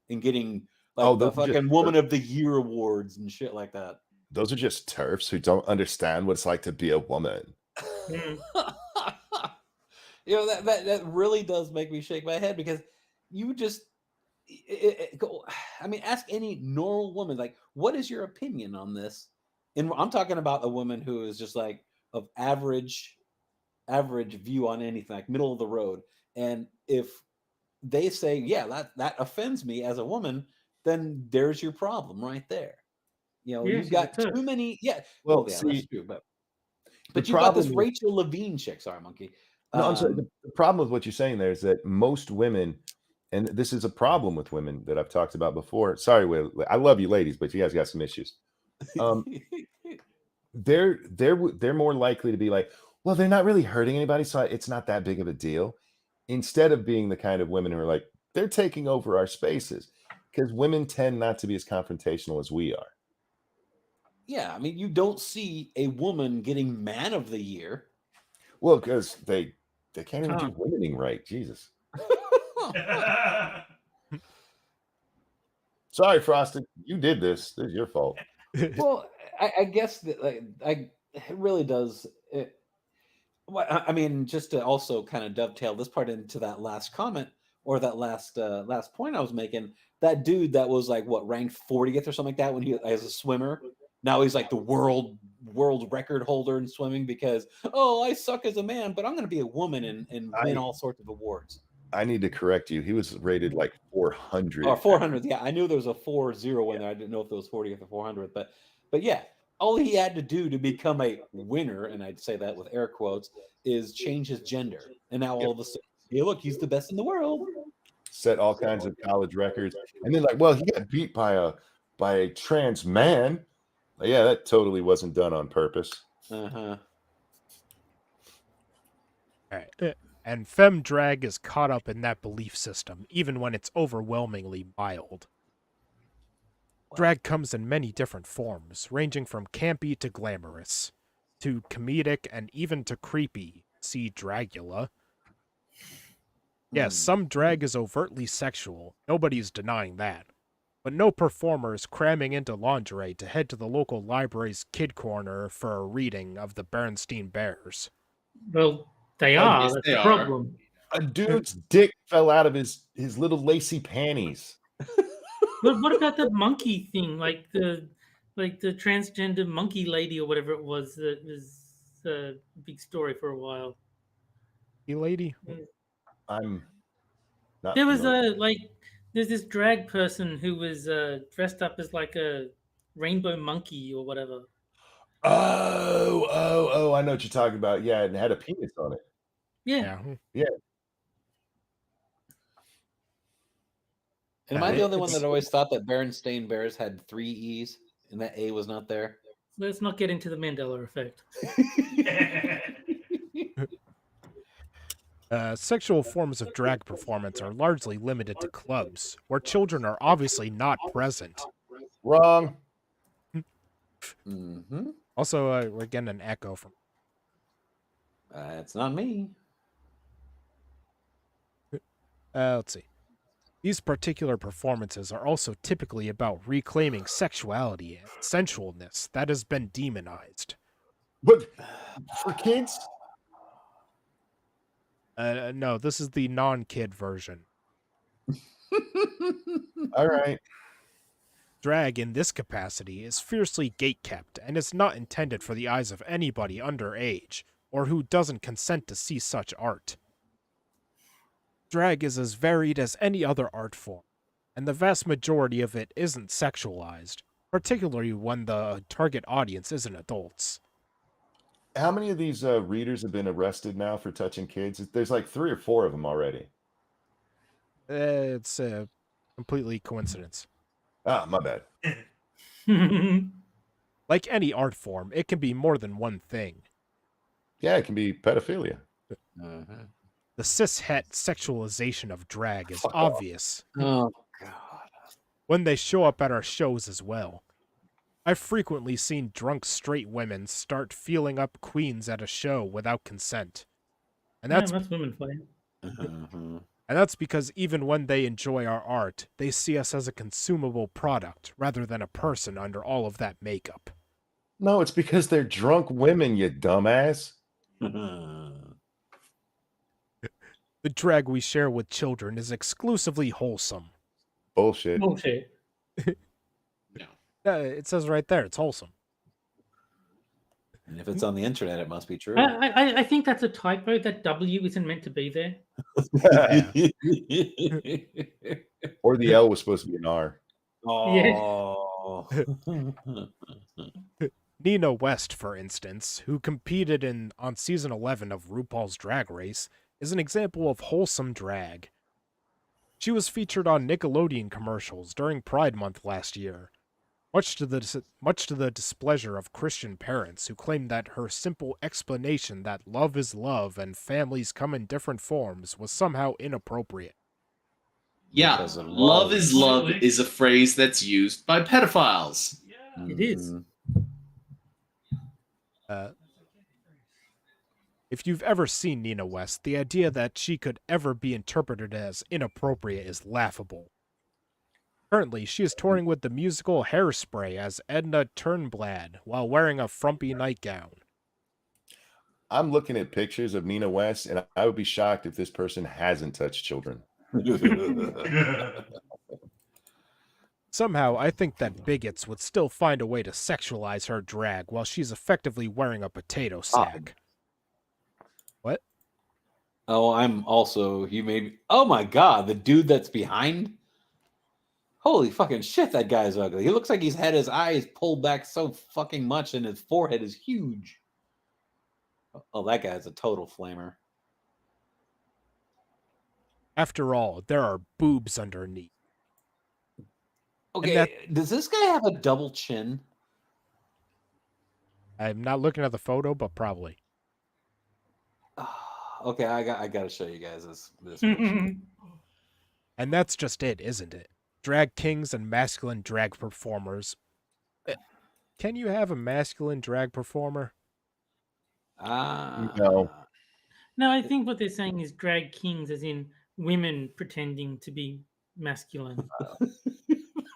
and getting like the fucking Woman of the Year awards and shit like that. Those are just TERFs who don't understand what it's like to be a woman. You know, that really does make me shake my head because you just go. I mean, ask any normal woman, like, what is your opinion on this? And I'm talking about a woman who is just like of average view on anything, like middle of the road. And if they say, yeah, that offends me as a woman, then there's your problem right there. You know, you've got too many. Yeah, well, yeah, see, that's true. But you've got this Rachel Levine chick. Sorry, Monkey. No, I'm sorry. The problem with what you're saying there is that most women, and this is a problem with women that I've talked about before. Sorry, I love you, ladies, but you guys got some issues. They're more likely to be like, well, they're not really hurting anybody, so it's not that big of a deal. Instead of being the kind of women who are like, they're taking over our spaces, because women tend not to be as confrontational as we are. Yeah, I mean, you don't see a woman getting Man of the Year. Well, because they can't even do womening right. Jesus. Sorry, Frosted. You did this. This is your fault. Well, I guess that it really does. I mean, just to also kind of dovetail this part into that last comment or that last point I was making, that dude that was like what ranked 40th or something like that when he as a swimmer, now he's like the world record holder in swimming because I suck as a man, but I'm going to be a woman and win all sorts of awards. I need to correct you. He was rated like 400. Or 400. Yeah, I knew there was a 40 in there. I didn't know if it was 40th or 400th, but yeah. All he had to do to become a winner, and I'd say that with air quotes, is change his gender. And now all of a sudden, hey, look, he's the best in the world. Set all kinds of college records. And then like, well, he got beat by a trans man. Yeah, that totally wasn't done on purpose. Uh-huh. All right. And femme drag is caught up in that belief system, even when it's overwhelmingly mild. Drag comes in many different forms, ranging from campy to glamorous, to comedic and even to creepy. See Dragula. Yes, some drag is overtly sexual. Nobody's denying that. But no performer is cramming into lingerie to head to the local library's kid corner for a reading of the Bernstein Bears. Well, they are. That's the problem. A dude's dick fell out of his little lacy panties. But what about the monkey thing? Like the transgender monkey lady or whatever it was that was a big story for a while. You lady? I'm not. There was there's this drag person who was dressed up as like a rainbow monkey or whatever. Oh, I know what you're talking about. Yeah, and had a penis on it. Yeah. And am I the only one that always thought that Berenstain Bears had 3 E's and that A was not there? Let's not get into the Mandela effect. Sexual forms of drag performance are largely limited to clubs, where children are obviously not present. Wrong. Mm-hmm. Also, we're getting an echo from... It's not me. Let's see. These particular performances are also typically about reclaiming sexuality and sensualness that has been demonized. But for kids? No, this is the non-kid version. All right. Drag in this capacity is fiercely gatekept and is not intended for the eyes of anybody under age or who doesn't consent to see such art. Drag is as varied as any other art form, and the vast majority of it isn't sexualized, particularly when the target audience isn't adults. How many of these readers have been arrested now for touching kids? There's like 3 or 4 of them already. It's completely coincidence. Ah, my bad. Like any art form, it can be more than one thing. Yeah, it can be pedophilia. Uh-huh. The cishet sexualization of drag is Fuck off. obvious Oh God. when they show up at our shows as well. I've frequently seen drunk straight women start feeling up queens at a show without consent. And that's women for you. Uh-huh. And that's because even when they enjoy our art, they see us as a consumable product rather than a person under all of that makeup. No, it's because they're drunk women, you dumbass. The drag we share with children is exclusively wholesome. Bullshit. Bullshit. It says right there, it's wholesome. And if it's on the internet, it must be true. I think that's a typo. That W isn't meant to be there. Or the L was supposed to be an R. Oh. Nina West, for instance, who competed on season 11 of RuPaul's Drag Race, is an example of wholesome drag. She was featured on Nickelodeon commercials during Pride Month last year, much to the displeasure of Christian parents who claimed that her simple explanation that love is love and families come in different forms was somehow inappropriate. Yeah, Because of love is love is a phrase that's used by pedophiles. It is. If you've ever seen Nina West, the idea that she could ever be interpreted as inappropriate is laughable. Currently, she is touring with the musical Hairspray as Edna Turnblad while wearing a frumpy nightgown. I'm looking at pictures of Nina West, and I would be shocked if this person hasn't touched children. Somehow, I think that bigots would still find a way to sexualize her drag while she's effectively wearing a potato sack. What? Oh, I'm also, you made, oh my God, the dude that's behind? Holy fucking shit, that guy's ugly. He looks like he's had his eyes pulled back so fucking much and his forehead is huge. Oh, that guy's a total flamer. After all, there are boobs underneath. Okay, does this guy have a double chin? I'm not looking at the photo, but probably. Okay, I got to show you guys this. And that's just it, isn't it? Drag kings and masculine drag performers. Can you have a masculine drag performer? No. No, I think what they're saying is drag kings, as in women pretending to be masculine.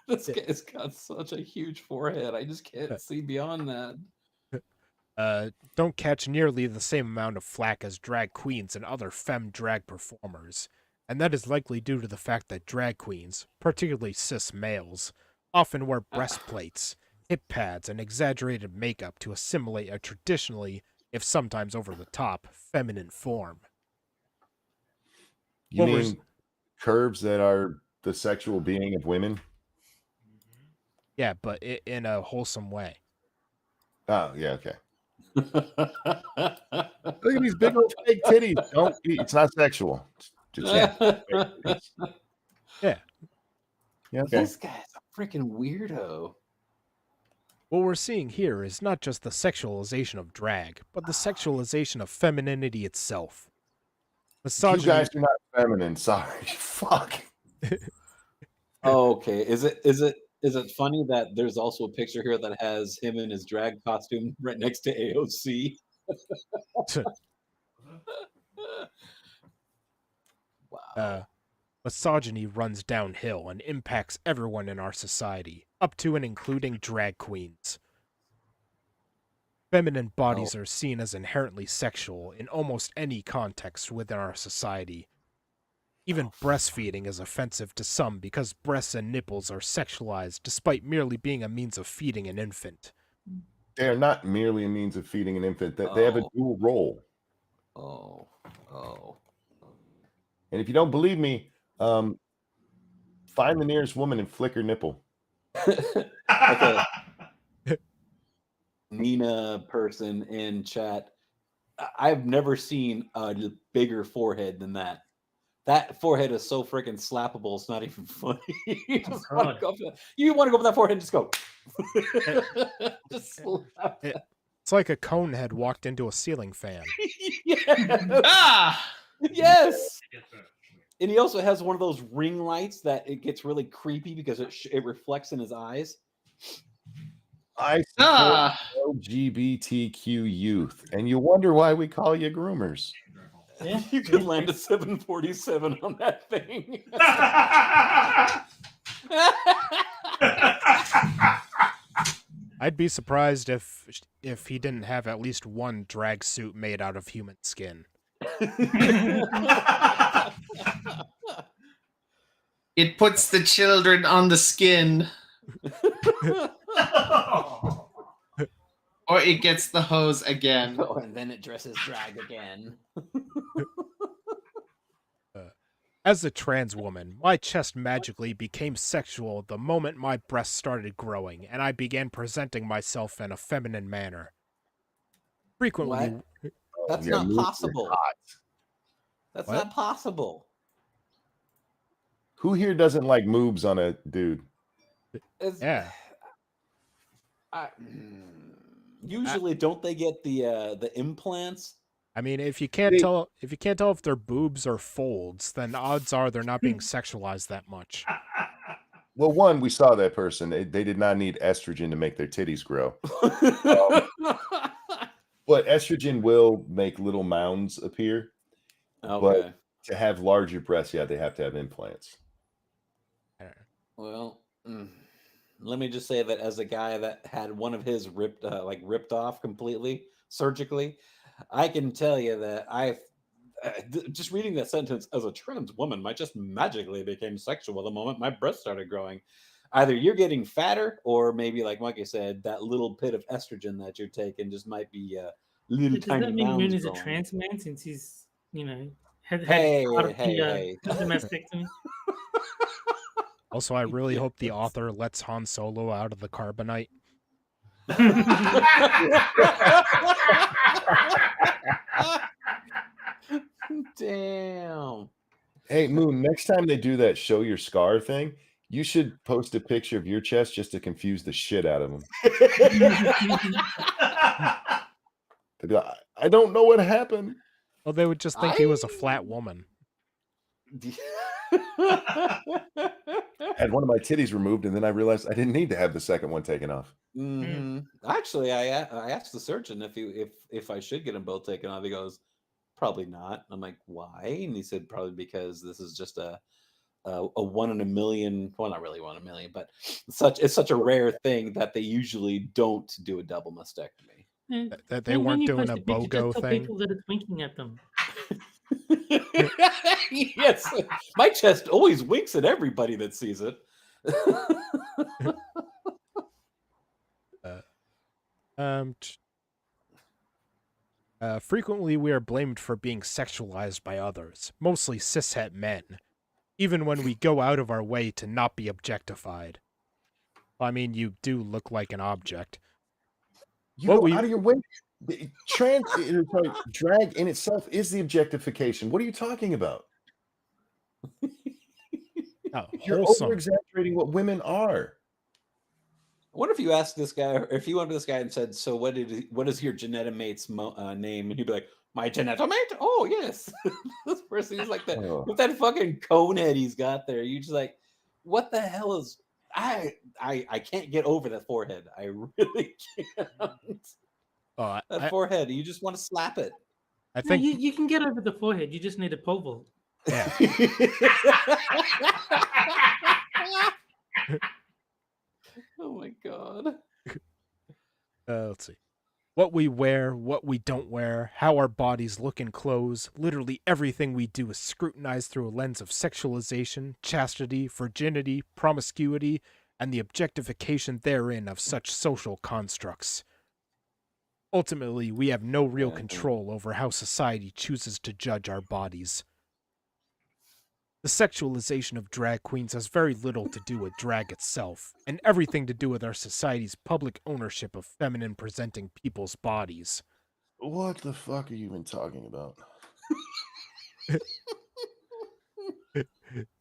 This guy's got such a huge forehead. I just can't see beyond that. Don't catch nearly the same amount of flack as drag queens and other femme drag performers. And that is likely due to the fact that drag queens, particularly cis males, often wear breastplates, hip pads, and exaggerated makeup to assimilate a traditionally, if sometimes over the top, feminine form. You mean curves that are the sexual being of women? Yeah, but in a wholesome way. Oh, yeah, okay. Look at these big old fake titties. It's not sexual. Yeah. Yeah. Okay. This guy's a freaking weirdo. What we're seeing here is not just the sexualization of drag, but the sexualization of femininity itself. Misogyny... You guys are not feminine. Sorry. Fuck. Okay. Is it funny that there's also a picture here that has him in his drag costume right next to AOC? Wow. Misogyny runs downhill and impacts everyone in our society, up to and including drag queens. Feminine bodies are seen as inherently sexual in almost any context within our society. Even breastfeeding is offensive to some because breasts and nipples are sexualized despite merely being a means of feeding an infant. They are not merely a means of feeding an infant. They have a dual role. And if you don't believe me, find the nearest woman and flick her nipple. Okay. Nina person in chat. I've never seen a bigger forehead than that. That forehead is so freaking slappable. It's not even funny. You want to go for that forehead and just go. Just slap It, it's like a cone head walked into a ceiling fan. yes. Ah! Yes. And he also has one of those ring lights that it gets really creepy because it reflects in his eyes. I support Ah! LGBTQ youth, and you wonder why we call you groomers. Yeah. You could land a 747 on that thing. I'd be surprised if he didn't have at least one drag suit made out of human skin. It puts the children on the skin. Or it gets the hose again. Oh, and then it dresses drag again. As a trans woman, my chest magically became sexual the moment my breasts started growing, and I began presenting myself in a feminine manner. Frequently, What? That's Yeah, not moves are possible. hot. That's What? not possible. Who here doesn't like moobs on a dude? yeah. Usually, don't they get the implants? I mean, if you can't tell if they're boobs or folds, then odds are they're not being sexualized that much. Well, one, we saw that person. They did not need estrogen to make their titties grow. But estrogen will make little mounds appear. Okay. But to have larger breasts, yeah, they have to have implants. Well, let me just say that as a guy that had one of his ripped off completely surgically, I can tell you that just reading that sentence, as a trans woman, my chest magically became sexual the moment my breasts started growing. Either you're getting fatter, or maybe, like Monkey said, that little bit of estrogen that you're taking just might be little Does tiny that mean Moon mounds is a growing. trans man since he's, had Hey, part of hey. the mastectomy? Also, I really hope the author lets Han Solo out of the carbonite. Damn. Hey, Moon, next time they do that show your scar thing, you should post a picture of your chest just to confuse the shit out of them. They'd be like, I don't know what happened. Well, they would just think he was a flat woman. I had one of my titties removed, and then I realized I didn't need to have the second one taken off. Actually, I asked the surgeon if I should get them both taken off. He goes, probably not. I'm like, why? And he said, probably because this is just a 1 in a million. Well, not really 1 in a million, but it's such a rare thing that they usually don't do a double mastectomy. That they weren't doing a BOGO thing. People that are winking at them. Yes, my chest always winks at everybody that sees it. Frequently, we are blamed for being sexualized by others, mostly cishet men, even when we go out of our way to not be objectified. I mean, you do look like an object. You go out of your way. Drag in itself is the objectification. What are you talking about? You're over-exaggerating what women are. I wonder if you asked this guy, or if you went to this guy and said, "So what is your genetomate's name?" And he'd be like, "My genetomate? Oh yes." This person, he's like that with that fucking cone head he's got there. You just like, what the hell is? I can't get over that forehead. I really can't. That forehead, you just want to slap it. I think you can get over the forehead. You just need a pole vault. Yeah. Oh my god. Let's see. What we wear, what we don't wear, how our bodies look in clothes, literally everything we do is scrutinized through a lens of sexualization, chastity, virginity, promiscuity, and the objectification therein of such social constructs. Ultimately, we have no real control over how society chooses to judge our bodies. The sexualization of drag queens has very little to do with drag itself, and everything to do with our society's public ownership of feminine-presenting people's bodies. What the fuck are you even talking about?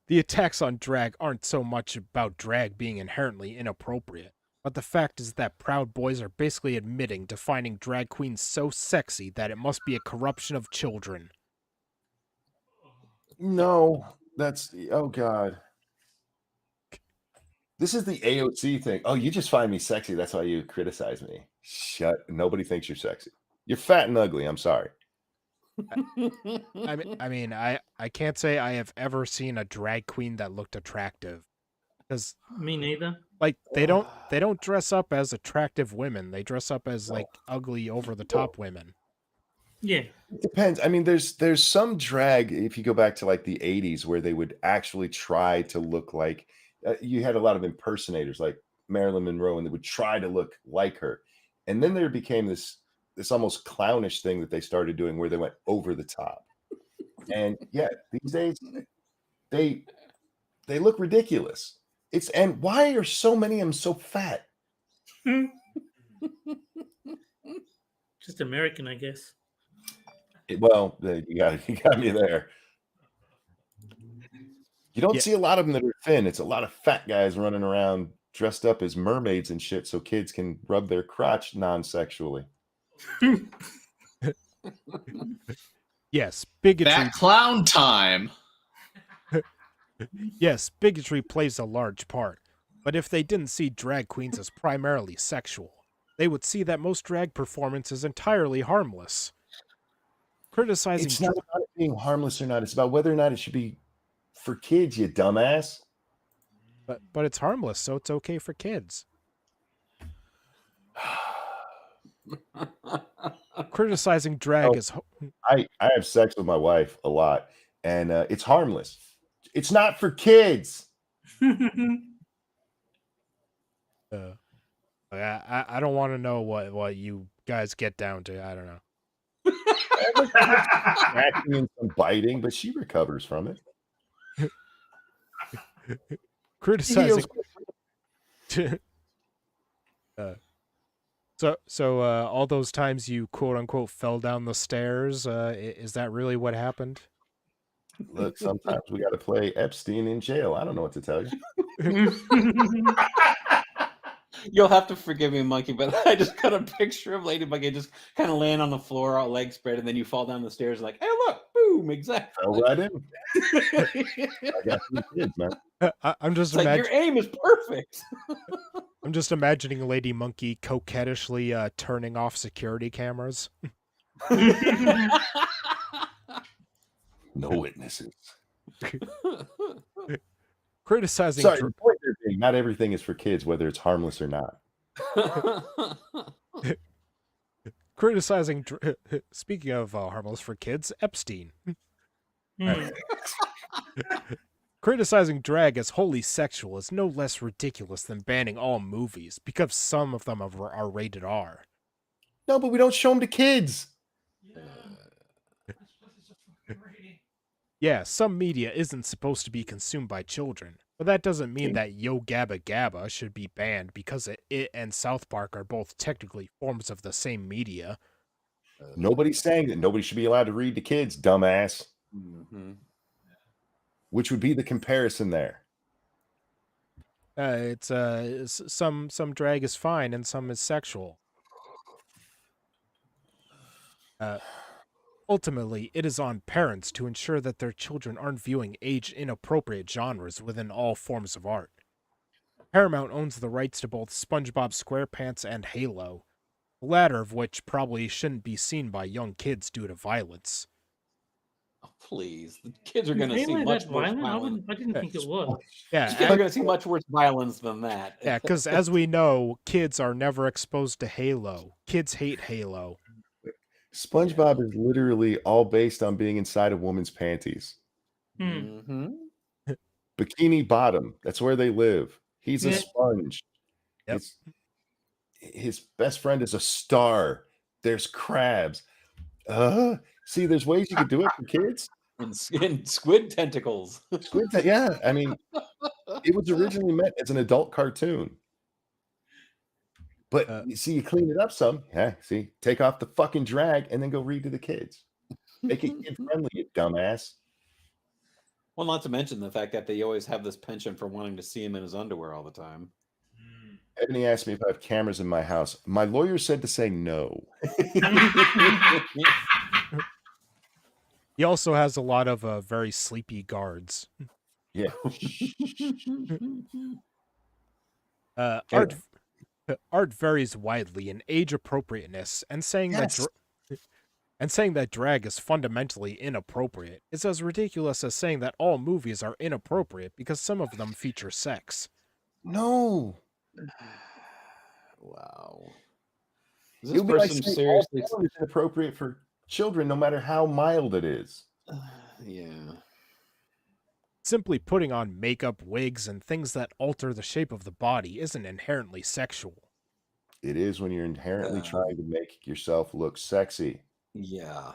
The attacks on drag aren't so much about drag being inherently inappropriate. But the fact is that Proud Boys are basically admitting to finding drag queens so sexy that it must be a corruption of children. No, that's oh god. This is the AOC thing. Oh, you just find me sexy. That's why you criticize me. Shut. Nobody thinks you're sexy. You're fat and ugly. I'm sorry. I can't say I have ever seen a drag queen that looked attractive. Because Me neither. like they don't dress up as attractive women. They dress up as like ugly over the top women. Yeah. It depends. I mean, there's some drag, if you go back to like the 80s, where they would actually try to look like you had a lot of impersonators like Marilyn Monroe, and they would try to look like her. And then there became this almost clownish thing that they started doing where they went over the top. And yeah, these days they look ridiculous. And why are so many of them so fat? Just American, I guess. Well, you got me there. You don't see a lot of them that are thin. It's a lot of fat guys running around dressed up as mermaids and shit so kids can rub their crotch non-sexually. Yes, bigotry. That clown time. Yes, bigotry plays a large part. But if they didn't see drag queens as primarily sexual, they would see that most drag performance is entirely harmless. Criticizing It's not about it being harmless or not. It's about whether or not it should be for kids, you dumbass. But it's harmless, so it's okay for kids. Criticizing drag is... I have sex with my wife a lot, and it's harmless. It's not for kids. I don't want to know what you guys get down to. I don't know. Scratching and some biting, but she recovers from it. Criticizing... So all those times you quote unquote fell down the stairs, is that really what happened? Look, sometimes we got to play Epstein in jail. I don't know what to tell you. You'll have to forgive me, Monkey, but I just got a picture of Lady Monkey just kind of laying on the floor, all legs spread, and then you fall down the stairs like, hey, look, boom, exactly. Fell right in. I got 3 kids, man. I'm just like your aim is perfect. I'm just imagining Lady Monkey coquettishly turning off security cameras. No witnesses. Criticizing... Sorry, the point there being, not everything is for kids, whether it's harmless or not. Criticizing... Speaking of harmless for kids, Epstein. Criticizing drag as wholly sexual is no less ridiculous than banning all movies, because some of them are rated R. No, but we don't show them to kids. Yeah, some media isn't supposed to be consumed by children, but that doesn't mean that Yo Gabba Gabba should be banned because it and South Park are both technically forms of the same media. Nobody's saying that nobody should be allowed to read to kids, dumbass. Mm-hmm. Which would be the comparison there? It's some drag is fine and some is sexual. Ultimately, it is on parents to ensure that their children aren't viewing age-inappropriate genres within all forms of art. Paramount owns the rights to both SpongeBob SquarePants and Halo, the latter of which probably shouldn't be seen by young kids due to violence. Oh, please, the kids are going to see much worse violence. I didn't think it was. Yeah, Kids are going to see much worse violence than that. Yeah, because as we know, kids are never exposed to Halo. Kids hate Halo. SpongeBob is literally all based on being inside a woman's panties. Mm-hmm. Bikini Bottom. That's where they live. He's a sponge. Yep. His best friend is a star. There's crabs. See, there's ways you could do it for kids. And squid tentacles. Yeah, I mean, it was originally meant as an adult cartoon. But you see, you clean it up some. Yeah, see, take off the fucking drag and then go read to the kids. Make it kid friendly, you dumbass. Well, not to mention the fact that they always have this penchant for wanting to see him in his underwear all the time. Ebony asked me if I have cameras in my house. My lawyer said to say no. He also has a lot of very sleepy guards. Yeah. Art varies widely in age appropriateness, and saying Yes. that drag is fundamentally inappropriate is as ridiculous as saying that all movies are inappropriate because some of them feature sex. No. Wow. It Is this would be like person saying seriously? all porn is inappropriate for children, no matter how mild it is. Yeah. Simply putting on makeup, wigs, and things that alter the shape of the body isn't inherently sexual. It is when you're inherently trying to make yourself look sexy. Yeah.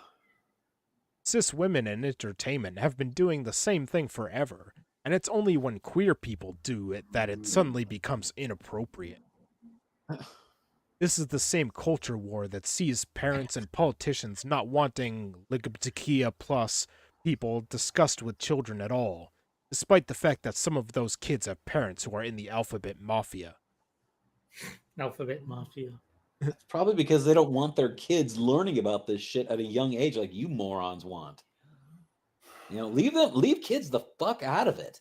Cis women in entertainment have been doing the same thing forever, and it's only when queer people do it that it suddenly becomes inappropriate. This is the same culture war that sees parents and politicians not wanting LGBTQIA plus people discussed with children at all, despite the fact that some of those kids have parents who are in the alphabet mafia. Alphabet mafia. It's probably because they don't want their kids learning about this shit at a young age like you morons want. Leave kids the fuck out of it.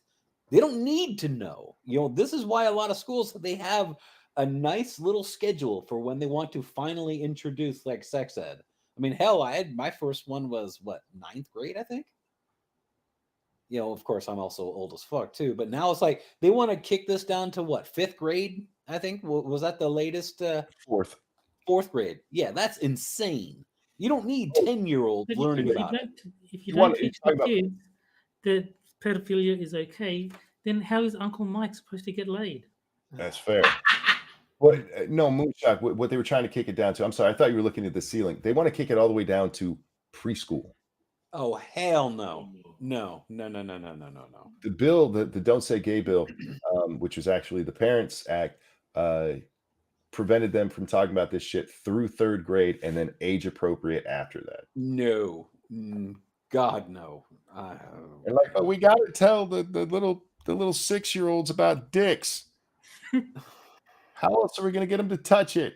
They don't need to know. This is why a lot of schools, they have a nice little schedule for when they want to finally introduce like sex ed. I mean, hell, my first one was what, 9th grade, I think. Of course, I'm also old as fuck too. But now it's like they want to kick this down to what, 5th grade? I think was that the latest? 4th grade. Yeah, that's insane. You don't need 10-year-olds learning about it. If you don't teach the kids that pedophilia is okay, then how is Uncle Mike supposed to get laid? That's fair. No, Moonshock, what they were trying to kick it down to, I'm sorry, I thought you were looking at the ceiling. They want to kick it all the way down to preschool. Oh, hell no. No. The bill, the Don't Say Gay bill, which was actually the Parents Act, prevented them from talking about this shit through 3rd grade and then age appropriate after that. No. God, no. They're like, oh, we got to tell the little 6-year-olds about dicks. How else are we going to get them to touch it?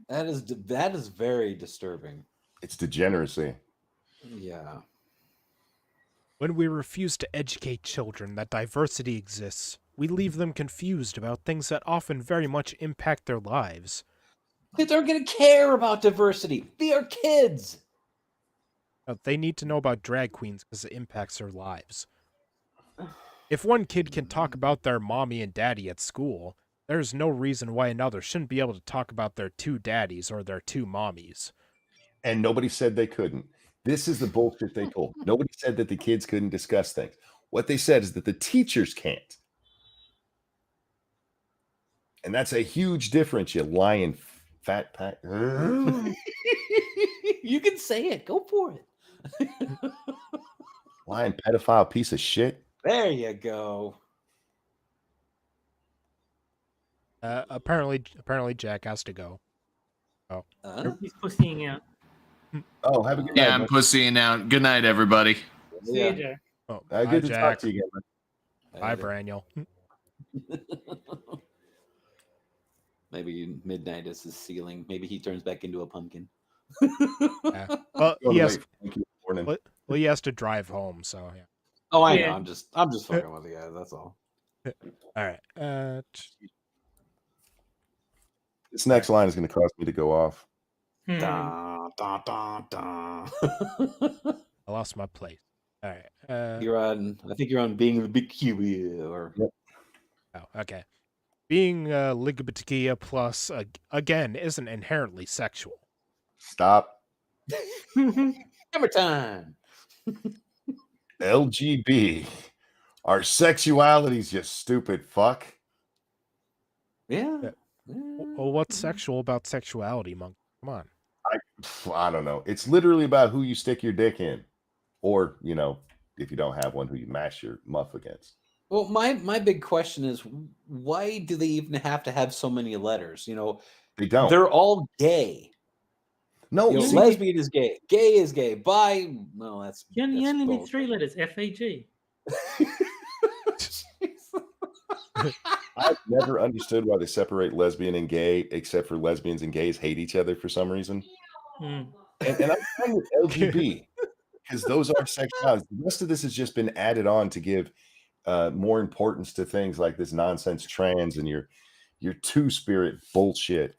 That is very disturbing. It's degeneracy. Yeah. When we refuse to educate children that diversity exists, we leave them confused about things that often very much impact their lives. Kids aren't going to care about diversity. They are kids. They need to know about drag queens because it impacts their lives. If one kid can talk about their mommy and daddy at school, there's no reason why another shouldn't be able to talk about their 2 daddies or their 2 mommies. And nobody said they couldn't. This is the bullshit they told. Nobody said that the kids couldn't discuss things. What they said is that the teachers can't. And that's a huge difference, you lying fat pack. You can say it. Go for it. Lying pedophile piece of shit. There you go. Apparently Jack has to go. Oh. He's pussying out. Oh, have a good night. Yeah, I'm pussying out. Good night, everybody. See you, Jack. Oh, Good to Jack. talk to you again, man. Bye, Braniel. Maybe midnight is his ceiling. Maybe he turns back into a pumpkin. Yeah. Well, Go he to has, wait. Thank you. Morning. he has to drive home, so yeah. Oh, I Yeah. know. I'm just fucking with you guys. That's all. All right. This next line is going to cause me to go off. Da, da, da, da. I lost my place. All right. You're on. I think you're on being the big QB or. Yep. Oh, okay. Being LGBTQIA plus again isn't inherently sexual. Stop. Hammer time. LGB. Our sexualities, you stupid fuck. Yeah. Well, what's sexual about sexuality, Monk? Come on. I don't know. It's literally about who you stick your dick in. Or, if you don't have one, who you mash your muff against. Well, my big question is, why do they even have to have so many letters? They don't. They're all gay. No, lesbian is gay. Gay is gay. Bi, no, that's. You only that's need 3 letters. FAG. I've never understood why they separate lesbian and gay, except for lesbians and gays hate each other for some reason. Mm. And I'm fine with LGB because those are sexualities. The rest of this has just been added on to give more importance to things like this nonsense trans and your two-spirit bullshit.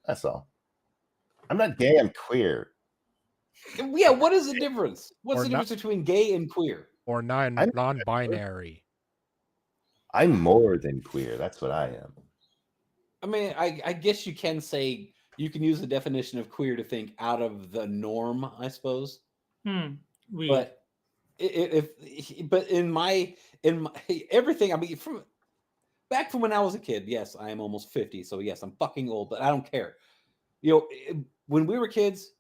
That's all. I'm not gay, I'm queer. Yeah, what is the difference? What's Or the not- difference between gay and queer? Or I'm- non-binary. I'm more than queer. That's what I am. I mean, I guess you can say you can use the definition of queer to think out of the norm, I suppose. Weird. But but in my everything, I mean, from back from when I was a kid, yes, I am almost 50, so yes, I'm fucking old, but I don't care. You know, when we were kids,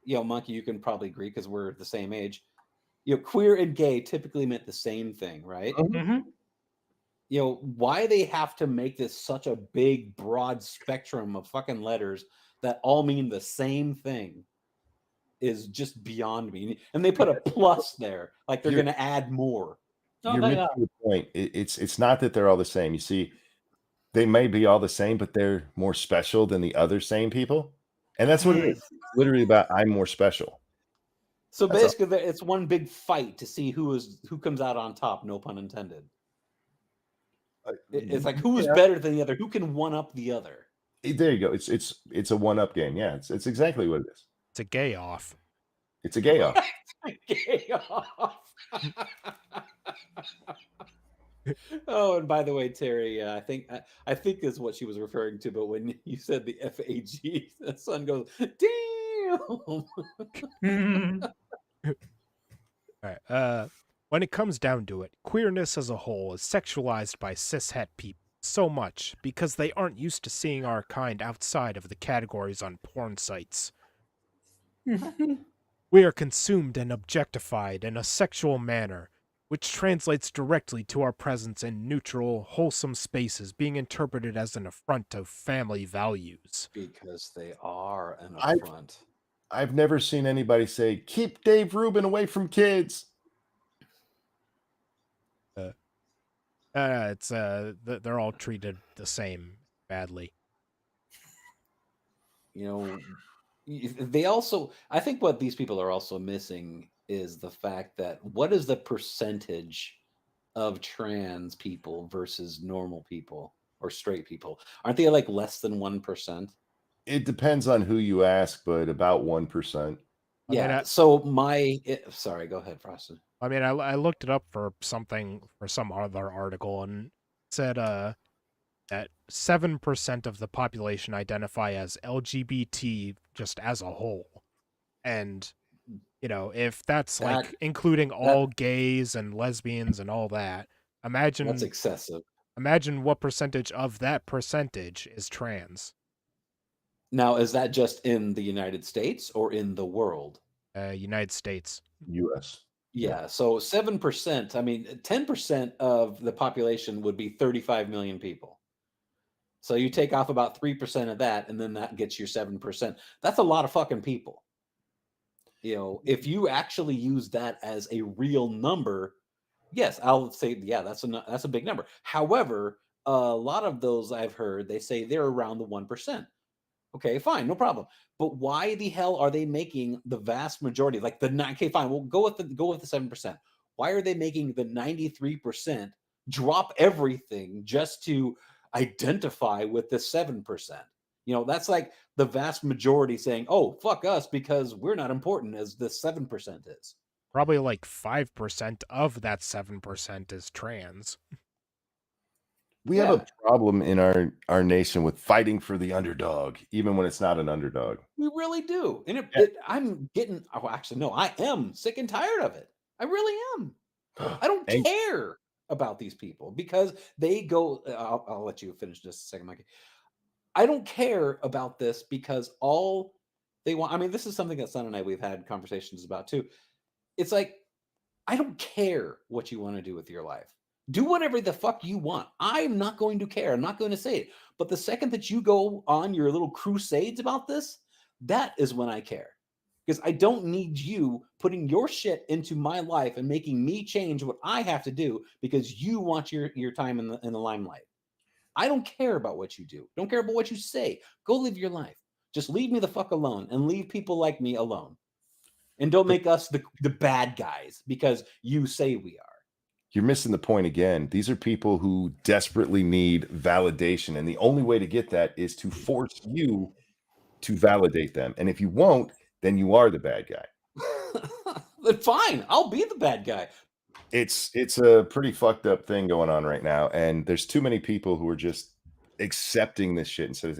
you know, Monkey, you can probably agree because we're the same age. You know, queer and gay typically meant the same thing, right? Mhm. You know, why they have to make this such a big, broad spectrum of fucking letters that all mean the same thing is just beyond me. And they put a plus there, like they're You're- going to add more. Oh, You're they missing are. the point. It's not that they're all the same. You see, they may be all the same, but they're more special than the other same people. And that's what it is. It's literally about I'm more special. So That's all. basically, it's one big fight to see who comes out on top. No pun intended. It's like who is Yeah. better than the other? Who can one up the other? There you go. It's a one-up game. Yeah, it's exactly what it is. It's a gay off. It's a gay off. Gay off. Oh, and by the way, Terry, I think is what she was referring to. But when you said the FAG, the son goes, "Damn." Mhm. All right. When it comes down to it, queerness as a whole is sexualized by cishet people so much because they aren't used to seeing our kind outside of the categories on porn sites. We are consumed and objectified in a sexual manner, which translates directly to our presence in neutral, wholesome spaces being interpreted as an affront of family values. Because they are an I've- affront. I've never seen anybody say, keep Dave Rubin away from kids. They're all treated the same badly. You know, they also, I think what these people are also missing is the fact that what is the percentage of trans people versus normal people or straight people? Aren't they like less than 1%? It depends on who you ask, but about 1%. I mean, Yeah. So sorry, go ahead, Frosted. I mean, I looked it up for some other article, and it said that 7% of the population identify as LGBT just as a whole. And, you know, if that's like including all gays and lesbians and all that, That's imagine excessive. what percentage of that percentage is trans. Now, is that just in the United States or in the world? United States. US. Yeah, so 7%, I mean, 10% of the population would be 35 million people. So you take off about 3% of that, and then that gets your 7%. That's a lot of fucking people. You know, if you actually use that as a real number, yes, I'll say, yeah, that's a big number. However, a lot of those I've heard, they say they're around the 1%. Okay, fine, no problem. But why the hell are they making the vast majority, like the 9? Okay, fine, we'll go with the 7%. Why are they making the 93% drop everything just to identify with the 7%? You know, that's like the vast majority saying, "Oh, fuck us," because we're not important as the 7% is. Probably like 5% of that 7% is trans. We have a problem in our nation with fighting for the underdog, even when it's not an underdog. We really do. And I'm getting, actually, no, I am sick and tired of it. I really am. I don't care about these people because they go, I'll let you finish just a second, Mikey. I don't care about this because all they want, I mean, this is something that Son and I, we've had conversations about too. It's like, I don't care what you want to do with your life. Do whatever the fuck you want. I'm not going to care. I'm not going to say it. But the second that you go on your little crusades about this, that is when I care. Because I don't need you putting your shit into my life and making me change what I have to do because you want your time in the limelight. I don't care about what you do. Don't care about what you say. Go live your life. Just leave me the fuck alone and leave people like me alone. And don't make us the bad guys because you say we are. You're missing the point again. These are people who desperately need validation. And the only way to get that is to force you to validate them. And if you won't, then you are the bad guy. Then fine, I'll be the bad guy. It's a pretty fucked up thing going on right now. And there's too many people who are just accepting this shit instead of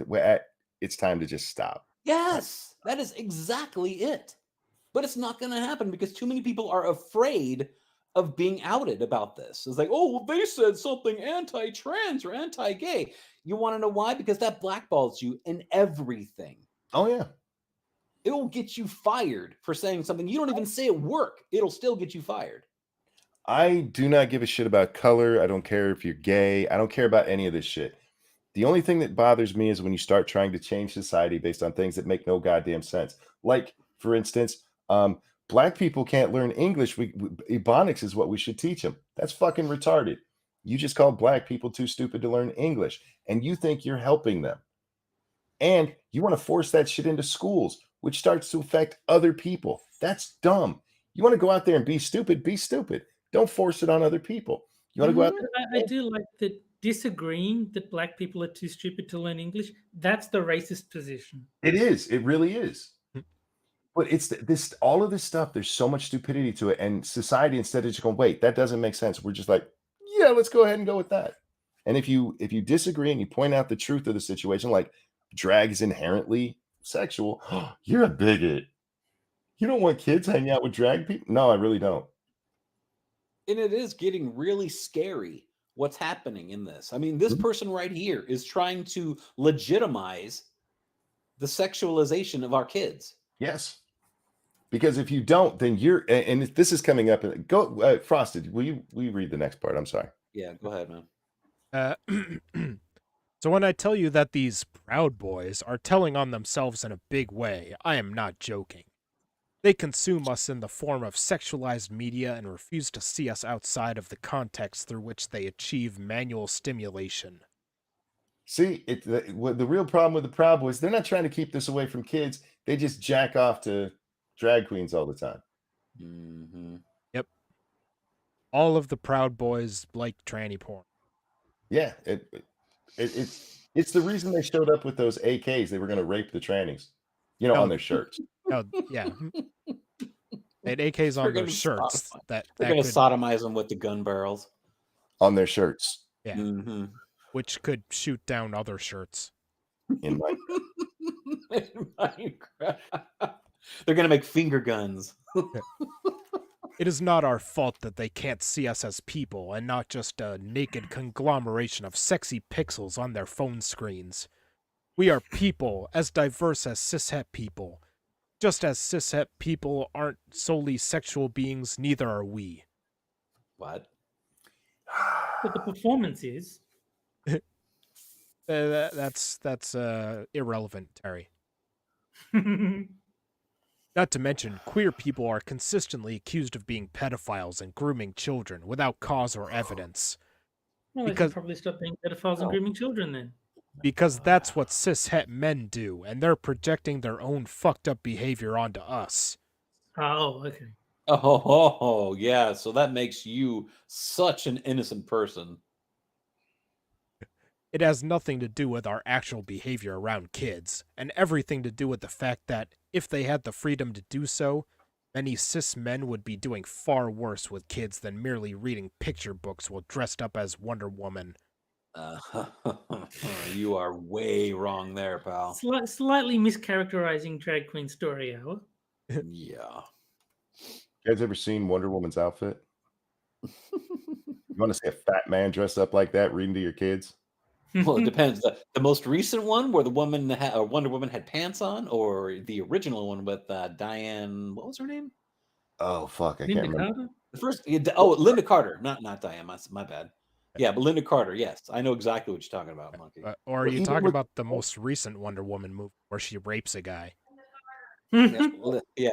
it's time to just stop. Yes, that is exactly it. But it's not going to happen because too many people are afraid of being outed about this. It's like, oh, well, they said something anti-trans or anti-gay. You want to know why? Because that blackballs you in everything. Oh, yeah. It will get you fired for saying something you don't even say at work. It'll still get you fired. I do not give a shit about color. I don't care if you're gay. I don't care about any of this shit. The only thing that bothers me is when you start trying to change society based on things that make no goddamn sense. Like, for instance, Black people can't learn English. Ebonics is what we should teach them. That's fucking retarded. You just called Black people too stupid to learn English, and you think you're helping them. And you want to force that shit into schools, which starts to affect other people. That's dumb. You want to go out there and be stupid, be stupid. Don't force it on other people. You want to go out there? I do like that disagreeing that Black people are too stupid to learn English. That's the racist position. It is. It really is. But it's this all of this stuff. There's so much stupidity to it, and society, instead of just going, wait, that doesn't make sense, we're just like, yeah, let's go ahead and go with that. And if you disagree and you point out the truth of the situation, like drag is inherently sexual, you're a bigot. You don't want kids hanging out with drag people? No, I really don't. And it is getting really scary what's happening in this. I mean, this person right here is trying to legitimize the sexualization of our kids. Yes. Because if you don't, then you're, and this is coming up. Go, Frosted, will you read the next part? I'm sorry. Yeah, go ahead, man. So when I tell you that these Proud Boys are telling on themselves in a big way, I am not joking. They consume us in the form of sexualized media and refuse to see us outside of the context through which they achieve manual stimulation. See, the real problem with the Proud Boys, they're not trying to keep this away from kids. They just jack off to drag queens all the time. Mm-hmm. Yep. All of the Proud Boys like tranny porn. Yeah, it's the reason they showed up with those AKs. They were going to rape the trannies, on their shirts. Oh, yeah. They had AKs on their shirts. They're going to sodomize them with the gun barrels. On their shirts. Yeah. Mm-hmm. Which could shoot down other shirts. In Minecraft. They're going to make finger guns. It is not our fault that they can't see us as people and not just a naked conglomeration of sexy pixels on their phone screens. We are people as diverse as cishet people. Just as cishet people aren't solely sexual beings, neither are we. What? But the performance is. That's irrelevant, Terry. Not to mention, queer people are consistently accused of being pedophiles and grooming children without cause or evidence. Well, they should probably stop being pedophiles and grooming children then. Because that's what cishet men do, and they're projecting their own fucked up behavior onto us. Oh, okay. Oh, yeah. So that makes you such an innocent person. It has nothing to do with our actual behavior around kids, and everything to do with the fact that if they had the freedom to do so, many cis men would be doing far worse with kids than merely reading picture books while dressed up as Wonder Woman. You are way wrong there, pal. Slightly mischaracterizing Drag Queen Story Hour. Yeah. You guys ever seen Wonder Woman's outfit? You want to see a fat man dressed up like that reading to your kids? Well, it depends. The most recent one where the woman Wonder Woman had pants on, or the original one with Diane, what was her name? Oh fuck, I Linda can't remember. Carter? The first, Linda Carter, not Diane. My bad. Yeah, but Linda Carter. Yes, I know exactly what you're talking about, Monkey. Or are you talking about the most recent Wonder Woman movie where she rapes a guy? Yeah,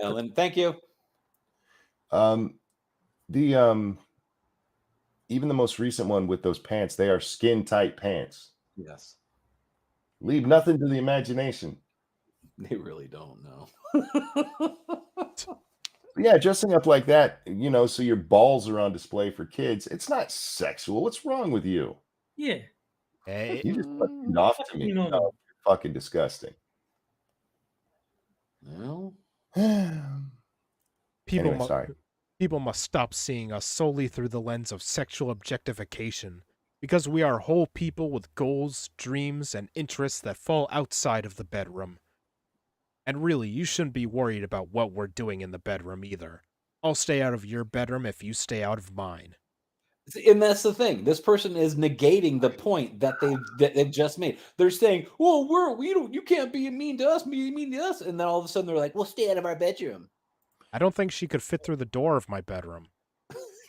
Linda. Thank you. Even the most recent one with those pants, they are skin tight pants. Yes. Leave nothing to the imagination. They really don't know. Yeah, dressing up like that, so your balls are on display for kids. It's not sexual. What's wrong with you? Yeah. Eh, You just put it off to me. You No, know, you're fucking disgusting. Well, people, Anyway, sorry. people must stop seeing us solely through the lens of sexual objectification, because we are whole people with goals, dreams, and interests that fall outside of the bedroom. And really, you shouldn't be worried about what we're doing in the bedroom either. I'll stay out of your bedroom if you stay out of mine. and that's the thing. This person is negating the point that they've just made. They're saying, "Well, you can't be mean to us, be mean to us," and then all of a sudden they're like, "Well, stay out of our bedroom." I don't think she could fit through the door of my bedroom.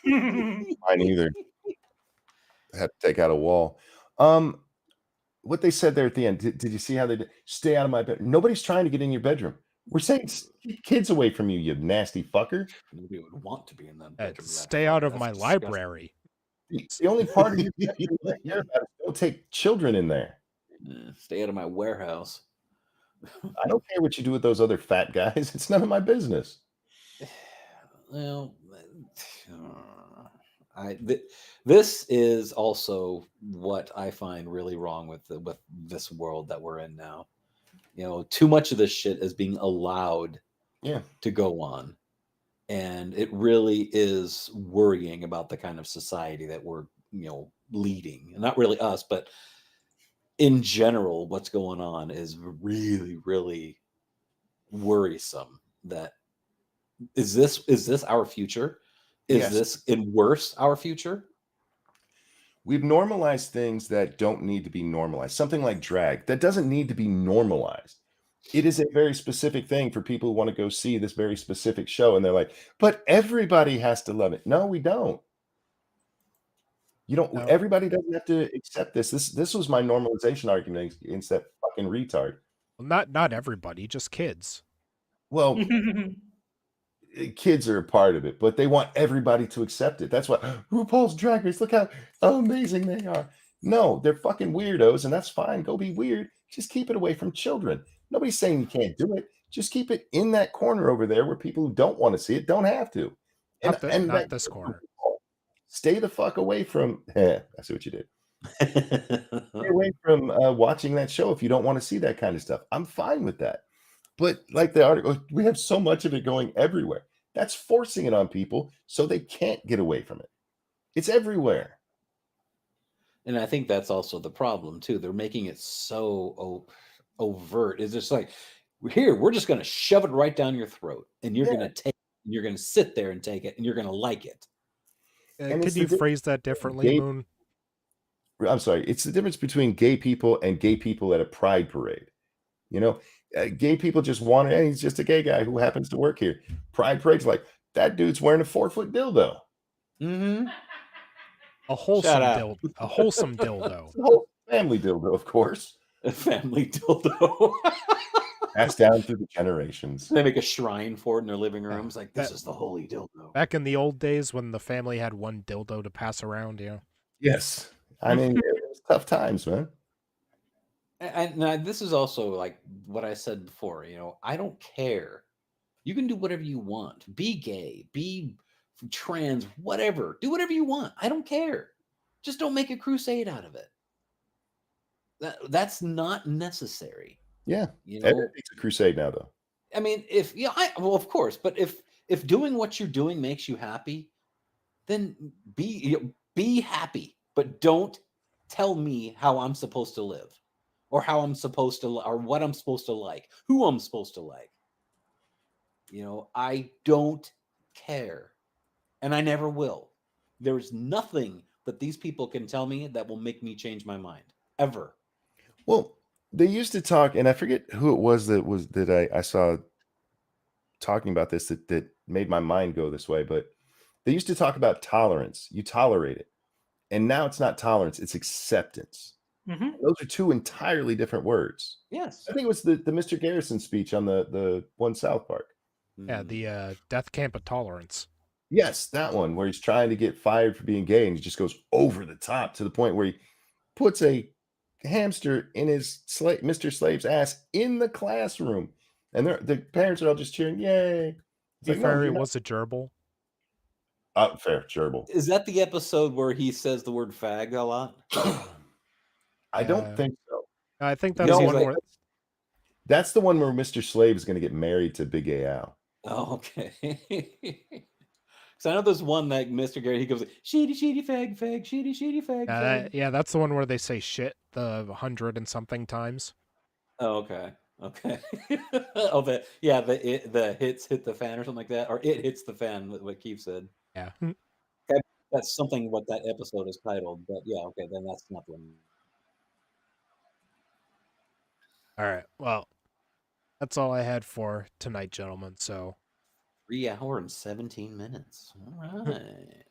Mine either. I had to take out a wall. What they said there at the end, did you see how they did? Stay out of my bed. Nobody's trying to get in your bedroom. We're saying keep kids away from you, you nasty fucker. Nobody would want to be in that bedroom. Stay out of my library. The only part of your bedroom I care about is don't take children in there. Stay out of my warehouse. I don't care what you do with those other fat guys. It's none of my business. Well, this is also what I find really wrong with this world that we're in now. Too much of this shit is being allowed to go on, and it really is worrying about the kind of society that we're leading. And not really us, but in general, what's going on is really, really worrisome. That is this our future? Is this in worse our future? We've normalized things that don't need to be normalized. Something like drag that doesn't need to be normalized. It is a very specific thing for people who want to go see this very specific show, and they're like, "But everybody has to love it." No, we don't. You don't. No. Everybody doesn't have to accept this. This was my normalization argument against that fucking retard. Well, not everybody, just kids. Well, kids are a part of it, but they want everybody to accept it. That's why RuPaul's Drag Race, look how amazing they are. No, they're fucking weirdos, and that's fine. Go be weird. Just keep it away from children. Nobody's saying you can't do it. Just keep it in that corner over there where people who don't want to see it don't have to. Not this corner. Stay the fuck away from. I see what you did. Stay away from watching that show if you don't want to see that kind of stuff. I'm fine with that. But like the article, we have so much of it going everywhere. That's forcing it on people so they can't get away from it. It's everywhere. And I think that's also the problem too. They're making it so overt. It's just like, here, we're just going to shove it right down your throat, and you're going to take it, and you're going to sit there and take it, and you're going to like it. Could you phrase that differently, Moon? I'm sorry. It's the difference between gay people and gay people at a pride parade. Gay people just want it. Hey, he's just a gay guy who happens to work here. Pride parade's like, that dude's wearing a 4-foot dildo. Mm-hmm. A wholesome dildo. A wholesome dildo. A whole family dildo, of course. A family dildo. Passed down through the generations. They make a shrine for it in their living rooms. Like, this is the holy dildo. Back in the old days when the family had one dildo to pass around, Yes. I mean, it was tough times, man. And this is also like what I said before. I don't care. You can do whatever you want. Be gay, be trans, whatever. Do whatever you want. I don't care. Just don't make a crusade out of it. That's not necessary. Yeah. Everything's a crusade now, though. I mean, well, of course, but if doing what you're doing makes you happy, then be happy, but don't tell me how I'm supposed to live, or how I'm supposed to, or what I'm supposed to like, who I'm supposed to like. I don't care, and I never will. There's nothing that these people can tell me that will make me change my mind, ever. Well, they used to talk, and I forget who it was that I saw talking about this that made my mind go this way, but they used to talk about tolerance. You tolerate it. And now it's not tolerance, it's acceptance. Mm-hmm. Those are two entirely different words. Yes. I think it was the Mr. Garrison speech on the one South Park. Yeah, the death camp of tolerance. Yes, that one where he's trying to get fired for being gay, and he just goes over the top to the point where he puts a hamster in his Mr. Slave's ass in the classroom, and the parents are all just cheering, "Yay!" It's Be like, fair, no, it you're was a gerbil. not. Fair, gerbil. Is that the episode where he says the word fag a lot? I don't think so. I think that's No, the he's one like- where That's the one where Mr. Slave is going to get married to Big A Al. Oh, okay. So I know there's one that Mr. Gary, he goes, sheety, sheety, fag, fag, sheety, sheety, fag, fag. yeah, that's the one where they say shit the 100 and something times. Oh, okay. Okay. Oh, the hits hit the fan or something like that, or it hits the fan. What Keith said. Yeah. That's something what that episode is titled. But yeah, okay, then that's not the one. All right. Well, that's all I had for tonight, gentlemen. So 3 hours and 17 minutes. All right.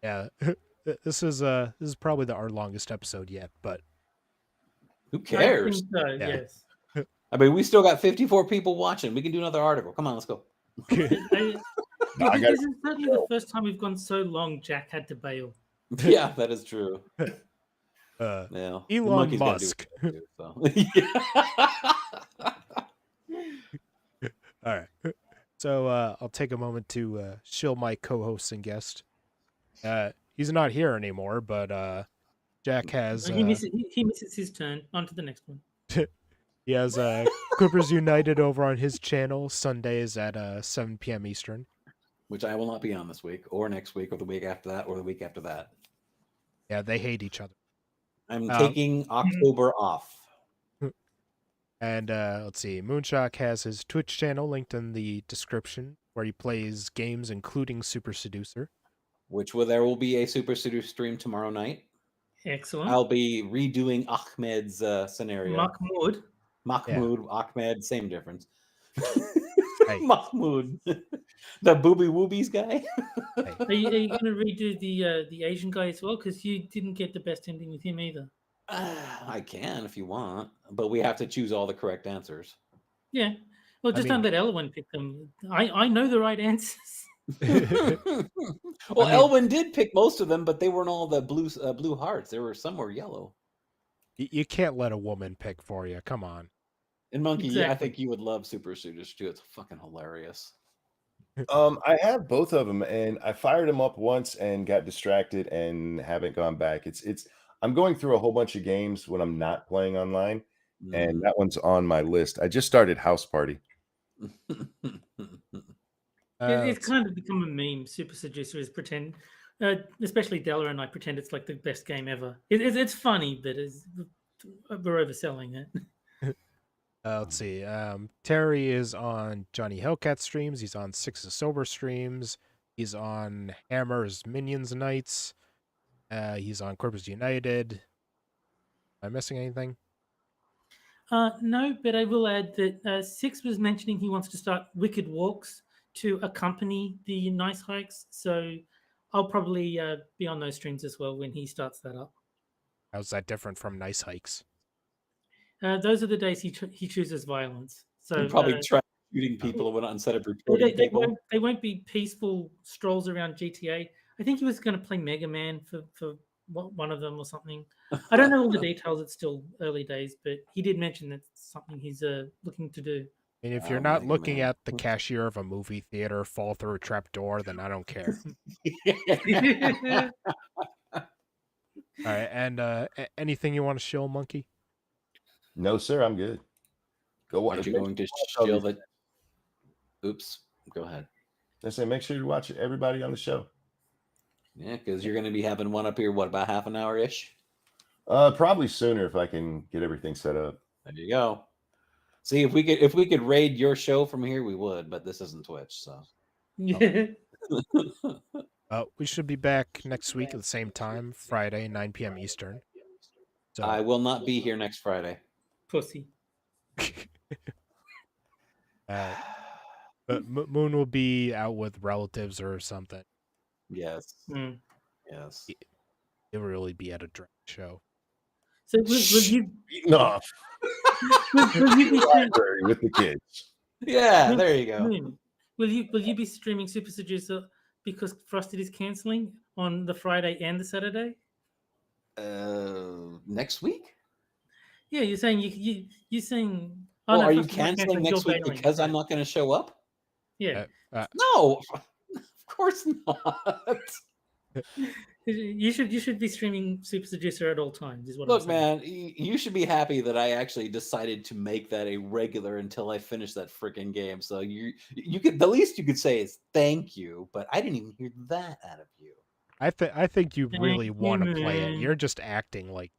yeah, this is probably our longest episode yet. But Who I cares? think so, Yeah. yes. I mean, we still got 54 people watching. We can do another article. Come on, let's go. I This is certainly the first time we've gone so long. Jack had to bail. Yeah, that is true. Yeah. Elon The monkey's gotta do Musk. it too, so. All right. So I'll take a moment to shill my co-host and guest. He's not here anymore, but Jack has He misses his turn. On to the next one. he has Clippers United over on his channel Sundays at 7 p.m. Eastern. Which I will not be on this week, or next week, or the week after that, or the week after that. Yeah, they hate each other. I'm taking October off. And let's see, Moonshock has his Twitch channel linked in the description where he plays games including Super Seducer. There will be a Super Seducer stream tomorrow night. Excellent. I'll be redoing Ahmed's scenario. Mahmoud. Ahmed, same difference. Hey. Mahmoud, the booby woobies guy. Are you going to redo the Asian guy as well? Because you didn't get the best ending with him either. I can if you want, but we have to choose all the correct answers. Yeah. Well, just don't let Elwyn pick them. I know the right answers. Well, Elwyn did pick most of them, but they weren't all the blue hearts. There were some were yellow. You can't let a woman pick for you. Come on. And Monkey, Exactly. yeah, I think you would love Super Suitors too. It's fucking hilarious. I have both of them, and I fired them up once and got distracted and haven't gone back. It's I'm going through a whole bunch of games when I'm not playing online, and that one's on my list. I just started House Party. It's kind of become a meme. Super Seducer is pretend, especially Della and I pretend it's like the best game ever. It's funny, but we're overselling it. Let's see. Terry is on Johnny Hellcat streams. He's on Six of Sober streams. He's on Hammer's Minions Nights. He's on Corpus United. Am I missing anything? No, but I will add that Six was mentioning he wants to start Wicked Walks to accompany the Nice Hikes. So I'll probably be on those streams as well when he starts that up. How's that different from Nice Hikes? Those are the days he chooses violence. So You'd probably try shooting people instead of reporting people. they won't be peaceful strolls around GTA. I think he was going to play Mega Man for one of them or something. I don't know all the details. It's still early days, but he did mention that's something he's looking to do. And if you're not looking at the cashier of a movie theater fall through a trap door, then I don't care. All right, and anything you want to show, Monkey? No, sir, I'm good. Go watch. Aren't you going to shill that? Oops. Go ahead. I say, make sure you watch everybody on the show. Yeah, because you're going to be having one up here. What, about half an hour ish? Probably sooner if I can get everything set up. There you go. See, if we could raid your show from here, we would. But this isn't Twitch, so. Yeah. We should be back next week at the same time, Friday, 9 p.m. Eastern. So, I will not be here next Friday. Pussy. but Moon will be out with relatives or something. Yes. Mm. Yes. He'll really be at a drag show. So will you Eating off will you be library with the kids. Yeah, there you go. Will you be streaming Super Seducer because Frosted is cancelling on the Friday and the Saturday? Next week? Yeah, you're saying you're saying. Well, no, are you first of all, canceling you're next week bailing, because I'm yeah. not going to show up? Yeah, No, of course not. you should be streaming Super Seducer at all times. Is what Look, I'm saying. man, you should be happy that I actually decided to make that a regular until I finish that freaking game. So you could, the least you could say is thank you, but I didn't even hear that out of you. I think you Thank really you, want to play it. man. You're just acting like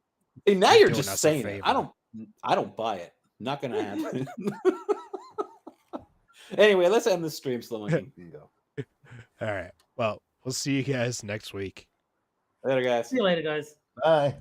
Hey, now you're you're doing just us a saying it. I favor. don't buy it. Not gonna happen. Anyway, let's end the stream so the monkey can go. All right. Well, we'll see you guys next week. Later, guys. See you later, guys. Bye.